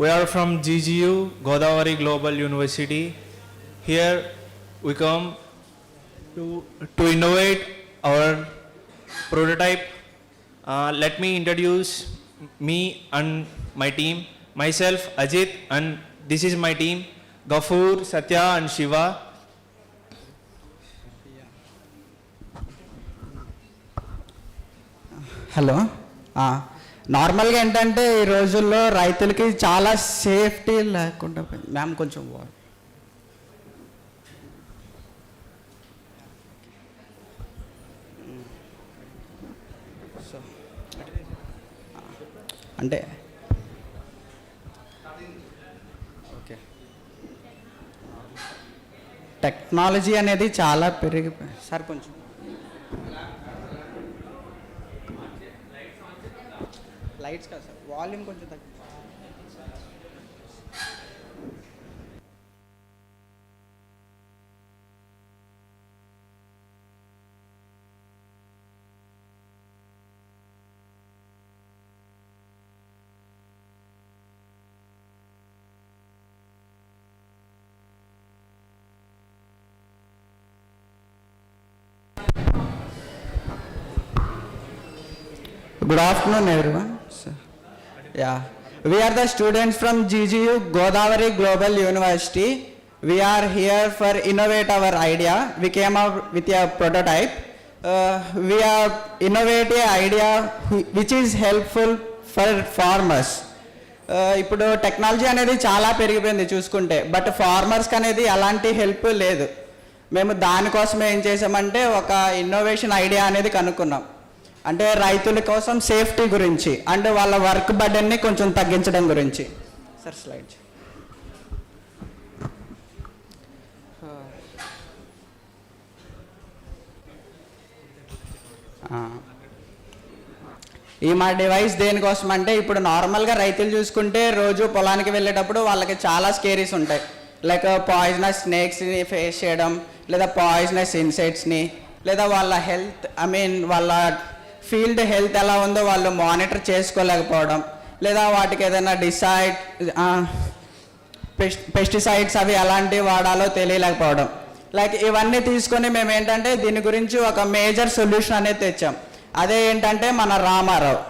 We are from GGU, Godavari Global University. Here we come to innovate our prototype. Let me introduce me and my team. Myself, Ajit, and this is my team, Gafur, Satya and Shiva. Hello నార్మల్గా ఏంటంటే ఈ రోజుల్లో రైతులకి చాలా safety లేకుండా పోయింది. Ma'am కొంచెం అంటే ఓకే, టెక్నాలజీ అనేది చాలా పెరిగిపోయింది సార్. కొంచెం లైట్స్ కాదు సార్, వాల్యూమ్ కొంచెం తగ్గి. Good afternoon, everyone. Yeah, we are the students from GGU Godavari Global University. We are here for innovate our idea. We came up with a prototype. We are innovate a idea which is helpful for farmers. ఇప్పుడు technology అనేది చాలా పెరిగిపోయింది చూసుకుంటే, but ఫార్మర్స్కి అనేది అలాంటి help లేదు. మేము దానికోసం ఏం చేసామంటే ఒక ఇన్నోవేషన్ ఐడియా అనేది కనుక్కున్నాం. అంటే రైతుల కోసం సేఫ్టీ గురించి, అంటే వాళ్ళ వర్క్ బర్డెన్ని కొంచెం తగ్గించడం గురించి. Sir slide. ఈ మా డివైస్ దేనికోసం అంటే, ఇప్పుడు నార్మల్గా రైతులు చూసుకుంటే రోజు పొలానికి వెళ్ళేటప్పుడు వాళ్ళకి చాలా స్కేరీస్ ఉంటాయి. లైక్ పాయిజనస్ స్నేక్స్ని ఫేస్ చేయడం, లేదా పాయిజనస్ ఇన్సెక్ట్స్ని, లేదా వాళ్ళ హెల్త్ వాళ్ళ ఫీల్డ్ హెల్త్ ఎలా ఉందో వాళ్ళు మానిటర్ చేసుకోలేకపోవడం, లేదా వాటికి ఏదైనా పెస్టిసైడ్స్ అవి ఎలాంటివి వాడాలో తెలియలేకపోవడం. లైక్ ఇవన్నీ తీసుకొని మేము ఏంటంటే దీని గురించి ఒక మేజర్ సొల్యూషన్ అనేది తెచ్చాం. అదే ఏంటంటే మన రామారావు.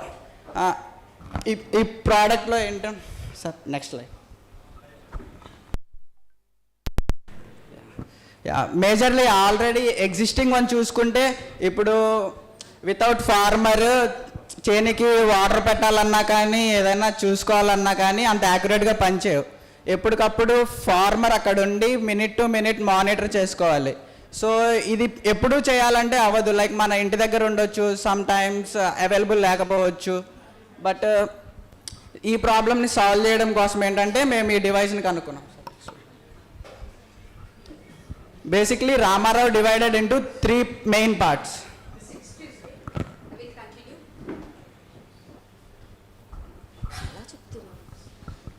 ఈ ప్రోడక్ట్లో ఏంటంటే sir next like majorly already existing one చూసుకుంటే, ఇప్పుడు వితౌట్ ఫార్మర్ చేనికి వాటర్ పెట్టాలన్నా కానీ ఏదైనా చూసుకోవాలన్నా కానీ అంత యాక్యురేట్గా పనిచేయవు. ఎప్పటికప్పుడు ఫార్మర్ అక్కడ ఉండి మినిట్ టు మినిట్ మానిటర్ చేసుకోవాలి. సో ఇది ఎప్పుడూ చేయాలంటే అవ్వదు. లైక్ మన ఇంటి దగ్గర ఉండొచ్చు, సమ్ టైమ్స్ అవైలబుల్ లేకపోవచ్చు. బట్ ఈ ప్రాబ్లమ్ని సాల్వ్ చేయడం కోసం ఏంటంటే మేము ఈ డివైస్ని కనుక్కున్నాం. Basically Ramarao divided into 3 main parts.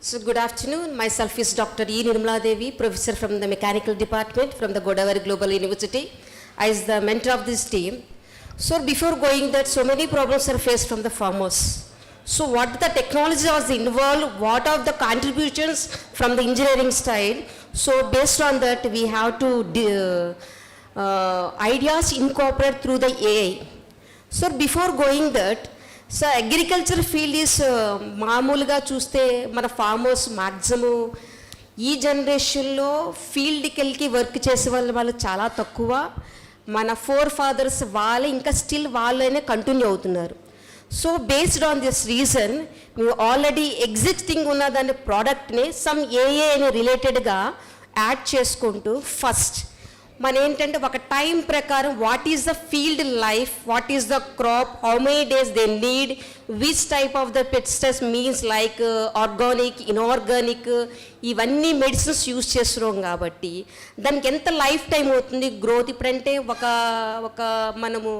So good afternoon, myself is Dr. E. Nirmala Devi, professor from the mechanical department from the Godavari Global University. I is the mentor of this team. So before going that, so many problems are faced from the farmers. So what the technology was involved, what are the contributions from the engineering side. So based on that, we have to ideas incorporate through the AI. So before going that, so agriculture field is మామూలుగా చూస్తే మన farmers maximum ఈ జనరేషన్లో ఫీల్డ్కి వెళ్ళి work చేసే వాళ్ళు చాలా తక్కువ. మన ఫాదర్స్ వాళ్ళే ఇంకా స్టిల్ వాళ్ళనే కంటిన్యూ అవుతున్నారు. So based on this reason మేము ఆల్రెడీ ఎగ్జిస్టింగ్ ఉన్న దాని ప్రోడక్ట్ని సమ్ ఏఏ అని రిలేటెడ్గా యాడ్ చేసుకుంటూ ఫస్ట్ మన ఏంటంటే ఒక టైం ప్రకారం what is the field life, what is the crop, how many days they need, which type of the pesticides means like organic, inorganic, ఇవన్నీ మెడిసిన్స్ యూజ్ చేస్తున్నాం కాబట్టి దానికి ఎంత లైఫ్ టైం అవుతుంది గ్రోత్. ఇప్పుడంటే ఒక మనము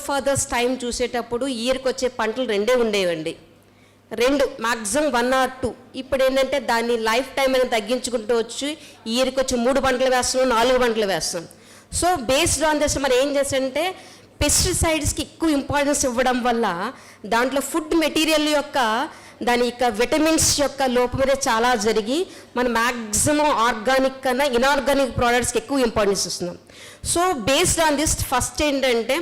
ఫాదర్స్ టైం చూసేటప్పుడు ఇయర్కి వచ్చే పంటలు 2 ఉండేవండి, 2 మ్యాక్సిమం 1 or 2. ఇప్పుడు ఏంటంటే దాన్ని లైఫ్ టైం అనేది తగ్గించుకుంటూ వచ్చి ఇయర్కి వచ్చి 3 పంటలు వేస్తున్నాం, 4 పంటలు వేస్తాం. సో బేస్డ్ ఆన్ దిస్ మనం ఏం చేస్తామంటే పెస్టిసైడ్స్కి ఎక్కువ ఇంపార్టెన్స్ ఇవ్వడం వల్ల దాంట్లో ఫుడ్ మెటీరియల్ యొక్క దాని యొక్క విటమిన్స్ యొక్క లోపం అనేది చాలా జరిగి మనం మ్యాక్సిమం ఆర్గానిక్ కన్నా ఇన్ఆర్గానిక్ ప్రోడక్ట్స్కి ఎక్కువ ఇంపార్టెన్స్ ఇస్తున్నాం. So based on this first ఏంటంటే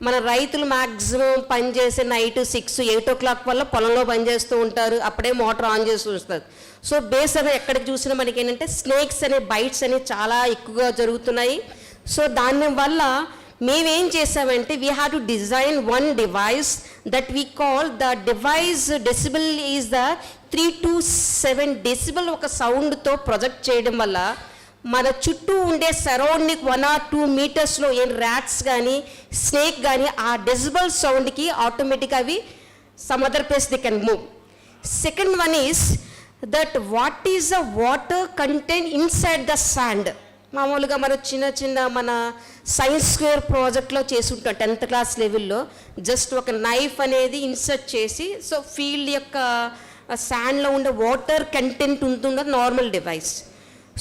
మన రైతులు మ్యాక్సిమం పనిచేసే నైట్ 6-8 o'clock వల్ల పొలంలో పనిచేస్తూ ఉంటారు, అప్పుడే మోటార్ ఆన్ చేస్తూ వస్తారు. సో బేస్ అనేది ఎక్కడికి చూసినా మనకి ఏంటంటే స్నేక్స్ అనే బైట్స్ అనేవి చాలా ఎక్కువగా జరుగుతున్నాయి. సో దానివల్ల మేమేం చేసామంటే we have to design one device that we call the device decibel is the 3 to 7 decibel ఒక సౌండ్తో ప్రొజెక్ట్ చేయడం వల్ల మన చుట్టూ ఉండే సరౌండింగ్ 1 or 2 మీటర్స్లో ఏం ర్యాట్స్ కానీ స్నేక్ కానీ ఆ డెసిబుల్ సౌండ్కి ఆటోమేటిక్గా అవి some other place they can move. Second one is that what is the water content inside the sand. మామూలుగా మన చిన్న మన సైన్స్ స్క్వేర్ ప్రాజెక్ట్లో చేసుంటాం 10th క్లాస్ లెవెల్లో. జస్ట్ ఒక నైఫ్ అనేది ఇన్సర్ట్ చేసి సో ఫీల్డ్ యొక్క శాండ్లో ఉండే వాటర్ కంటెంట్ ఉంటుందో నార్మల్ డివైస్.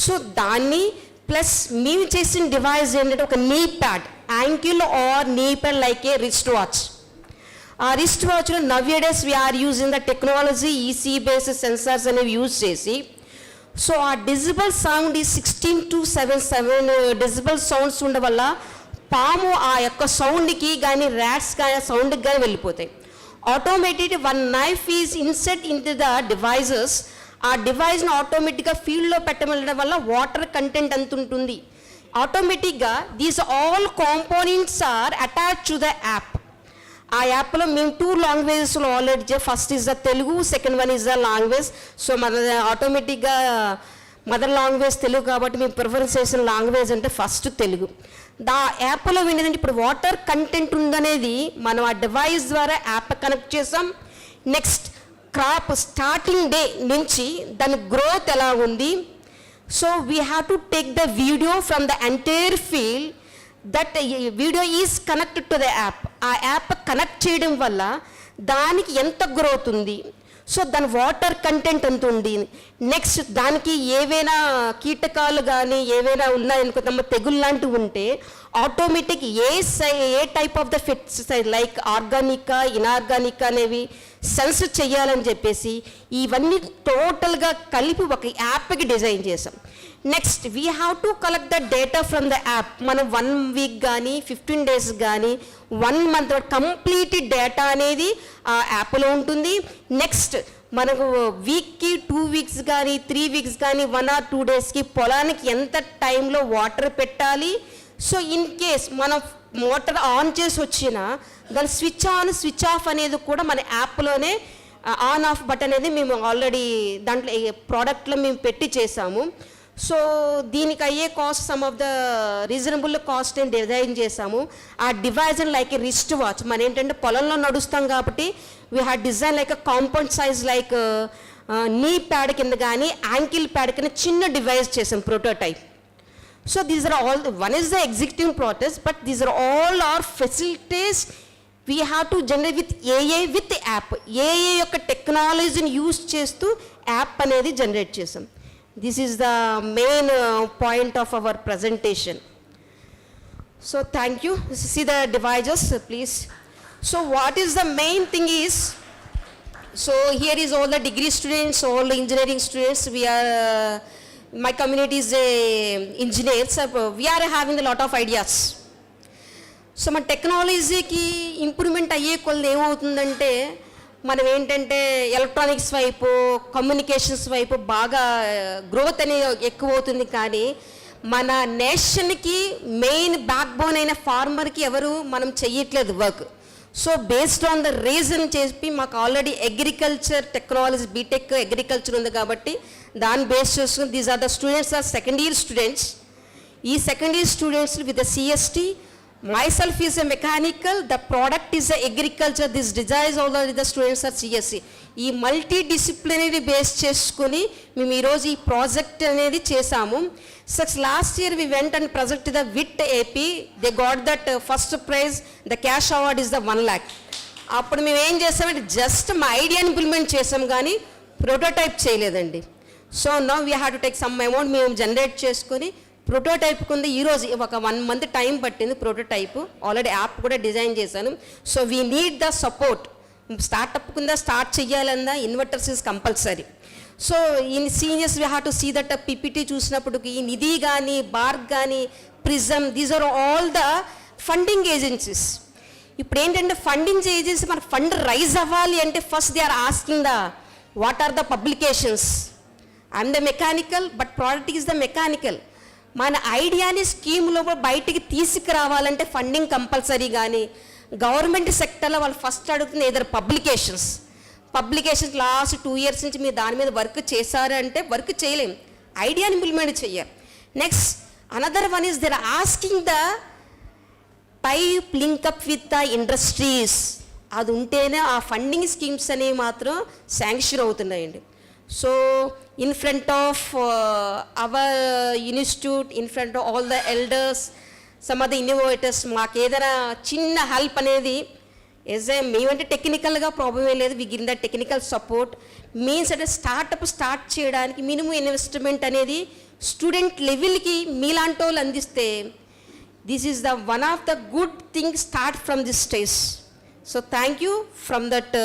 సో దాన్ని ప్లస్ మేము చేసిన డివైస్ ఏంటంటే ఒక నీ ప్యాడ్, యాంకిల్ ఆర్ నీ ప్యాడ్ లైక్ ఏ రిస్ట్ వాచ్. ఆ wrist వాచ్లో నవ్యడేస్ we are using the technology EC based sensors అనేవి యూజ్ చేసి సో ఆ డెసిబుల్ సౌండ్ ఈ 16 to 7 డెసిబుల్ సౌండ్స్ ఉండడం వల్ల పాము ఆ యొక్క సౌండ్కి కానీ ర్యాట్స్ కానీ ఆ సౌండ్కి కానీ వెళ్ళిపోతాయి. Automatic one knife is INCET in to the devices. ఆ డివైస్ని ఆటోమేటిక్గా ఫీల్డ్లో పెట్టడం వల్ల వాటర్ కంటెంట్ ఎంత ఉంటుంది ఆటోమేటిక్గా these all components are attach to the app. ఆ యాప్లో మేము 2 లాంగ్వేజెస్లో already first is the Telugu, second one is the language. So మన ఆటోమేటిక్గా మదర్ లాంగ్వేజ్ తెలుగు కాబట్టి మేము ప్రిఫరెన్స్ చేసిన లాంగ్వేజ్ అంటే ఫస్ట్ తెలుగు. యాప్లో ఏంటంటే ఇప్పుడు వాటర్ కంటెంట్ ఉందనేది మనం ఆ డివైస్ ద్వారా యాప్ కనెక్ట్ చేసాం. నెక్స్ట్ క్రాప్ స్టార్టింగ్ డే నుంచి దాని గ్రోత్ ఎలా ఉంది. So we have to take the video from the entire field. That video is connected to the app. ఆ యాప్ కనెక్ట్ చేయడం వల్ల దానికి ఎంత గ్రోత్ ఉంది, సో దాని వాటర్ కంటెంట్ ఎంత ఉంది, నెక్స్ట్ దానికి ఏవైనా కీటకాలు కానీ ఏవైనా ఉన్నాయనుకో తెగులు లాంటివి ఉంటే automatic A type of the fits like Organica inorganic అనేవి సెన్స్ చేయాలని చెప్పేసి ఇవన్నీ టోటల్గా కలిపి ఒక యాప్కి డిజైన్ చేసాం. Next we have to collect the data from the app. మనం 1 week కానీ 15 days కానీ 1 month కంప్లీట్ డేటా అనేది ఆ యాప్లో ఉంటుంది. నెక్స్ట్ మనకు వీక్కి 2 weeks కానీ 3 weeks కానీ 1 or 2 daysకి పొలానికి ఎంత టైంలో వాటర్ పెట్టాలి. సో ఇన్ కేస్ మనం మోటార్ ఆన్ చేసి వచ్చినా దాని స్విచ్ ఆన్ స్విచ్ ఆఫ్ అనేది కూడా మన యాప్లోనే ఆన్ ఆఫ్ బటన్ అనేది మేము ఆల్రెడీ దాంట్లో ప్రోడక్ట్లో మేము పెట్టి చేసాము. సో దీనికి అయ్యే cost some of the reasonable cost అని డిజైన్ చేసాము. ఆ డివైజ్ లైక్ రిస్ట్ వాచ్ మన ఏంటంటే పొలంలో నడుస్తాం కాబట్టి we had design like compound size like knee pad కింద కానీ యాంకిల్ ప్యాడ్ కింద చిన్న డివైస్ చేసాం prototype. So these are all one is the executive process but these are all our facilities we have to generate with ఏఏ with app. ఏఏ యొక్క టెక్నాలజీని use చేస్తూ యాప్ అనేది జనరేట్ చేసాం. This is the main point of our presentation. So thank you. See the devices, please. So what is the main thing is, so here is all the degree students, all the engineering students. We are, my community is engineers. We are having a lot of ideas. So మన టెక్నాలజీకి improvement అయ్యే కొద్ది ఏమవుతుందంటే మనం ఏంటంటే electronics వైపు communications వైపు బాగా గ్రోత్ అనేది ఎక్కువ అవుతుంది. కానీ మన నేషన్కి మెయిన్ బ్యాక్ బోన్ అయిన ఫార్మర్కి ఎవరు మనం చెయ్యట్లేదు work. So based on the reason చెప్పి మాకు already agriculture technology BTech agriculture ఉంది కాబట్టి దాన్ని బేస్ చేసుకుని these are the students are second year students. ఈ second year students with the CST. Myself is a mechanical, the product is a agriculture, this designs all the students are CSE. ఈ multidisciplinary base చేసుకుని మేము ఈరోజు ఈ project అనేది చేసాము. Such last year we went and project the VIT AP, they got that first prize, the cash award is the 1 lakh. అప్పుడు మేము ఏం చేసామంటే జస్ట్ మా ఐడియాని ఇంప్లిమెంట్ చేసాం కానీ ప్రోటోటైప్ చేయలేదండి. So now we have to take some amount మేము జనరేట్ చేసుకుని ప్రోటోటైప్ కింద ఈరోజు ఒక 1 month టైం పట్టింది. ప్రోటోటైప్ ఆల్రెడీ యాప్ కూడా డిజైన్ చేశాను. So we need the support. Startup కింద స్టార్ట్ చేయాలన్నా inverters is compulsory. So in seniors we have to see that PPT చూసినప్పటికి నిధి కానీ బార్క్ కానీ PRISM these are all the funding agencies. ఇప్పుడు ఏంటంటే funding agency మన ఫండ్ రైజ్ అవ్వాలి అంటే first they are asking the what are the publications. I'm the mechanical but product is the mechanical. మన ఐడియాని స్కీమ్లో బయటికి తీసుకురావాలంటే ఫండింగ్ కంపల్సరీ. కానీ గవర్నమెంట్ సెక్టర్లో వాళ్ళు ఫస్ట్ అడుగుతుంది ఏదైనా పబ్లికేషన్స్ లాస్ట్ 2 years నుంచి మీరు దాని మీద వర్క్ చేశారు అంటే వర్క్ చేయలేం, ఐడియాని ఇంప్లిమెంట్ చేయాలి. Next another one is there asking the pipe linkup with the industries. అది ఉంటేనే ఆ ఫండింగ్ స్కీమ్స్ అనేవి మాత్రం శాంక్షన్ అవుతున్నాయండి. So in front of our institute, in front of all the elders, some of the innovators, మాకు ఏదైనా చిన్న help అనేది మేమంటే టెక్నికల్గా ప్రాబ్లమే లేదు, we give the technical support. Means అంటే స్టార్ట్ చేయడానికి మినిమం ఇన్వెస్ట్మెంట్ అనేది స్టూడెంట్ లెవెల్కి మీలాంటి వాళ్ళు అందిస్తే this is the one of the good thing start from this stage. So thank you from that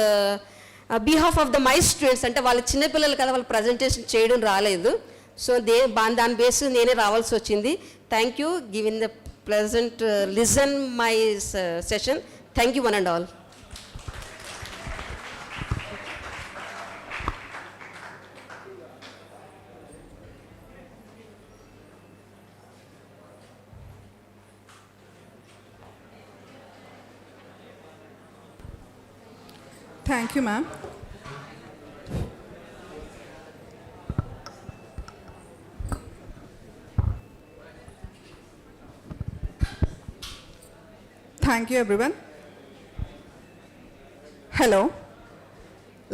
behalf of the my students. అంటే వాళ్ళ చిన్నపిల్లలు కదా, వాళ్ళు ప్రజెంటేషన్ చేయడం రాలేదు, సో దాని బేస్ నేనే రావాల్సి వచ్చింది. Thank you giving the pleasant listen my session. Thank you one and all. Thank you, ma'am. Thank you, everyone. Hello.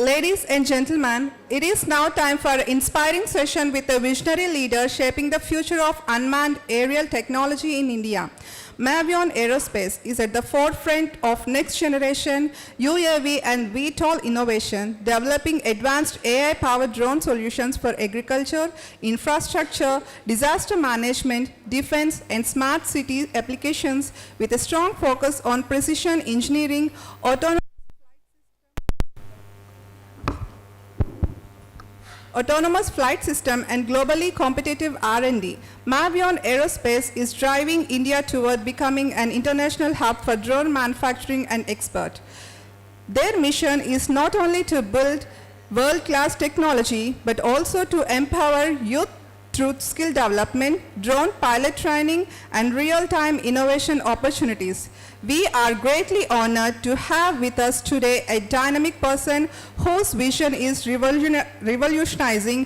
Ladies and gentlemen, it is now time for an inspiring session with a visionary leader shaping the future of unmanned aerial technology in India. Mavion Aerospace is at the forefront of next generation UAV and VTOL innovation, developing advanced AI-powered drone solutions for agriculture, infrastructure, disaster management, defense, and smart city applications with a strong focus on precision engineering, autonomous flight system and globally competitive R&D. Mavion Aerospace is driving India toward becoming an international hub for drone manufacturing and export. Their mission is not only to build world-class technology, but also to empower youth through skill development, drone pilot training, and real-time innovation opportunities. We are greatly honored to have with us today a dynamic person whose vision is revolutionizing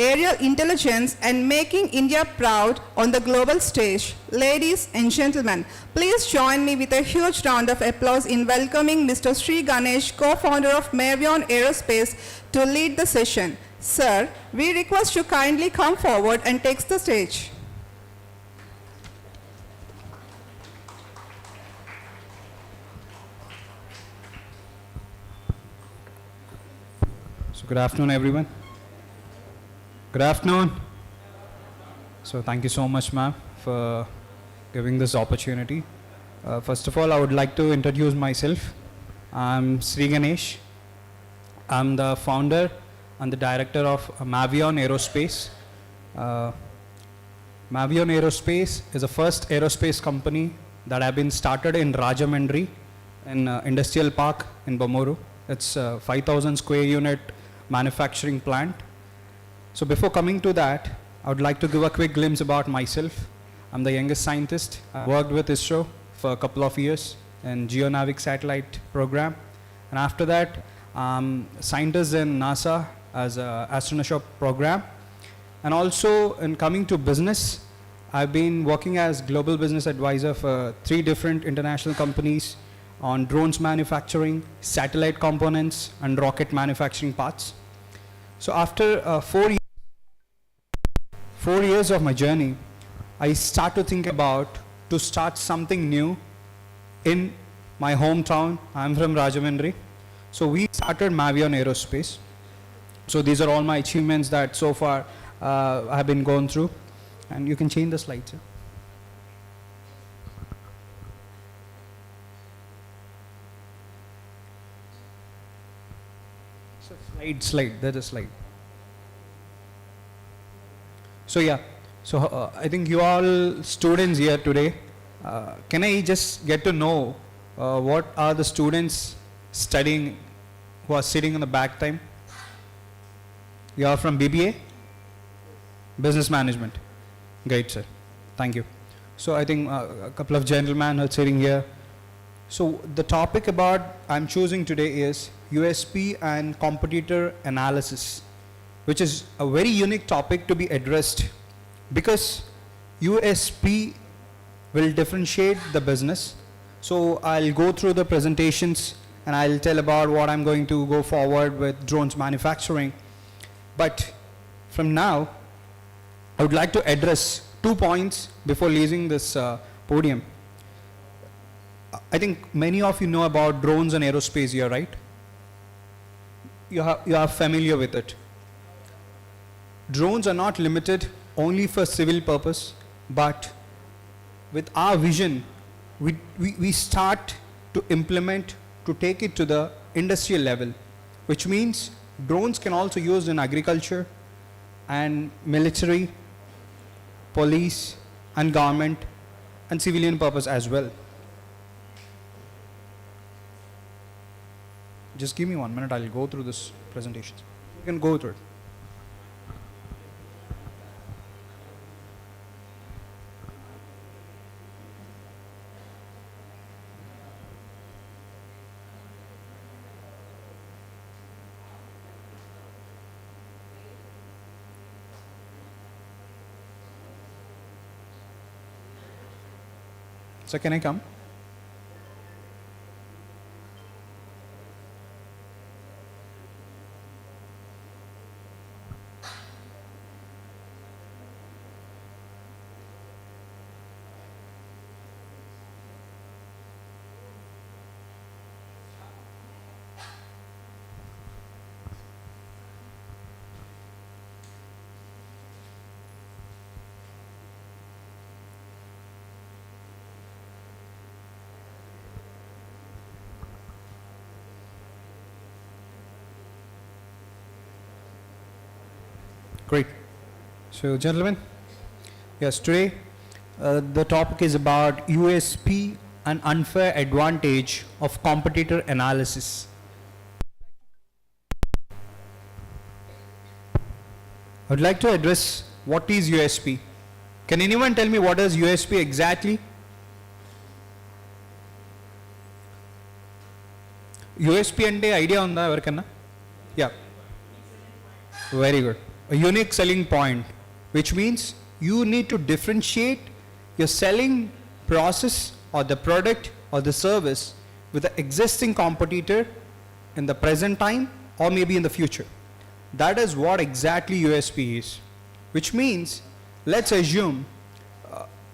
aerial intelligence and making India proud on the global stage. Ladies and gentlemen, please join me with a huge round of applause in welcoming Mr. Sri Ganesh, co-founder of Mavion Aerospace, to lead the session. Sir, we request you kindly come forward and take the stage. So good afternoon, everyone. Good afternoon. So thank you so much, ma'am, for giving this opportunity. First of all, I would like to introduce myself. I'm Sri Ganesh. I'm the founder and the director of Mavion Aerospace. Mavion Aerospace is the first aerospace company that have been started in Rajamandri, in Industrial Park in Bamuru. It's a 5,000 square unit manufacturing plant. So before coming to that, I would like to give a quick glimpse about myself. I'm the youngest scientist. I worked with ISRO for a couple of years in GeoNavic satellite program. And after that, scientist in NASA as a astronaut program. And also in coming to business, I've been working as global business advisor for 3 different international companies on drones manufacturing, satellite components, and rocket manufacturing parts. So after 4 years of my journey, I start to think about to start something new in my hometown. I'm from Rajamandri. So we started Mavion Aerospace. So these are all my achievements that so far I have been going through. And you can change the slides. Sir. Slide, there's a slide. So yeah, so I think you all students here today, can I just get to know what are the students studying who are sitting in the back time? You are from BBA? Business Management. Great, sir. Thank you. So I think a couple of gentlemen are sitting here. So the topic about I'm choosing today is USP and competitor analysis, which is a very unique topic to be addressed because USP will differentiate the business. So I'll go through the presentations and I'll tell about what I'm going to go forward with drones manufacturing. But from now, I would like to address 2 points before leaving this podium. I think many of you know about drones and aerospace here, right? You are familiar with it. Drones are not limited only for civil purpose, but with our vision, we start to implement, to take it to the industrial level, which means drones can also use in agriculture and military, police and government and civilian purpose as well. Just give me 1 minute, I'll go through this presentation. You can go through it. So can I come? Great. So, gentlemen, yes, today the topic is about USP and unfair advantage of competitor analysis. I would like to address what is USP. Can anyone tell me what is USP exactly? USP ante idea unda evarkanna? Yeah. Very good. A unique selling point, which means you need to differentiate your selling process or the product or the service with the existing competitor in the present time or maybe in the future. That is what exactly USP is, which means let's assume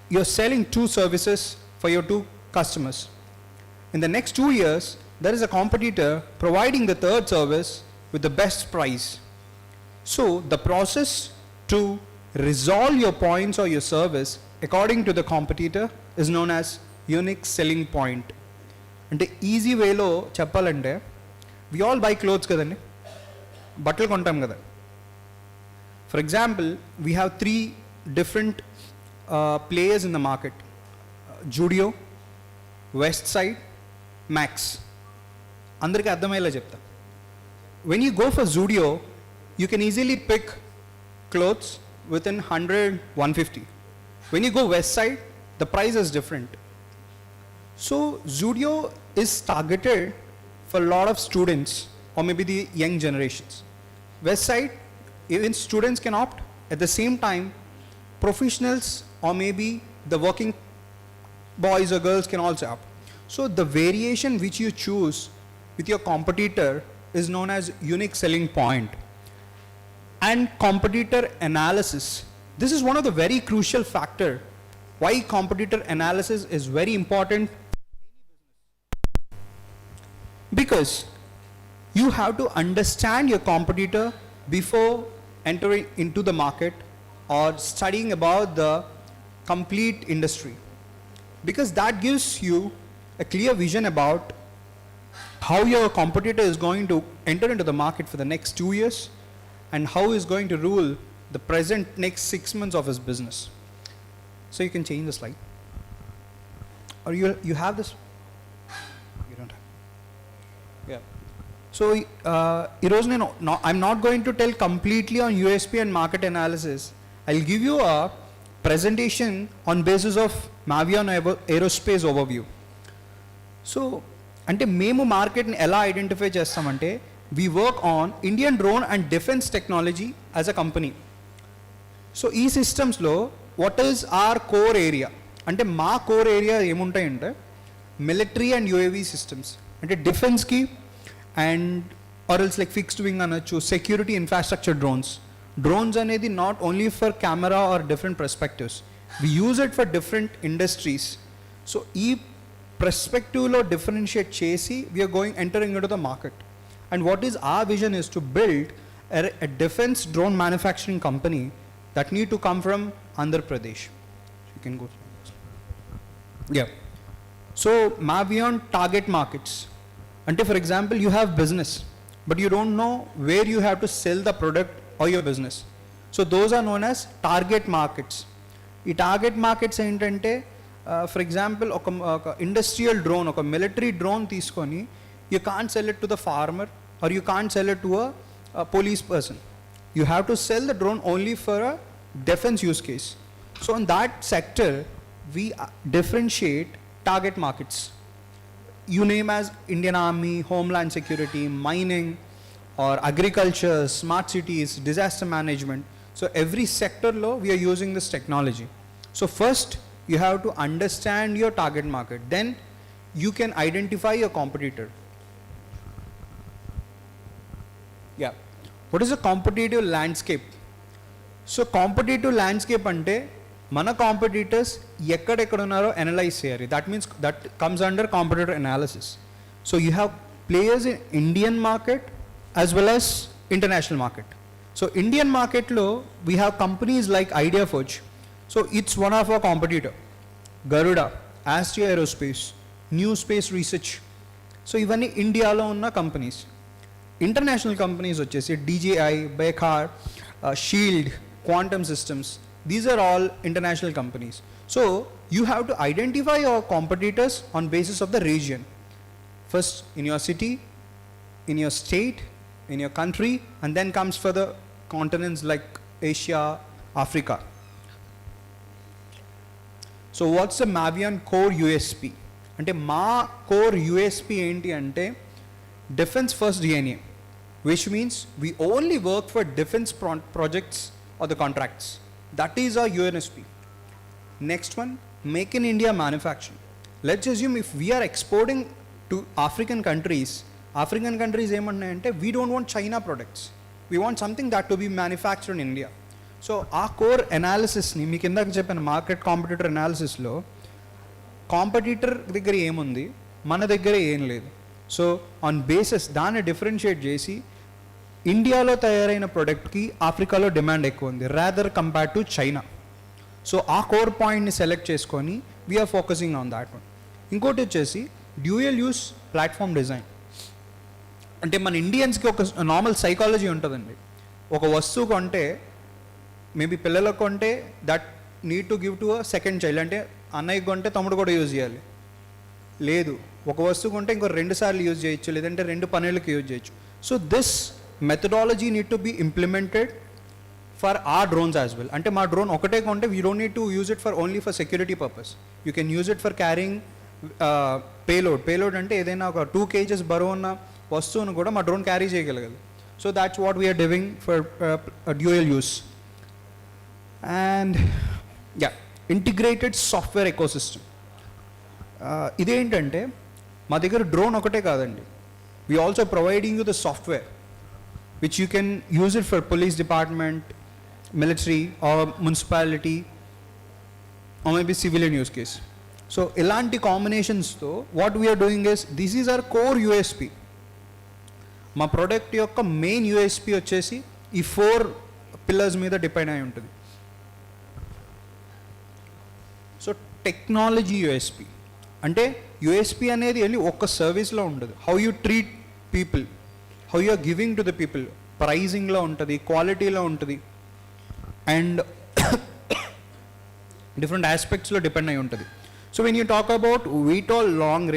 you're selling 2 services for your 2 customers. In the next 2 years, there is a competitor providing the 3rd service with the best price. So the process to resolve your points or your service according to the competitor is known as unique selling point. అంటే easy వేలో చెప్పాలంటే we all by clothes కదండి, బట్టలు కొంటాం కదా. For example we have 3 different players in the market: Judio, West Side, Max. అందరికీ అర్థమయ్యేలా చెప్తా. When you go for Zudio, you can easily pick clothes within 100, 150. When you go West Side, the price is different. So Zudio is targeted for a lot of students or maybe the young generations. West Side, even students can opt. At the same time, professionals or maybe the working boys or girls can also opt. So the variation which you choose with your competitor is known as unique selling point. And competitor analysis, this is one of the very crucial factor why competitor analysis is very important, because you have to understand your competitor before entering into the market or studying about the complete industry, because that gives you a clear vision about how your competitor is going to enter into the market for the next 2 years and how he is going to rule the present next 6 months of his business. So you can change the slide. Or you have this? You don't have. Yeah. So I'm not going to tell completely on USP and market analysis. I'll give you a presentation on basis of Mavion Aerospace overview. So అంటే మేము మార్కెట్ని ఎలా identify చేస్తామంటే we work on Indian drone and defence technology as a company. So ఈ సిస్టమ్స్లో what is our core area అంటే మా core area ఏముంటాయంటే మిలిటరీ అండ్ యూఏవీ సిస్టమ్స్ అంటే డిఫెన్స్కి అండ్ ఆర్ఎల్స్ లైక్ ఫిక్స్డ్ వింగ్ అనొచ్చు, సెక్యూరిటీ ఇన్ఫ్రాస్ట్రక్చర్ డ్రోన్స్ అనేది not only for camera or different perspectives, we use it for different industries. So ఈ perspective differentiate chesi, we are entering into the market. And what is our vision is to build a defense drone manufacturing company that need to come from Andhra Pradesh. You can go. Yeah. So Mavion target markets. Ante for example, you have business, but you don't know where you have to sell the product or your business. So those are known as target markets. ఈ target markets ఏంటంటే for example ఒక industrial drone, ఒక military drone తీసుకొని you can't sell it to the farmer or you can't sell it to a police person. You have to sell the drone only for a defense use case. So in that sector, we differentiate target markets. You name as Indian Army, Homeland Security, mining, or agriculture, smart cities, disaster management. So every sector lo we are using this technology. So first, you have to understand your target market. Then you can identify your competitor. Yeah. What is a competitive landscape? So competitive landscape ante mana competitors ekkada unnaro analyze cheyali. That means that comes under competitor analysis. So you have players in Indian market as well as international market. So Indian market lo we have companies like IdeaForge. So it's one of our competitor. Garuda, Astria Aerospace, New Space Research. So ivanni India lo unna companies. International companies vachesi DJI, Bekaar, Shield, Quantum Systems. These are all international companies. So you have to identify your competitors on basis of the region. First in your city, in your state, in your country, and then comes for the continents like Asia, Africa. So what's the Mavion core USP? అంటే మా core USP ఏంటి అంటే defense first DNA, which means we only work for defense projects or the contracts. That is our USP. Next one, make in India manufacturing. Let's assume if we are exporting to African countries ఏమంటున్నాయంటే we don't want China products. We want something that to be manufactured in India. So ఆ core అనాలిసిస్ని మీకు ఇందాక చెప్పిన market competitor అనాలిసిస్లో competitor దగ్గర ఏముంది, మన దగ్గర ఏం లేదు. సో ఆన్ బేసిస్ దాన్ని డిఫరెన్షియేట్ చేసి ఇండియాలో తయారైన ప్రోడక్ట్కి ఆఫ్రికాలో డిమాండ్ ఎక్కువ ఉంది rather compare to China. So ఆ కోర్ పాయింట్ని సెలెక్ట్ చేసుకొని we're focusing on that one. ఇంకోటి వచ్చేసి డ్యూయల్ యూస్ ప్లాట్ఫామ్ డిజైన్. అంటే మన ఇండియన్స్కి ఒక నార్మల్ సైకాలజీ ఉంటుందండి. ఒక వస్తువు కొంటే మేబీ పిల్లలకు కొంటే that need to give to a second child. అంటే అన్నయ్యకి కొంటే తమ్ముడు కూడా యూజ్ చేయాలి. లేదు, ఒక వస్తువు కొంటే ఇంకో 2 సార్లు యూజ్ చేయొచ్చు, లేదంటే 2 పనులకు యూజ్ చేయొచ్చు. So this methodology need to be implemented for our drones as well. అంటే మా డ్రోన్ ఒకటే కొంటే we don't need to use it for only for security purpose. You can use it for carrying payload అంటే ఏదైనా ఒక 2 kgs బరువు ఉన్న వస్తువును కూడా మా డ్రోన్ క్యారీ చేయగలగదు. So that's what we are doing for dual use. And yeah, integrated software ecosystem. ఇదేంటంటే మా దగ్గర డ్రోన్ ఒకటే కాదండి, we also providing you the software which you can use it for police department, military or municipality or maybe civilian use case. So ఇలాంటి కాంబినేషన్స్తో what we are doing is this is our core USP. మా product యొక్క main USP వచ్చేసి ఈ 4 pillars మీద depend అయి ఉంటుంది. So technology USP అంటే యూఎస్పీ అనేది వెళ్ళి ఒక్క సర్వీస్లో ఉండదు. How you treat people, how you are giving to the people, ప్రైజింగ్లో ఉంటుంది, క్వాలిటీలో ఉంటుంది, అండ్ డిఫరెంట్ ఆస్పెక్ట్స్లో డిపెండ్ అయి ఉంటుంది. So when you talk about VTOL long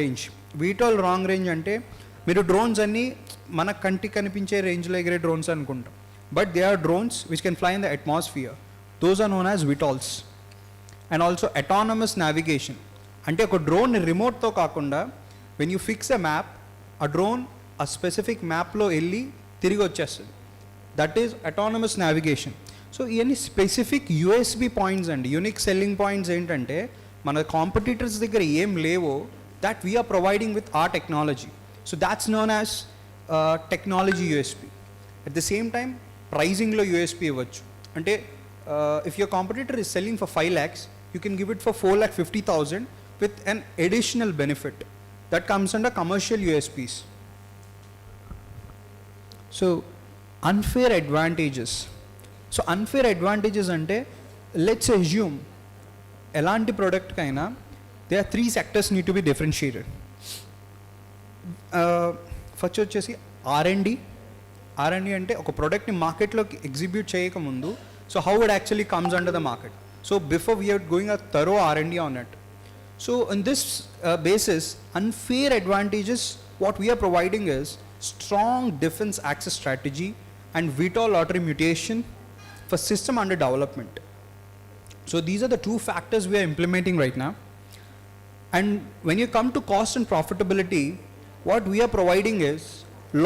range అంటే మీరు డ్రోన్స్ అన్నీ మన కంటికి కనిపించే రేంజ్లో ఎగిరే డ్రోన్స్ అనుకుంటాం, but they are drones which can fly in the atmosphere. Those are known as VTOLs. and also autonomous navigation. అంటే ఒక డ్రోన్ రిమోట్తో కాకుండా when you fix a map, ఆ డ్రోన్ ఆ స్పెసిఫిక్ మ్యాప్లో వెళ్ళి తిరిగి వచ్చేస్తుంది. That is autonomous navigation. So ఇవన్నీ స్పెసిఫిక్ యూఎస్బి పాయింట్స్ అండి, యూనిక్ సెల్లింగ్ పాయింట్స్ ఏంటంటే మన కాంపిటీటర్స్ దగ్గర ఏం లేవో that we are providing with our technology. So that's known as technology USP. At the same time, pricing lo USP ఇవ్వచ్చు. అంటే if your competitor is selling for 5 lakhs, you can give it for 4,50,000 with an additional benefit. That comes under commercial USPs. So unfair advantages. So unfair advantages అంటే let's assume ఎలాంటి product కైనా there are 3 sectors need to be differentiated. First వచ్చేసి R&D. R&D అంటే ఒక ప్రోడక్ట్ని మార్కెట్లోకి execute చేయకముందు, so how it actually comes under the market. So before we are going a thorough R&D on it. So in this basis, unfair advantages, what we are providing is strong defense access strategy and VTOL lottery mutation for system under development. So these are the 2 factors we are implementing right now. And when you come to cost and profitability, what we are providing is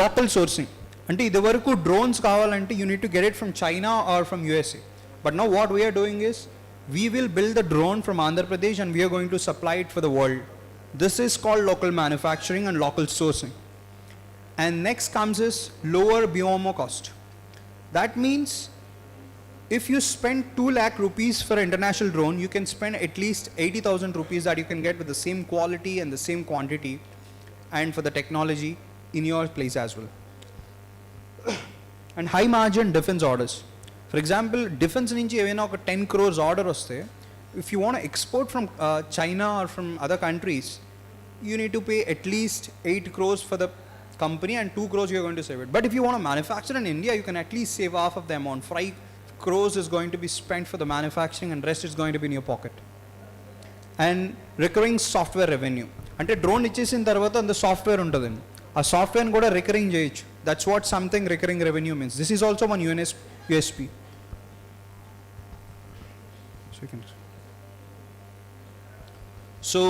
local sourcing. అంటే ఇదివరకు drones కావాలంటే you need to get it from China or from USA. But now what we are doing is we will build the drone from Andhra Pradesh and we are going to supply it for the world. This is called local manufacturing and local sourcing. And next comes is lower BOMO cost. That means if you spend 2 lakh rupees for an international drone, you can spend at least 80,000 rupees that you can get with the same quality and the same quantity and for the technology in your place as well. And high margin defense orders. For example, defense nunchi evena oka 10 crores order vaste, if you want to export from China or from other countries, you need to pay at least 8 crores for the company and 2 crores you are going to save it. But if you want to manufacture in India, you can at least save half of the amount. 5 crores is going to be spent for the manufacturing and rest is going to be in your pocket. And recurring software revenue. అంటే drone ఇచ్చేసిన తర్వాత అంత software ఉంటుందండి, ఆ సాఫ్ట్వేర్ని కూడా recurring చేయొచ్చు. That's what something recurring revenue means. This is also one USP. So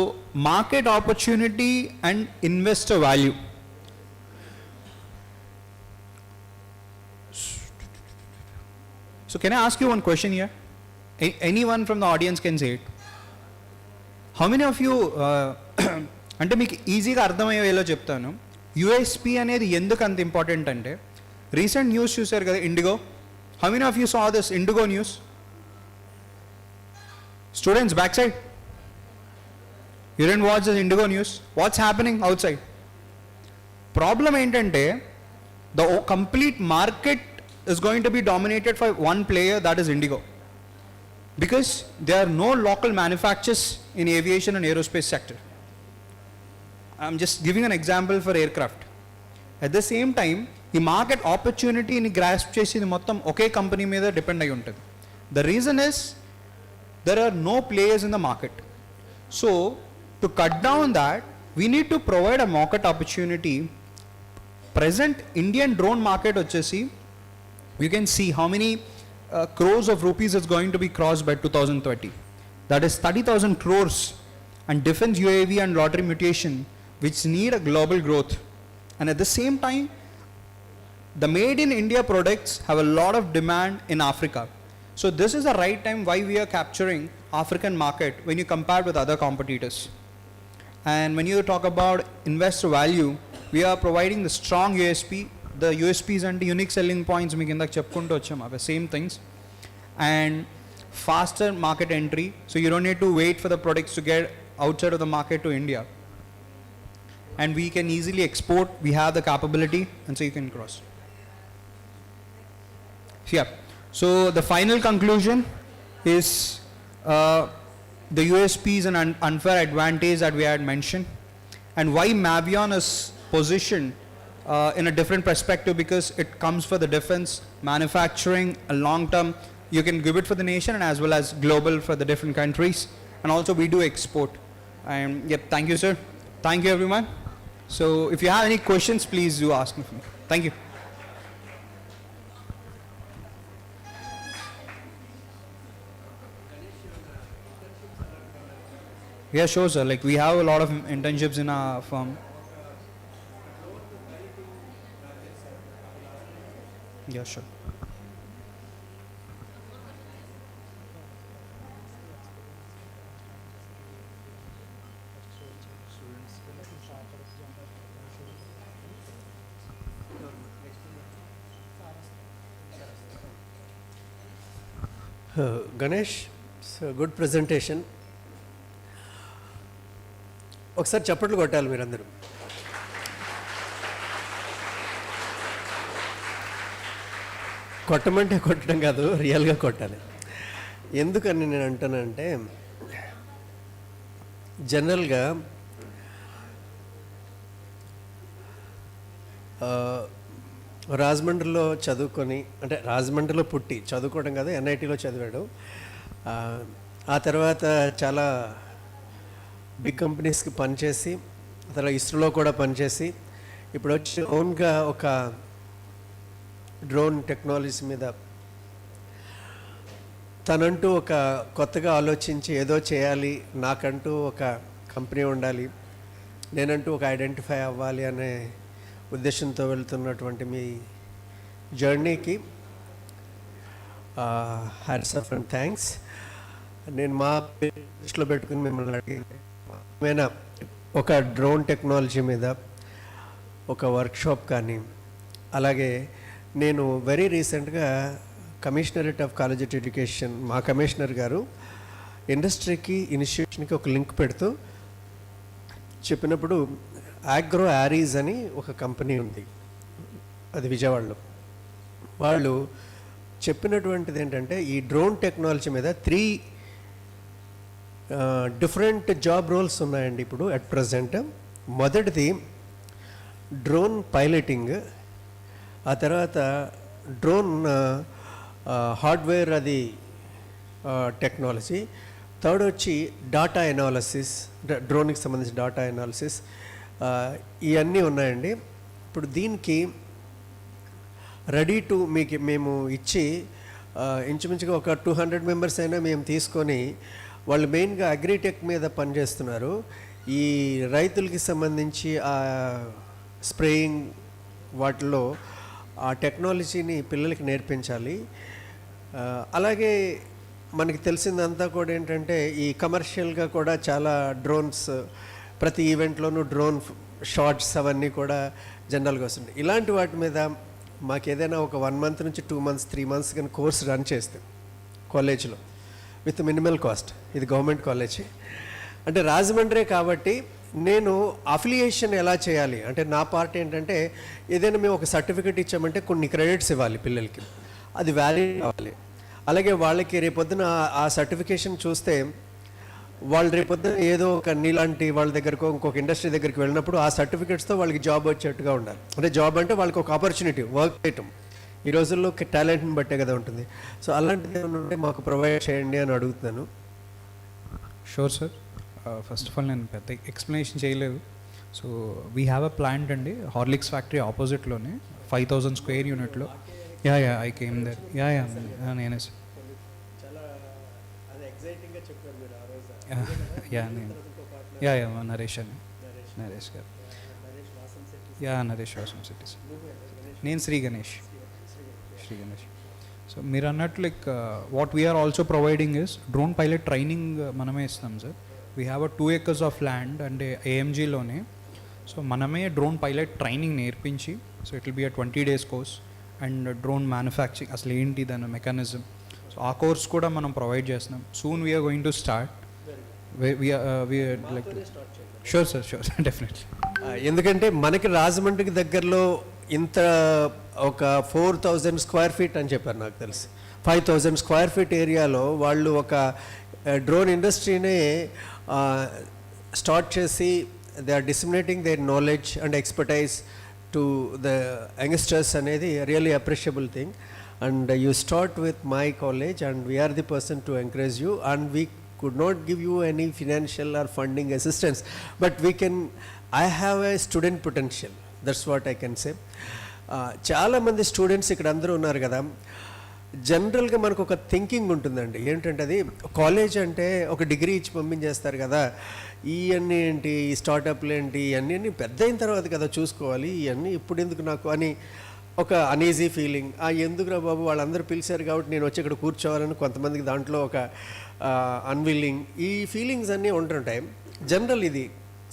market opportunity and investor value. So can I ask you one question here? Anyone from the audience can say it. How many of you అంటే మీకు ఈజీగా అర్థమయ్యేలా చెప్తాను. USP అనేది ఎందుకు అంత important అంటే, recent news చూశారు కదా IndiGo. How many of you saw this IndiGo news? Students back side, you don't watch this IndiGo news. What's happening outside? Problem ఏంటంటే the complete market is going to be dominated by one player, that is Indigo, because there are no local manufacturers in aviation and aerospace sector. I'm just giving an example for aircraft. At the same time, the market opportunity in grasp chesidi mottam oke company meeda depend ayi untadi. The reason is there are no players in the market. So to cut down that, we need to provide a market opportunity. Present Indian drone market vachesi, you can see how many crores of rupees is going to be crossed by 2030. That is 30,000 crores. And defense UAV and lottery mutation, which need a global growth. And at the same time, the made in India products have a lot of demand in Africa. So this is the right time why we are capturing African market when you compare with other competitors. And when you talk about investor value, we are providing the strong USP. The USPs and unique selling points మీకు ఇందాక చెప్పుకుంటూ వచ్చాం, అవి same things. And faster market entry, so you don't need to wait for the products to get outside of the market to India. And we can easily export, we have the capability, and so you can cross. Yeah, so the final conclusion is the USPs and unfair advantage that we had mentioned, and why Mavion is positioned in a different perspective, because it comes for the defense, manufacturing, a long term, you can give it for the nation and as well as global for the different countries, and also we do export. And yep, thank you sir, thank you everyone. So if you have any questions, please do ask me. Thank you. Yeah, sure, sir. Like we have a lot of internships in our firm. Yeah, sure. Ganesh good presentation. ఒకసారి చప్పట్లు కొట్టాలి మీరందరూ. కొట్టమంటే కొట్టడం కాదు, రియల్గా కొట్టాలి. ఎందుకని నేను అంటానంటే, జనరల్గా రాజమండ్రిలో చదువుకొని, అంటే రాజమండ్రిలో పుట్టి చదువుకోవడం కాదు, ఎన్ఐటీలో చదివాడు. ఆ తర్వాత చాలా బిగ్ కంపెనీస్కి పనిచేసి, తర్వాత ఇస్రోలో కూడా పనిచేసి, ఇప్పుడు వచ్చి ఓన్గా ఒక డ్రోన్ టెక్నాలజీ మీద తనంటూ ఒక కొత్తగా ఆలోచించి ఏదో చేయాలి, నాకంటూ ఒక కంపెనీ ఉండాలి, నేనంటూ ఒక ఐడెంటిఫై అవ్వాలి అనే ఉద్దేశంతో వెళ్తున్నటువంటి మీ జర్నీకి హ్యాట్స్ ఆఫ్ అండ్ థ్యాంక్స్. నేను మా దృష్టిలో పెట్టుకుని మిమ్మల్ని అడిగిన ఒక డ్రోన్ టెక్నాలజీ మీద ఒక వర్క్షాప్ కానీ, అలాగే నేను వెరీ రీసెంట్గా కమిషనరేట్ ఆఫ్ కాలేజ్ ఎడ్యుకేషన్ మా కమిషనర్ గారు ఇండస్ట్రీకి ఇన్స్టిట్యూషన్కి ఒక లింక్ పెడుతూ చెప్పినప్పుడు, ఆగ్రో యారీస్ అని ఒక కంపెనీ ఉంది, అది విజయవాడలో. వాళ్ళు చెప్పినటువంటిది ఏంటంటే, ఈ డ్రోన్ టెక్నాలజీ మీద 3 డిఫరెంట్ జాబ్ రోల్స్ ఉన్నాయండి ఇప్పుడు అట్ ప్రజెంట్. మొదటిది డ్రోన్ పైలటింగ్, ఆ తర్వాత డ్రోన్ హార్డ్వేర్ అది టెక్నాలజీ, థర్డ్ వచ్చి డాటా ఎనాలిసిస్, డ్రోన్కి సంబంధించి డాటా ఎనాలిసిస్, ఇవన్నీ ఉన్నాయండి. ఇప్పుడు దీనికి రెడీ టు మేము ఇచ్చి ఇంచుమించుగా ఒక 200 మెంబర్స్ అయినా మేము తీసుకొని, వాళ్ళు మెయిన్గా అగ్రిటెక్ మీద పనిచేస్తున్నారు. ఈ రైతులకి సంబంధించి ఆ స్ప్రేయింగ్ వాటిలో ఆ టెక్నాలజీని పిల్లలకి నేర్పించాలి. అలాగే మనకి తెలిసిందంతా కూడా ఏంటంటే, ఈ కమర్షియల్గా కూడా చాలా డ్రోన్స్, ప్రతి ఈవెంట్లోనూ డ్రోన్ షార్ట్స్ అవన్నీ కూడా జనరల్గా వస్తుంది. ఇలాంటి వాటి మీద మాకు ఏదైనా ఒక 1 మంత్ నుంచి 2 మంత్స్ 3 మంత్స్ కానీ కోర్స్ రన్ చేస్తే కాలేజ్లో విత్ మినిమల్ కాస్ట్, ఇది గవర్నమెంట్ కాలేజీ, అంటే రాజమండ్రే కాబట్టి నేను అఫిలియేషన్ ఎలా చేయాలి అంటే, నా పార్ట్ ఏంటంటే, ఏదైనా మేము ఒక సర్టిఫికేట్ ఇచ్చామంటే కొన్ని క్రెడిట్స్ ఇవ్వాలి పిల్లలకి, అది వ్యాలిడ్ కావాలి. అలాగే వాళ్ళకి రేపొద్దున ఆ సర్టిఫికేషన్ చూస్తే, వాళ్ళు రేపొద్దున ఏదో ఒక నీలాంటి వాళ్ళ దగ్గరకు ఇంకొక ఇండస్ట్రీ దగ్గరికి వెళ్ళినప్పుడు ఆ సర్టిఫికేట్స్తో వాళ్ళకి జాబ్ వచ్చేట్టుగా ఉండాలి. అంటే జాబ్ అంటే వాళ్ళకి ఒక ఆపర్చునిటీ, వర్క్ చేయటం. ఈ రోజుల్లో టాలెంట్ని బట్టే కదా ఉంటుంది. సో అలాంటిది ఏమైనా ఉంటే మాకు ప్రొవైడ్ చేయండి అని అడుగుతున్నాను. Sure sir. First of all నేను పెద్ద ఎక్స్ప్లెనేషన్ చేయలేదు. So we have a plant అండి హార్లిక్స్ ఫ్యాక్టరీ ఆపోజిట్లోనే 5000 స్క్వేర్ యూనిట్లో. Yeah I came there. నేనే సార్. నరేష్ అని, నరేష్ గారు. నరేష్ వాసం సిటీస్. నేను శ్రీ గణేష్. సో మీరు అన్నట్లు like what we're also providing is drone pilot training మనమే ఇస్తాం sir. We have a 2 acres of land అంటే ఏఎంజీలోనే. సో మనమే డ్రోన్ పైలట్ ట్రైనింగ్ నేర్పించి, so it will be a 20 days course. And drone manufacturing అసలు ఏంటి దాని మెకానిజం, సో ఆ కోర్స్ కూడా మనం ప్రొవైడ్ చేస్తున్నాం. Soon we're going to start. Sure sir, definitely. ఎందుకంటే మనకి రాజమండ్రికి దగ్గరలో ఇంత ఒక 4000 స్క్వేర్ ఫీట్ అని చెప్పారు నాకు తెలిసి. 5000 స్క్వేర్ ఫీట్ ఏరియాలో వాళ్ళు ఒక డ్రోన్ ఇండస్ట్రీనే స్టార్ట్ చేసి, they are disseminating their knowledge and expertise to the youngsters అనేది really appreciable thing. And you start with my college and we are the person to encourage you. And we could not give you any financial or funding assistance, but I have a student potential, that's what I can say. చాలా మంది students ఇక్కడ అందరూ ఉన్నారు కదా, జనరల్గా మనకు ఒక thinking ఉంటుందండి. ఏంటంటే అది కాలేజ్ అంటే ఒక డిగ్రీ ఇచ్చి పంపించేస్తారు కదా, ఇవన్నీ ఏంటి, ఈ స్టార్టప్లు ఏంటి, ఇవన్నీ పెద్ద అయిన తర్వాత కదా చూసుకోవాలి, ఇవన్నీ ఇప్పుడు ఎందుకు నాకు అని ఒక అనీజీ ఫీలింగ్. ఎందుకురా బాబు వాళ్ళందరూ పిలిచారు కాబట్టి నేను వచ్చి ఇక్కడ కూర్చోవాలని కొంతమందికి దాంట్లో ఒక అన్విల్లింగ్, ఈ ఫీలింగ్స్ అన్నీ ఉంటుంటాయి. జనరల్ ఇది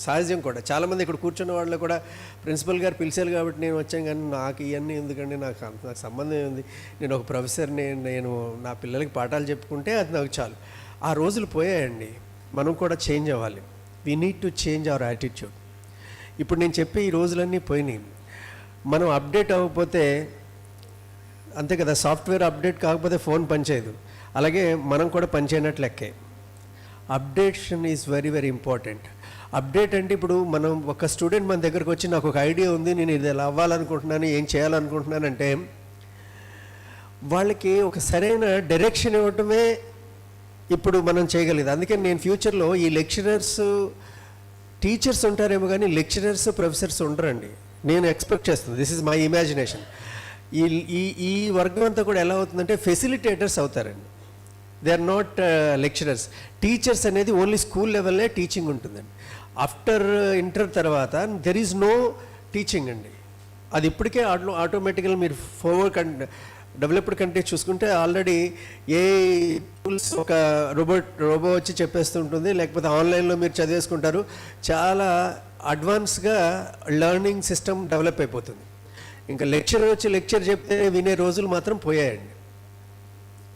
సహజం కూడా. చాలామంది ఇక్కడ కూర్చున్న వాళ్ళు కూడా ప్రిన్సిపల్ గారు పిలిచారు కాబట్టి నేను వచ్చాను, కానీ నాకు ఇవన్నీ ఎందుకండి, నాకు సంబంధం ఉంది, నేను ఒక ప్రొఫెసర్ని, నేను నా పిల్లలకి పాఠాలు చెప్పుకుంటే అది నాకు చాలు. ఆ రోజులు పోయాయండి. మనం కూడా చేంజ్ అవ్వాలి. We need to change our attitude. ఇప్పుడు నేను చెప్పే ఈ రోజులన్నీ పోయినాయి. మనం అప్డేట్ అవ్వకపోతే అంతే కదా, సాఫ్ట్వేర్ అప్డేట్ కాకపోతే ఫోన్ పనిచేయదు. అలాగే మనం కూడా పనిచేయనట్లు లెక్కే. Updation is very very important. Update అంటే ఇప్పుడు మనం ఒక స్టూడెంట్ మన దగ్గరకు వచ్చి నాకు ఒక ఐడియా ఉంది, నేను ఇది ఎలా అవ్వాలనుకుంటున్నాను, ఏం చేయాలనుకుంటున్నానంటే వాళ్ళకి ఒక సరైన డైరెక్షన్ ఇవ్వటమే ఇప్పుడు మనం చేయగలిగేది. అందుకని నేను ఫ్యూచర్లో ఈ లెక్చరర్స్, టీచర్స్ ఉంటారేమో కానీ లెక్చరర్స్, ప్రొఫెసర్స్ ఉండరండి నేను ఎక్స్పెక్ట్ చేస్తున్నాను. This is my imagination. ఈ వర్గం అంతా కూడా ఎలా అవుతుందంటే ఫెసిలిటేటర్స్ అవుతారండి. They are not lecturers. Teachers అనేది ఓన్లీ స్కూల్ లెవెల్లే టీచింగ్ ఉంటుందండి. ఆఫ్టర్ ఇంటర్ తర్వాత దెర్ ఈజ్ నో టీచింగ్ అండి. అది ఇప్పటికే ఆటోమేటిక్గా మీరు ఫార్వర్డ్ డెవలప్డ్ కంట్రీస్ చూసుకుంటే ఆల్రెడీ ఏ టూల్స్ ఒక రోబో వచ్చి చెప్పేస్తుంటుంది, లేకపోతే ఆన్లైన్లో మీరు చదివేసుకుంటారు. చాలా అడ్వాన్స్గా లెర్నింగ్ సిస్టమ్ డెవలప్ అయిపోతుంది. ఇంకా లెక్చరర్ వచ్చి లెక్చర్ చెప్తే వినే రోజులు మాత్రం పోయాయండి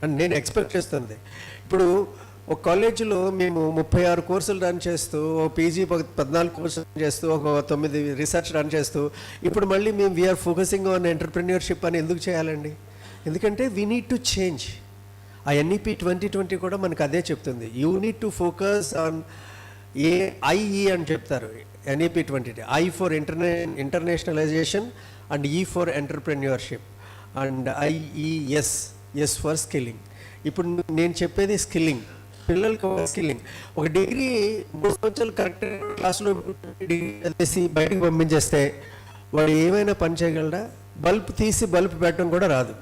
అని నేను ఎక్స్పెక్ట్ చేస్తుంది. ఇప్పుడు ఒక కాలేజీలో మేము 36 కోర్సులు రన్ చేస్తూ, ఒక పీజీ 14 కోర్సులు రన్ చేస్తూ, ఒక 9 రీసెర్చ్ రన్ చేస్తూ, ఇప్పుడు మళ్ళీ మేము వీఆర్ ఫోకసింగ్ ఆన్ ఎంటర్ప్రెన్యూర్షిప్ అని ఎందుకు చేయాలండి? ఎందుకంటే వీ నీడ్ టు చేంజ్. ఆ ఎన్ఈపి 2020 కూడా మనకు అదే చెప్తుంది. You need to focus on IE అని చెప్తారు. NEP 20 I for internationalisation and E for entrepreneurship and IES, S for skilling. ఇప్పుడు నేను చెప్పేది స్కిల్లింగ్. పిల్లలకి ఒక స్కిల్లింగ్, ఒక డిగ్రీ 3 సంవత్సరాలు కరెక్ట్ క్లాస్లో డిగ్రీ చదివేసి బయటకు పంపించేస్తే వాడు ఏమైనా పని చేయగలడా? బల్బ్ తీసి బల్బ్ పెట్టడం కూడా రాదు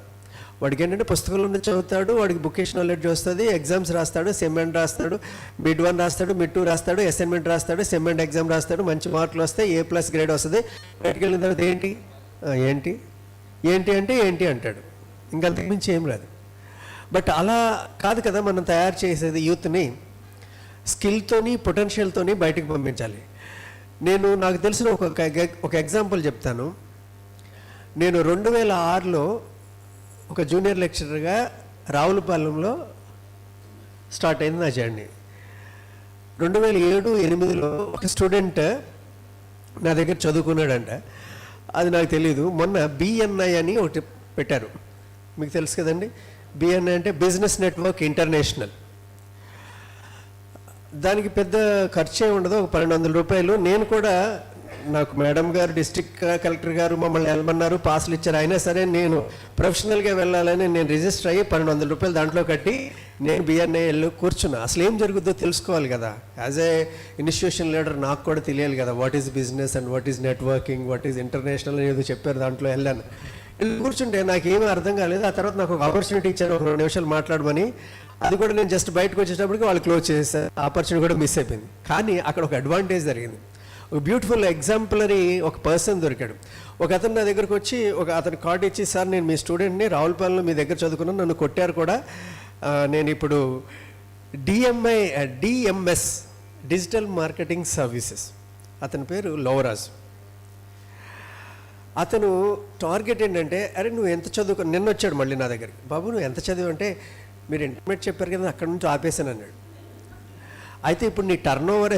వాడికి. ఏంటంటే పుస్తకంలో నుంచి చదువుతాడు, వాడికి బుకేషనల్ నాలెడ్జ్ వస్తుంది, ఎగ్జామ్స్ రాస్తాడు, సెమ్మెంట్ రాస్తాడు, మిడ్ 1 రాస్తాడు, మిడ్ 2 రాస్తాడు, అసైన్మెంట్ రాస్తాడు, సెమ్మెంట్ ఎగ్జామ్ రాస్తాడు, మంచి మార్కులు వస్తాయి, A+ గ్రేడ్ వస్తుంది. బయటికి వెళ్ళిన తర్వాత ఏంటి ఏంటి ఏంటి అంటే ఏంటి అంటాడు. ఇంకంతకుమించి ఏం రాదు. బట్ అలా కాదు కదా మనం తయారు చేసేది. యూత్ని స్కిల్తోని, పొటెన్షియల్తోని బయటకు పంపించాలి. నాకు తెలిసిన ఒక ఎగ్జాంపుల్ చెప్తాను. నేను 2006లో ఒక జూనియర్ లెక్చరర్గా రావులపాలెంలో స్టార్ట్ అయింది నా జర్నీ. 2007-8లో ఒక స్టూడెంట్ నా దగ్గర చదువుకున్నాడంట. అది నాకు తెలియదు. మొన్న BNI అని ఒకటి పెట్టారు, మీకు తెలుసు కదండి. BNI అంటే బిజినెస్ నెట్వర్క్ ఇంటర్నేషనల్. దానికి పెద్ద ఖర్చే ఉండదు, ఒక 1200 రూపాయలు. నేను కూడా, నాకు మేడం గారు, డిస్ట్రిక్ట్ కలెక్టర్ గారు మమ్మల్ని వెళ్ళమన్నారు, పాసులు ఇచ్చారు. అయినా సరే నేను ప్రొఫెషనల్గా వెళ్ళాలని నేను రిజిస్టర్ అయ్యి 1200 రూపాయలు దాంట్లో కట్టి నేను BNI వెళ్ళి కూర్చున్నా. అసలు ఏం జరుగుతుందో తెలుసుకోవాలి కదా. యాజ్ ఏ ఇన్స్టిట్యూషన్ లీడర్ నాకు కూడా తెలియాలి కదా, what is business and what is networking, what is international అని ఏదో చెప్పారు. దాంట్లో వెళ్ళాను. కూర్చుంటే నాకేమీ అర్థం కాలేదు. ఆ తర్వాత నాకు ఒక ఆపర్చునిటీ ఇచ్చారు, ఒక 2 నిమిషాలు మాట్లాడమని. అది కూడా నేను జస్ట్ బయటకు వచ్చేటప్పటికి వాళ్ళు క్లోజ్ చేసేసారు. ఆపర్చునిటీ కూడా మిస్ అయిపోయింది. కానీ అక్కడ ఒక అడ్వాంటేజ్ జరిగింది. ఒక బ్యూటిఫుల్ ఎగ్జాంపులరీ ఒక పర్సన్ దొరికాడు. ఒక అతను నా దగ్గరకు వచ్చి అతను కార్డు ఇచ్చి, సార్ నేను మీ స్టూడెంట్ని, రావులపాలెంలో మీ దగ్గర చదువుకున్నాను, నన్ను కొట్టారు కూడా, నేను ఇప్పుడు DMS డిజిటల్ మార్కెటింగ్ సర్వీసెస్, అతని పేరు లోవరాజ్. అతను టార్గెట్ ఏంటంటే, అరే నువ్వు ఎంత చదువుకో, నిన్న వచ్చాడు మళ్ళీ నా దగ్గరికి, బాబు నువ్వు ఎంత చదివు అంటే, మీరు ఇంటర్మీడియట్ చెప్పారు కదా అక్కడ నుంచి ఆపేసాను అన్నాడు. అయితే ఇప్పుడు నీ టర్న్ ఓవర్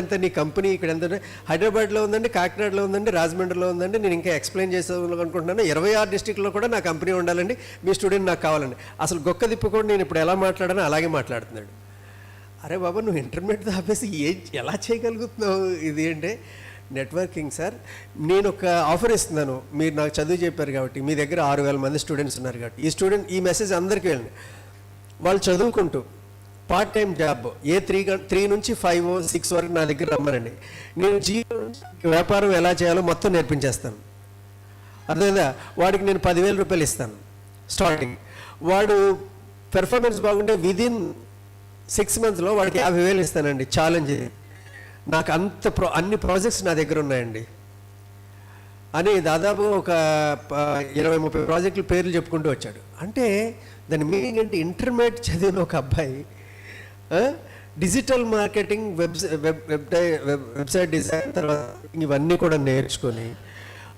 ఎంత, నీ కంపెనీ ఇక్కడ ఎంత, హైదరాబాద్లో ఉందండి, కాకినాడలో ఉందండి, రాజమండ్రిలో ఉందండి, నేను ఇంకా ఎక్స్ప్లెయిన్ చేసేదనుకుంటున్నాను, 26 డిస్ట్రిక్ట్లో కూడా నా కంపెనీ ఉండాలండి, మీ స్టూడెంట్ నాకు కావాలండి. అసలు గొక్క దిప్పు కూడా నేను ఇప్పుడు ఎలా మాట్లాడానో అలాగే మాట్లాడుతున్నాడు. అరే బాబా నువ్వు ఇంటర్మీడియట్ ఆపేసి ఎలా చేయగలుగుతున్నావు ఇది అంటే, నెట్వర్కింగ్ సార్. నేను ఒక ఆఫర్ ఇస్తున్నాను, మీరు నాకు చదువు చెప్పారు కాబట్టి, మీ దగ్గర 6000 మంది స్టూడెంట్స్ ఉన్నారు కాబట్టి ఈ మెసేజ్ అందరికీ వెళ్ళండి. వాళ్ళు చదువుకుంటూ పార్ట్ టైం జాబ్ 3 నుంచి 5, 6 వరకు నా దగ్గర రమ్మనండి. నేను వ్యాపారం ఎలా చేయాలో మొత్తం నేర్పించేస్తాను. అర్థమైందా? వాడికి నేను 10,000 రూపాయలు ఇస్తాను. స్టార్టింగ్. వాడు పెర్ఫార్మెన్స్ బాగుంటే విదిన్ 6 monthsలో వాడికి 50,000 ఇస్తానండి. ఛాలెంజ్ ఇది. నాకు అన్ని ప్రాజెక్ట్స్ నా దగ్గర ఉన్నాయండి అని దాదాపు ఒక 20-30 ప్రాజెక్టుల పేర్లు చెప్పుకుంటూ వచ్చాడు. అంటే దాని మీనింగ్ ఏంటి? ఇంటర్మీడియట్ చదివిన ఒక అబ్బాయి డిజిటల్ మార్కెటింగ్, వెబ్సైట్ డిజైన్, తర్వాత ఇవన్నీ కూడా నేర్చుకొని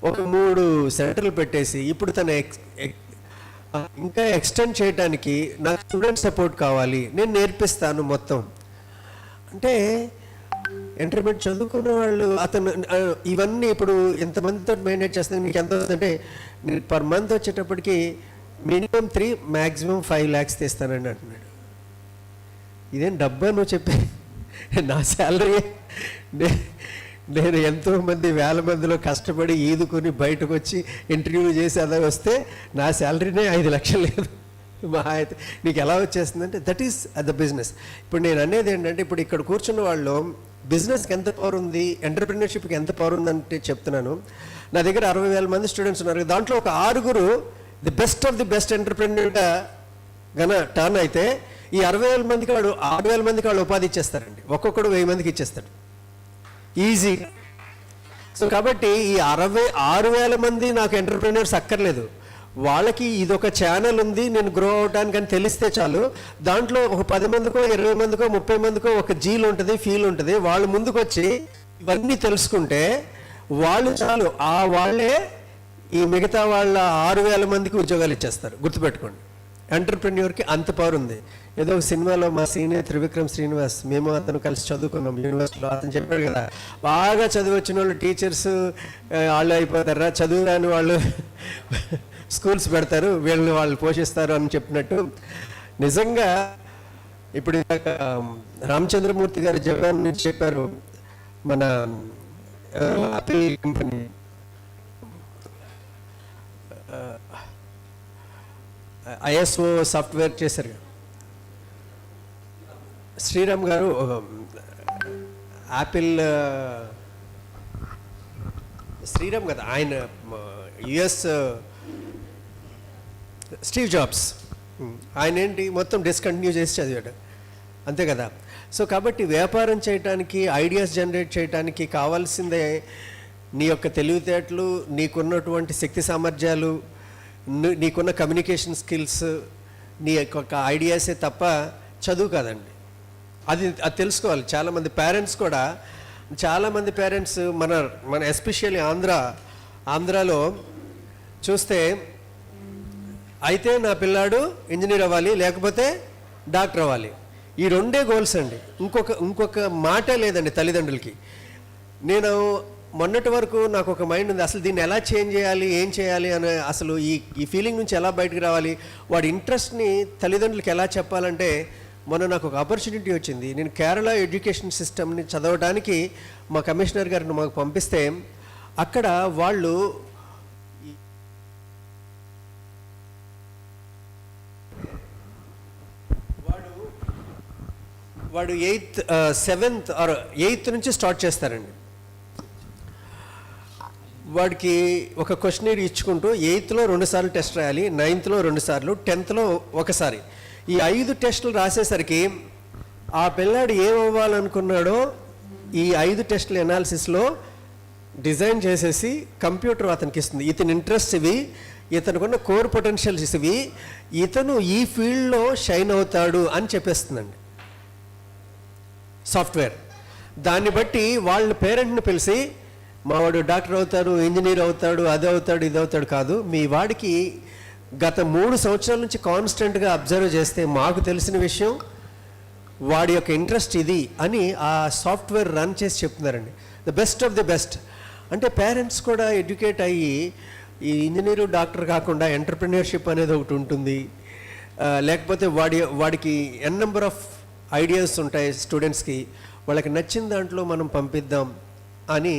ఒక 3 సెంటర్లు పెట్టేసి ఇప్పుడు తన ఇంకా ఎక్స్టెండ్ చేయడానికి నాకు స్టూడెంట్ సపోర్ట్ కావాలి, నేను నేర్పిస్తాను మొత్తం. అంటే ఇంటర్మీడియట్ చదువుకున్న వాళ్ళు అతను ఇవన్నీ ఇప్పుడు ఎంతమందితో మేనేజ్ చేస్తాను, మీకు ఎంత వస్తుందంటే నేను పర్ మంత్ వచ్చేటప్పటికి మినిమం 3 maximum 5 lakhs తీస్తానండి అంటున్నాడు. ఇదేం డబ్బా నువ్వు చెప్పి? నా శాలరీ నేను ఎంతోమంది 1000 మందిలో కష్టపడి ఈదుకొని బయటకు వచ్చి ఇంటర్వ్యూ చేసి అలా వస్తే నా శాలరీనే 5 లక్షలు లేదు. మా అయితే నీకు ఎలా వచ్చేస్తుందంటే దట్ ఈస్ ద బిజినెస్. ఇప్పుడు నేను అనేది ఏంటంటే ఇప్పుడు ఇక్కడ కూర్చున్న వాళ్ళు బిజినెస్కి ఎంత పవర్ ఉంది, ఎంటర్ప్రినర్షిప్కి ఎంత పవర్ ఉందంటే చెప్తున్నాను. నా దగ్గర 60,000 మంది స్టూడెంట్స్ ఉన్నారు. దాంట్లో ఒక 6 the best of the best ఎంటర్ప్రినర్గా టర్న్ అయితే ఈ 60,000 మందికి వాడు 6,000 మందికి వాళ్ళు ఉపాధి ఇచ్చేస్తారండి. ఒక్కొక్కడు 1000 మందికి ఇచ్చేస్తాడు ఈజీ. సో కాబట్టి ఈ 6,000 మంది నాకు ఎంటర్ప్రినర్స్ అక్కర్లేదు. వాళ్ళకి ఇదొక ఛానల్ ఉంది, నేను గ్రో అవడానికి అని తెలిస్తే చాలు. దాంట్లో ఒక 10 మందికో 20 మందికో 30 మందికో ఒక జీల్ ఉంటుంది, ఫీల్ ఉంటుంది. వాళ్ళు ముందుకు వచ్చి ఇవన్నీ తెలుసుకుంటే వాళ్ళు చాలు, వాళ్ళే ఈ మిగతా వాళ్ళ 6,000 మందికి ఉద్యోగాలు ఇచ్చేస్తారు. గుర్తుపెట్టుకోండి, ఎంటర్ప్రెన్యూర్కి అంత పవర్ ఉంది. ఏదో ఒక సినిమాలో మా సీనియర్ త్రివిక్రమ్ శ్రీనివాస్, మేము అతను కలిసి చదువుకున్నాం యూనివర్సిటీలో. అతను చెప్పాడు కదా, బాగా చదువు వచ్చిన వాళ్ళు టీచర్స్ వాళ్ళు అయిపోతారా, చదువు రాని వాళ్ళు స్కూల్స్ పెడతారు, వీళ్ళని వాళ్ళు పోషిస్తారు అని చెప్పినట్టు. నిజంగా ఇప్పుడు రామచంద్రమూర్తి గారు జపాన్ నుంచి చెప్పారు, మన ఆపిల్ కంపెనీ ISO సాఫ్ట్వేర్ చేశారు. శ్రీరామ్ గారు యాపిల్ శ్రీరామ్ కదా ఆయన, US స్టీవ్ జాబ్స్, ఆయన ఏంటి మొత్తం డిస్కంటిన్యూ చేసి చదివాడు, అంతే కదా. సో కాబట్టి వ్యాపారం చేయటానికి, ఐడియాస్ జనరేట్ చేయడానికి కావాల్సిందే నీ యొక్క తెలివితేటలు, నీకున్నటువంటి శక్తి సామర్థ్యాలు, నీకున్న కమ్యూనికేషన్ స్కిల్స్, నీ యొక్క ఐడియాసే తప్ప చదువు కాదండి. అది తెలుసుకోవాలి. చాలామంది పేరెంట్స్ కూడా, చాలామంది పేరెంట్స్ మన ఎస్పెషల్లీ ఆంధ్రాలో చూస్తే అయితే నా పిల్లాడు ఇంజనీర్ అవ్వాలి, లేకపోతే డాక్టర్ అవ్వాలి, ఈ 2 గోల్స్ అండి. ఇంకొక మాటే లేదండి తల్లిదండ్రులకి. నేను మొన్నటి వరకు నాకు ఒక మైండ్ ఉంది, అసలు దీన్ని ఎలా చేంజ్ చేయాలి, ఏం చేయాలి అని, అసలు ఈ ఫీలింగ్ నుంచి ఎలా బయటకు రావాలి, వాడి ఇంట్రెస్ట్ని తల్లిదండ్రులకి ఎలా చెప్పాలంటే, మొన్న నాకు ఒక ఆపర్చునిటీ వచ్చింది. నేను కేరళ ఎడ్యుకేషన్ సిస్టమ్ని చదవడానికి మా కమిషనర్ గారిని మాకు పంపిస్తే, అక్కడ వాళ్ళు వాడు 7th or 8th నుంచి స్టార్ట్ చేస్తారండి. వాడికి ఒక క్వశ్చనరీ ఇచ్చుకుంటూ 8thలో 2 సార్లు టెస్ట్ రాయాలి, 9thలో 2 సార్లు, 10thలో ఒకసారి. ఈ 5 టెస్టులు రాసేసరికి ఆ పిల్లాడు ఏమవ్వాలనుకున్నాడో ఈ 5 టెస్టుల ఎనాలిసిస్లో డిజైన్ చేసేసి కంప్యూటర్ అతనికి ఇస్తుంది. ఇతని ఇంట్రెస్ట్ ఇవి, ఇతనుకున్న కోర్ పొటెన్షియల్స్ ఇవి, ఇతను ఈ ఫీల్డ్లో షైన్ అవుతాడు అని చెప్పేస్తుందండి సాఫ్ట్వేర్. దాన్ని బట్టి వాళ్ళ పేరెంట్ని పిలిచి, మావాడు డాక్టర్ అవుతాడు, ఇంజనీర్ అవుతాడు, అది అవుతాడు, ఇది అవుతాడు కాదు, మీ వాడికి గత 3 సంవత్సరాల నుంచి కాన్స్టెంట్గా అబ్జర్వ్ చేస్తే మాకు తెలిసిన విషయం, వాడి యొక్క ఇంట్రెస్ట్ ఇది అని ఆ సాఫ్ట్వేర్ రన్ చేసి చెప్తున్నారండి. The best of the best. అంటే పేరెంట్స్ కూడా ఎడ్యుకేట్ అయ్యి ఈ ఇంజనీరు డాక్టర్ కాకుండా ఎంటర్ప్రినర్షిప్ అనేది ఒకటి ఉంటుంది, లేకపోతే వాడికి నెంబర్ ఆఫ్ ఐడియాస్ ఉంటాయి స్టూడెంట్స్కి, వాళ్ళకి నచ్చిన దాంట్లో మనం పంపిద్దాం అని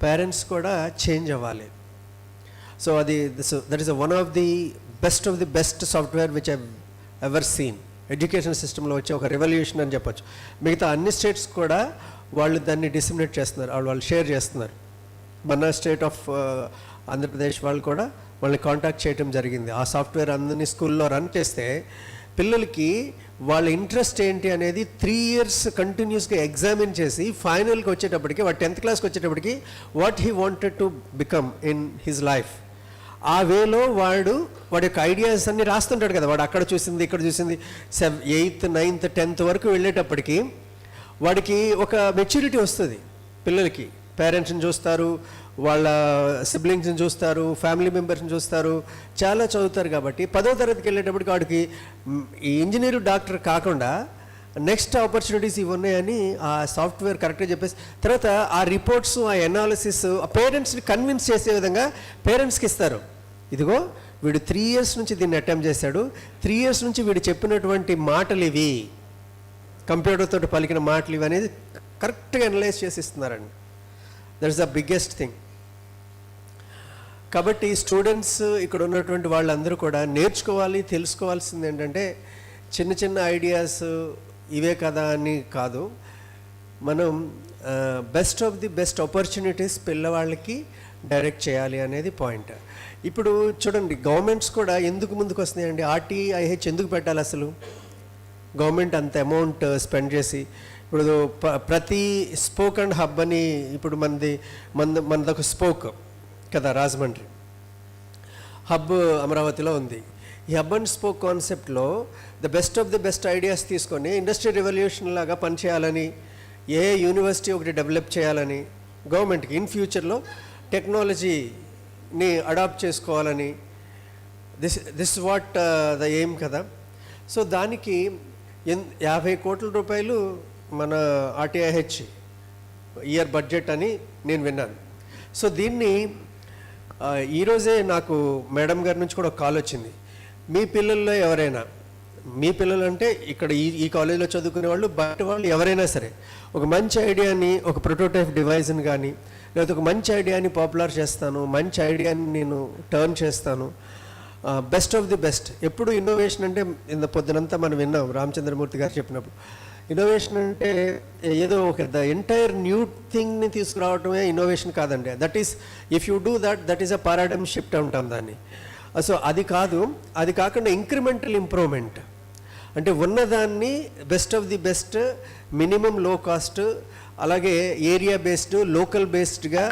పేరెంట్స్ కూడా చేంజ్ అవ్వాలి. So that is one of the best software which I ever seen. Education సిస్టంలో వచ్చే ఒక రెవల్యూషన్ అని చెప్పొచ్చు. మిగతా అన్ని స్టేట్స్ కూడా వాళ్ళు దాన్ని డిసిమినేట్ చేస్తున్నారు, వాళ్ళు షేర్ చేస్తున్నారు. మన స్టేట్ ఆఫ్ ఆంధ్రప్రదేశ్ వాళ్ళు కూడా వాళ్ళని కాంటాక్ట్ చేయడం జరిగింది. ఆ సాఫ్ట్వేర్ అందరినీ స్కూల్లో రన్ చేస్తే పిల్లలకి వాళ్ళ ఇంట్రెస్ట్ ఏంటి అనేది 3 years కంటిన్యూస్గా ఎగ్జామిన్ చేసి ఫైనల్కి వచ్చేటప్పటికి వాడు 10th క్లాస్కి వచ్చేటప్పటికి what he wanted to become in his life, ఆ వేలో వాడి యొక్క ఐడియాస్ అన్ని రాస్తుంటాడు కదా. వాడు అక్కడ చూసింది ఇక్కడ చూసింది 8th 9th 10th వరకు వెళ్ళేటప్పటికి వాడికి ఒక మెచ్యూరిటీ వస్తుంది. పిల్లలకి పేరెంట్స్ని చూస్తారు, వాళ్ళ సిబ్లింగ్స్ని చూస్తారు, ఫ్యామిలీ మెంబర్స్ని చూస్తారు, చాలా చదువుతారు. కాబట్టి 10వ తరగతికి వెళ్ళేటప్పటికి వాడికి ఈ ఇంజనీరు డాక్టర్ కాకుండా నెక్స్ట్ ఆపర్చునిటీస్ ఇవి ఉన్నాయని ఆ సాఫ్ట్వేర్ కరెక్ట్గా చెప్పేసి తర్వాత ఆ రిపోర్ట్స్ ఆ ఎనాలిసిస్ ఆ పేరెంట్స్ని కన్విన్స్ చేసే విధంగా పేరెంట్స్కి ఇస్తారు. ఇదిగో వీడు 3 years నుంచి దీన్ని అటెంప్ట్ చేశాడు, 3 years నుంచి వీడు చెప్పినటువంటి మాటలు ఇవి, కంప్యూటర్ తోటి పలికిన మాటలు ఇవి అనేది కరెక్ట్గా అనలైజ్ చేసి ఇస్తున్నారండి. That is the biggest thing. కాబట్టి స్టూడెంట్స్ ఇక్కడ ఉన్నటువంటి వాళ్ళందరూ కూడా నేర్చుకోవాలి, తెలుసుకోవాల్సింది ఏంటంటే చిన్న చిన్న ఐడియాస్ ఇవే కదా అని కాదు, మనం best of the best opportunities పిల్లవాళ్ళకి డైరెక్ట్ చేయాలి అనేది పాయింట్. ఇప్పుడు చూడండి గవర్నమెంట్స్ కూడా ఎందుకు ముందుకు వస్తున్నాయండి, RTIH ఎందుకు పెట్టాలి అసలు? గవర్నమెంట్ అంత అమౌంట్ స్పెండ్ చేసి ఇప్పుడు ప్రతి స్పోక్ అండ్ హబ్ అని ఇప్పుడు మనదొక స్పోక్ కదా రాజమండ్రి, హబ్ అమరావతిలో ఉంది. ఈ హబ్ అండ్ స్పోక్ కాన్సెప్ట్లో the best of the best ideas తీసుకొని ఇండస్ట్రీ రెవల్యూషన్ లాగా పనిచేయాలని, ఏ యూనివర్సిటీ ఒకటి డెవలప్ చేయాలని గవర్నమెంట్కి ఇన్ ఫ్యూచర్లో టెక్నాలజీని అడాప్ట్ చేసుకోవాలని, దిస్ వాట్ ద ఎయిమ్ కదా. సో దానికి 50 కోట్ల రూపాయలు మన RTIH ఇయర్ బడ్జెట్ అని నేను విన్నాను. సో దీన్ని ఈరోజే నాకు మేడం గారి నుంచి కూడా ఒక కాల్ వచ్చింది. మీ పిల్లల్లో ఎవరైనా, మీ పిల్లలు అంటే ఇక్కడ ఈ కాలేజీలో చదువుకునే వాళ్ళు బయట వాళ్ళు ఎవరైనా సరే ఒక మంచి ఐడియాని, ఒక ప్రొటోటైప్ డివైజ్ని కానీ లేకపోతే ఒక మంచి ఐడియాని పాపులర్ చేస్తాను, మంచి ఐడియాని నేను టర్న్ చేస్తాను, బెస్ట్ ఆఫ్ ది బెస్ట్. ఎప్పుడు ఇన్నోవేషన్ అంటే పొద్దునంతా మనం విన్నాం రామచంద్రమూర్తి గారు చెప్పినప్పుడు, ఇన్నోవేషన్ అంటే ఏదో ఒక ద ఎంటైర్ న్యూ థింగ్ని తీసుకురావటమే ఇన్నోవేషన్ కాదండి. That is if you do that is a paradigm shift అంటాం దాన్ని. సో అది కాదు, అది కాకుండా ఇంక్రిమెంటల్ ఇంప్రూవ్మెంట్ అంటే ఉన్నదాన్ని best of the best, minimum లో కాస్ట్, అలాగే ఏరియా బేస్డ్ లోకల్ బేస్డ్గా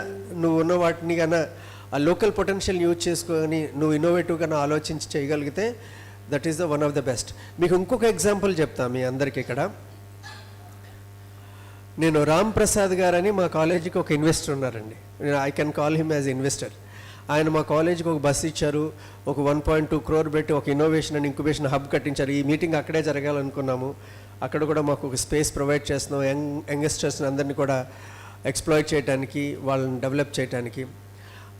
నువ్వు ఉన్న వాటిని కన్నా ఆ లోకల్ పొటెన్షియల్ యూజ్ చేసుకొని నువ్వు ఇన్నోవేటివ్గా ఆలోచించి చేయగలిగితే that is the one of the best. మీకు ఇంకొక ఎగ్జాంపుల్ చెప్తాను మీ అందరికీ. ఇక్కడ నేను రామ్ ప్రసాద్ గారని మా కాలేజీకి ఒక ఇన్వెస్టర్ ఉన్నారండి. I can call him as investor. ఆయన మా కాలేజీకి ఒక బస్సు ఇచ్చారు, ఒక 1.2 crore పెట్టి ఒక ఇన్నోవేషన్ అండ్ ఇంక్యుబేషన్ హబ్ కట్టించారు. ఈ మీటింగ్ అక్కడే జరగాలనుకున్నాము. అక్కడ కూడా మాకు ఒక స్పేస్ ప్రొవైడ్ చేస్తున్నాం యంగస్టర్స్ని అందరినీ కూడా ఎక్స్ప్లాయిట్ చేయడానికి, వాళ్ళని డెవలప్ చేయడానికి.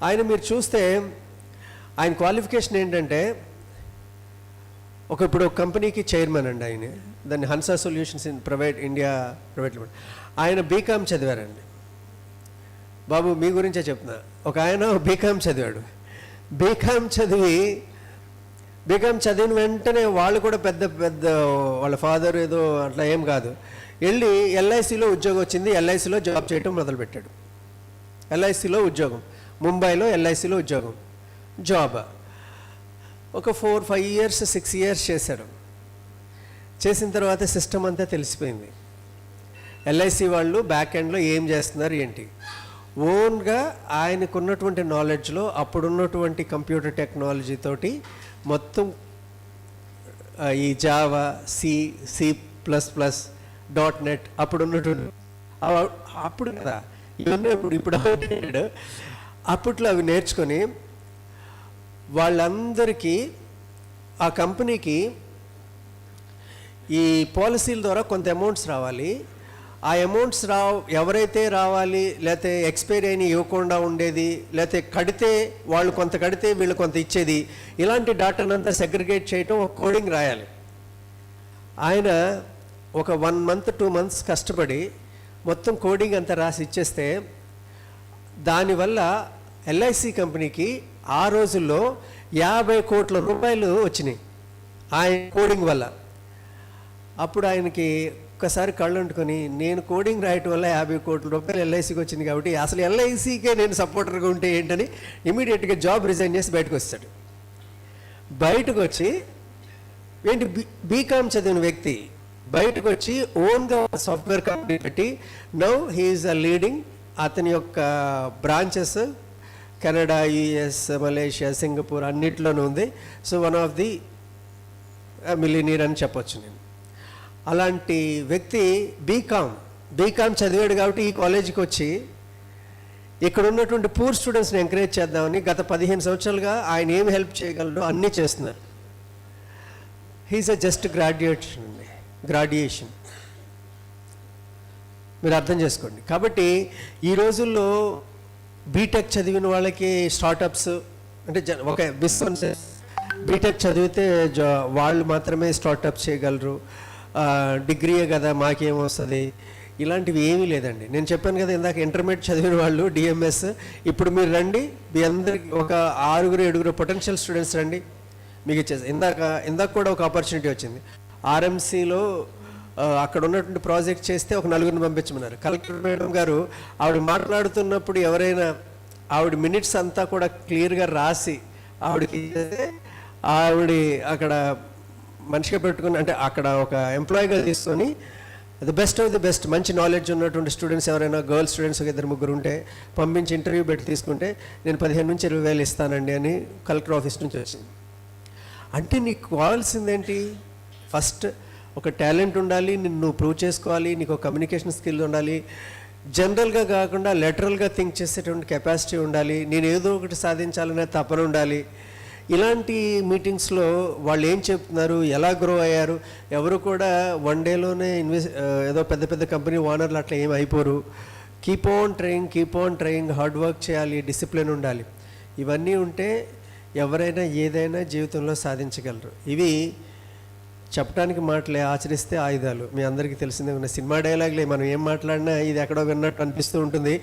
ఆయన మీరు చూస్తే ఆయన క్వాలిఫికేషన్ ఏంటంటే ఇప్పుడు ఒక కంపెనీకి చైర్మన్ అండి ఆయన, దాన్ని Hansa solutions in India private limited. ఆయన బీకామ్ చదివారండి. బాబు మీ గురించే చెప్తున్నా. ఒక ఆయన బీకామ్ చదివాడు. బీకామ్ చదివిన వెంటనే వాళ్ళు కూడా పెద్ద వాళ్ళ ఫాదర్ ఏదో అట్లా ఏం కాదు, వెళ్ళి LICలో ఉద్యోగం వచ్చింది, LICలో జాబ్ చేయటం మొదలుపెట్టాడు. LICలో ఉద్యోగం, ముంబైలో LICలో ఉద్యోగం, జాబ్ ఒక 4-5 years 6 years చేశాడు. చేసిన తర్వాత సిస్టమ్ అంతా తెలిసిపోయింది. LIC వాళ్ళు బ్యాక్ ఎండ్లో ఏం చేస్తున్నారు ఏంటి, ఓన్గా ఆయనకున్నటువంటి నాలెడ్జ్లో అప్పుడున్నటువంటి కంప్యూటర్ టెక్నాలజీ తోటి మొత్తం ఈ జావా, C++, .NET అప్పుడున్నటువంటి అప్పుడు కదా ఇవన్నీ ఇప్పుడు అప్పట్లో అవి నేర్చుకొని వాళ్ళందరికీ ఆ కంపెనీకి ఈ పాలసీల ద్వారా కొంత అమౌంట్స్ రావాలి. ఆ అమౌంట్స్ ఎవరైతే రావాలి, లేకపోతే ఎక్స్పైరీ అయిన ఇవ్వకుండా ఉండేది, లేకపోతే కడితే వాళ్ళు కొంత కడితే వీళ్ళు కొంత ఇచ్చేది, ఇలాంటి డాటానంతా సెగ్రిగేట్ చేయటం, ఒక కోడింగ్ రాయాలి. ఆయన ఒక 1 month 2 months కష్టపడి మొత్తం కోడింగ్ అంతా రాసి ఇచ్చేస్తే దానివల్ల LIC కంపెనీకి ఆ రోజుల్లో 50 కోట్ల రూపాయలు వచ్చినాయి ఆయన కోడింగ్ వల్ల. అప్పుడు ఆయనకి ఒక్కసారి కళ్ళు అంటుకొని నేను కోడింగ్ రాయటం వల్ల 50 కోట్ల రూపాయలు ఎల్ఐసికి వచ్చింది కాబట్టి అసలు ఎల్ఐసికే నేను సపోర్టర్గా ఉంటే ఏంటని ఇమీడియట్గా జాబ్ రిజైన్ చేసి బయటకు వస్తాడు. బయటకు వచ్చి ఏంటి బీకామ్ చదివిన వ్యక్తి బయటకు వచ్చి ఓన్గా సాఫ్ట్వేర్ కంపెనీ పెట్టి నౌ హీఈస్ అ లీడింగ్. అతని యొక్క branches Canada, US, Malaysia, Singapore అన్నిట్లోనూ ఉంది. So one of the millionaire అని చెప్పొచ్చు నేను. అలాంటి వ్యక్తి బీకామ్ చదివాడు కాబట్టి ఈ కాలేజీకి వచ్చి ఇక్కడ ఉన్నటువంటి పూర్ స్టూడెంట్స్ని ఎంకరేజ్ చేద్దామని గత 15 సంవత్సరాలుగా ఆయన ఏమి హెల్ప్ చేయగలడో అన్నీ చేస్తున్నారు. హీఈస్ అ జస్ట్ గ్రాడ్యుయేషన్ మీరు అర్థం చేసుకోండి. కాబట్టి ఈ రోజుల్లో బీటెక్ చదివిన వాళ్ళకి స్టార్టప్స్ అంటే ఒక మిస్కన్సెప్షన్, బీటెక్ చదివితే వాళ్ళు మాత్రమే స్టార్టప్స్ చేయగలరు, డిగ్రీయే కదా మాకేం వస్తుంది, ఇలాంటివి ఏమీ లేదండి. నేను చెప్పాను కదా ఇందాక ఇంటర్మీడియట్ చదివిన వాళ్ళు డిఎంఎస్. ఇప్పుడు మీరు రండి, మీ అందరికి ఒక 6-7 పొటెన్షియల్ స్టూడెంట్స్ రండి, మీకు ఇచ్చేసి ఇందాక కూడా ఒక ఆపర్చునిటీ వచ్చింది. ఆర్ఎంసీలో అక్కడ ఉన్నటువంటి ప్రాజెక్ట్ చేస్తే ఒక 4 పంపించమన్నారు. కలెక్టర్ మేడం గారు ఆవిడ మాట్లాడుతున్నప్పుడు ఎవరైనా ఆవిడ మినిట్స్ అంతా కూడా క్లియర్గా రాసి ఆవిడకి ఇస్తే ఆవిడ అక్కడ మనిషిగా పెట్టుకుని అంటే అక్కడ ఒక ఎంప్లాయీగా తీసుకొని the best of the best మంచి నాలెడ్జ్ ఉన్నటువంటి స్టూడెంట్స్ ఎవరైనా గర్ల్స్ స్టూడెంట్స్ 2-3 ఉంటే పంపించి ఇంటర్వ్యూ పెట్టి తీసుకుంటే నేను 15,000-20,000 ఇస్తానండి అని కలెక్టర్ ఆఫీస్ నుంచి వచ్చింది. అంటే నీకు కావాల్సిందేంటి? ఫస్ట్ ఒక టాలెంట్ ఉండాలి, నిన్ను ప్రూవ్ చేసుకోవాలి, నీకు ఒక కమ్యూనికేషన్ స్కిల్ ఉండాలి, జనరల్గా కాకుండా లెటరల్గా థింక్ చేసేటువంటి కెపాసిటీ ఉండాలి, నేను ఏదో ఒకటి సాధించాలనే తపన ఉండాలి. ఇలాంటి మీటింగ్స్లో వాళ్ళు ఏం చెప్తున్నారు, ఎలా గ్రో అయ్యారు, ఎవరు కూడా వన్ డేలోనే ఏదో పెద్ద కంపెనీ ఓనర్లు అట్లా ఏం అయిపోరు. Keep on trying, hard work చేయాలి, డిసిప్లిన్ ఉండాలి. ఇవన్నీ ఉంటే ఎవరైనా ఏదైనా జీవితంలో సాధించగలరు. ఇవి చెప్పడానికి మాటలే, ఆచరిస్తే ఆయుధాలు. మీ అందరికీ తెలిసిందే ఉన్న సినిమా డైలాగ్లే, మనం ఏం మాట్లాడినా ఇది ఎక్కడో విన్నట్టు అనిపిస్తూ ఉంటుంది.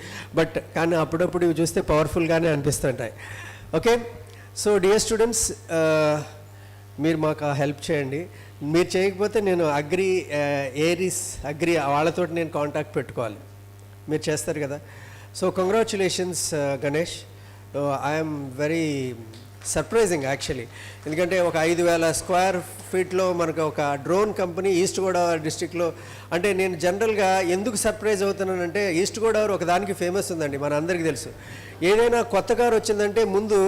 కానీ అప్పుడప్పుడు ఇవి చూస్తే పవర్ఫుల్గానే అనిపిస్తుంటాయి. ఓకే, సో డియర్ స్టూడెంట్స్, మీరు మాకు హెల్ప్ చేయండి. మీరు చేయకపోతే నేను ఏరిస్ అగ్రి వాళ్ళతో నేను కాంటాక్ట్ పెట్టుకోవాలి. మీరు చేస్తారు కదా. So congratulations Ganesh. I'm very surprising actually. ఎందుకంటే ఒక 5,000 స్క్వేర్ ఫీట్లో మనకు ఒక డ్రోన్ కంపెనీ ఈస్ట్ గోదావరి డిస్టిక్లో. అంటే నేను జనరల్గా ఎందుకు సర్ప్రైజ్ అవుతున్నానంటే ఈస్ట్ గోదావరి ఒక దానికి ఫేమస్ ఉందండి, మన అందరికీ తెలుసు. ఏదైనా కొత్త కారు వచ్చిందంటే ముందు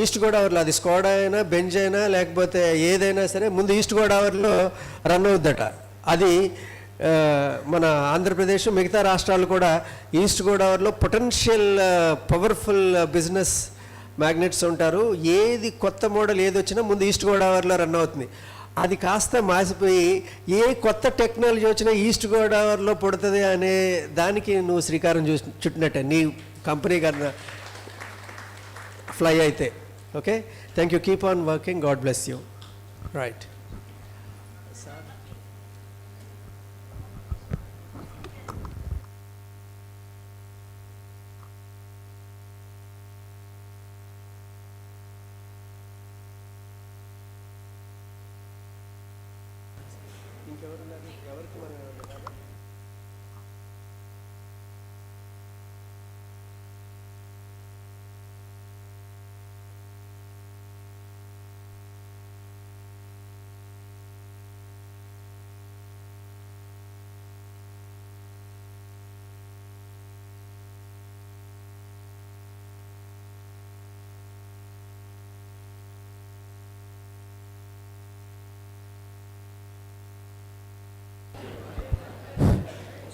ఈస్ట్ గోదావరిలో, అది స్కోడా అయినా బెంజ్ అయినా లేకపోతే ఏదైనా సరే ముందు ఈస్ట్ గోదావరిలో రన్ అవుద్దట. అది మన ఆంధ్రప్రదేశ్ మిగతా రాష్ట్రాలు కూడా ఈస్ట్ గోదావరిలో పొటెన్షియల్ పవర్ఫుల్ బిజినెస్ మ్యాగ్నెట్స్ ఉంటారు. ఏది కొత్త మోడల్ ఏది వచ్చినా ముందు ఈస్ట్ గోదావరిలో రన్ అవుతుంది. అది కాస్త మాసిపోయి ఏ కొత్త టెక్నాలజీ వచ్చినా ఈస్ట్ గోదావరిలో పుడుతుంది అనే దానికి నువ్వు శ్రీకారం చుట్టినట్టే నీ కంపెనీ కన్నా ఫ్లై అయితే. Okay, thank you. Keep on working. God bless you. Right.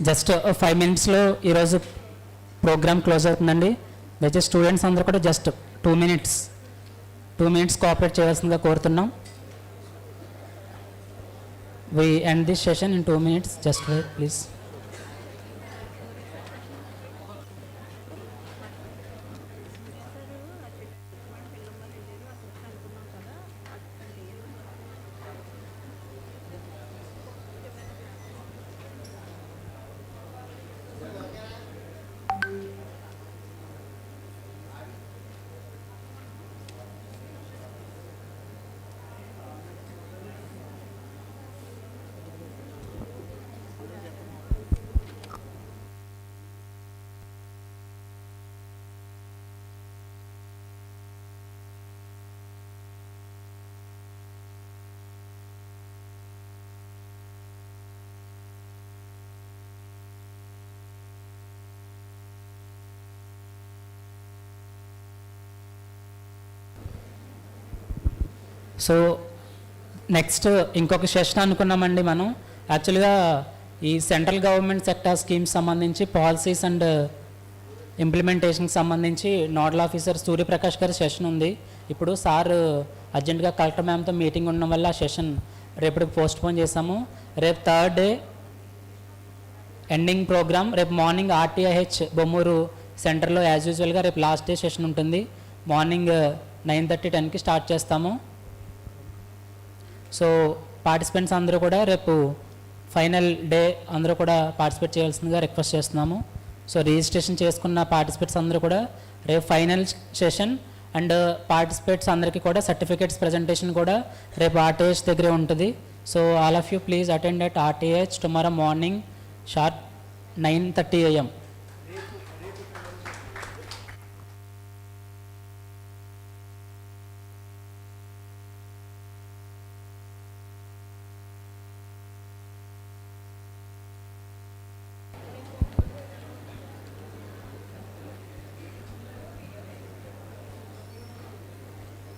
Just 5 minutesలో ఈరోజు ప్రోగ్రామ్ క్లోజ్ అవుతుందండి. దయచేసి స్టూడెంట్స్ అందరూ కూడా జస్ట్ 2 minutes కోఆపరేట్ చేయాల్సిందిగా కోరుతున్నాం. We end this session in 2 minutes. Just wait, please. So next ఇంకొక సెషన్ అనుకున్నామండి మనం. యాక్చువల్గా ఈ సెంట్రల్ గవర్నమెంట్ సెక్టార్ స్కీమ్స్ సంబంధించి పాలసీస్ అండ్ ఇంప్లిమెంటేషన్కి సంబంధించి నోడల్ ఆఫీసర్ సూర్యప్రకాష్ గారి సెషన్ ఉంది. ఇప్పుడు సార్ అర్జెంటుగా కలెక్టర్ మ్యామ్తో మీటింగ్ ఉండడం వల్ల ఆ సెషన్ రేపటికి పోస్ట్ పోన్ చేసాము. రేపు థర్డ్ డే ఎండింగ్ ప్రోగ్రామ్ రేపు మార్నింగ్ ఆర్టీఐహెచ్ బొమ్మూరు సెంటర్లో యాజ్ యూజువల్గా రేపు లాస్ట్ డే సెషన్ ఉంటుంది. మార్నింగ్ 9:30, 10కి స్టార్ట్ చేస్తాము. సో పార్టిసిపెంట్స్ అందరూ కూడా రేపు ఫైనల్ డే అందరూ కూడా పార్టిసిపేట్ చేయాల్సిందిగా రిక్వెస్ట్ చేస్తున్నాము. సో రిజిస్ట్రేషన్ చేసుకున్న పార్టిసిపేట్స్ అందరూ కూడా రేపు ఫైనల్ సెషన్ అండ్ పార్టిసిపేట్స్ అందరికీ కూడా సర్టిఫికేట్స్ ప్రజెంటేషన్ కూడా రేపు ఆర్టీహెచ్ దగ్గరే ఉంటుంది. So all of you please attend at RTH tomorrow morning sharp 9:30 AM.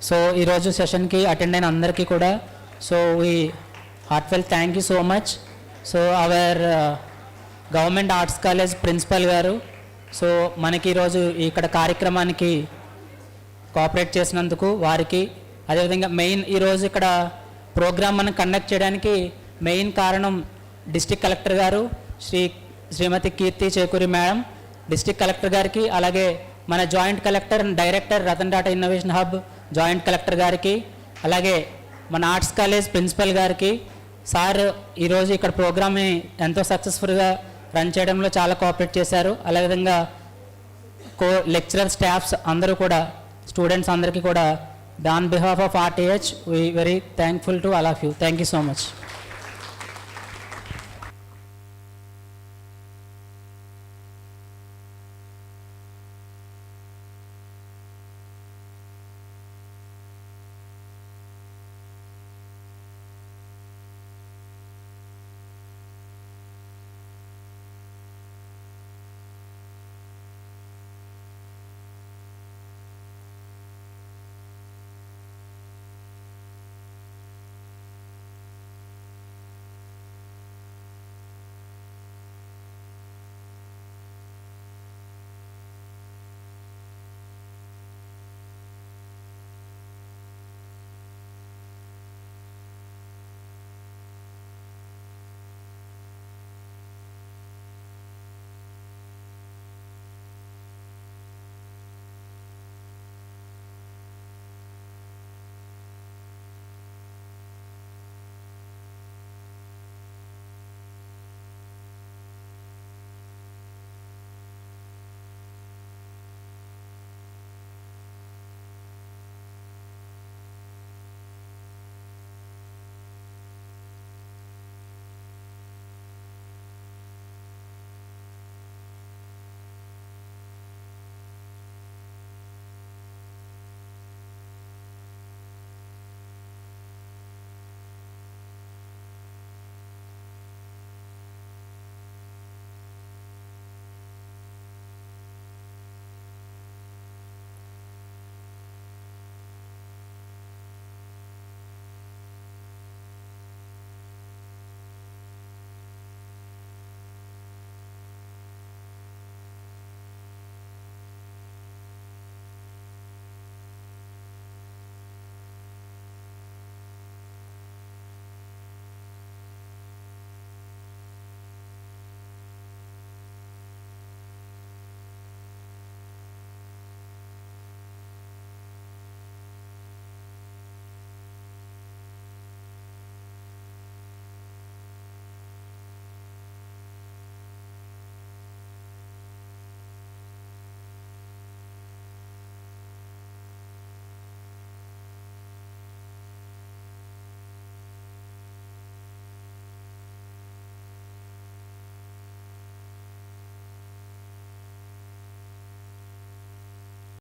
So ఈరోజు సెషన్కి అటెండ్ అయిన అందరికీ కూడా so we heartful thank you so much. So our government arts college principal garu so మనకి ఈరోజు ఇక్కడ కార్యక్రమానికి కోఆపరేట్ చేసినందుకు వారికి, అదేవిధంగా మెయిన్ ఈరోజు ఇక్కడ ప్రోగ్రామ్ మనం కండక్ట్ చేయడానికి మెయిన్ కారణం district collector garu Srimathi Keerthi Chekuri madam, district collector గారికి, అలాగే మన joint collector and director Ratan Tata innovation hub joint collector గారికి, అలాగే మన ఆర్ట్స్ కాలేజ్ ప్రిన్సిపల్ గారికి. సార్ ఈరోజు ఇక్కడ ప్రోగ్రామ్ని ఎంతో సక్సెస్ఫుల్గా రన్ చేయడంలో చాలా కోఆపరేట్ చేశారు. అదేవిధంగా లెక్చరర్ స్టాఫ్స్ అందరూ కూడా స్టూడెంట్స్ అందరికీ కూడా on behalf of RTH we very thankful to all of you. Thank you so much.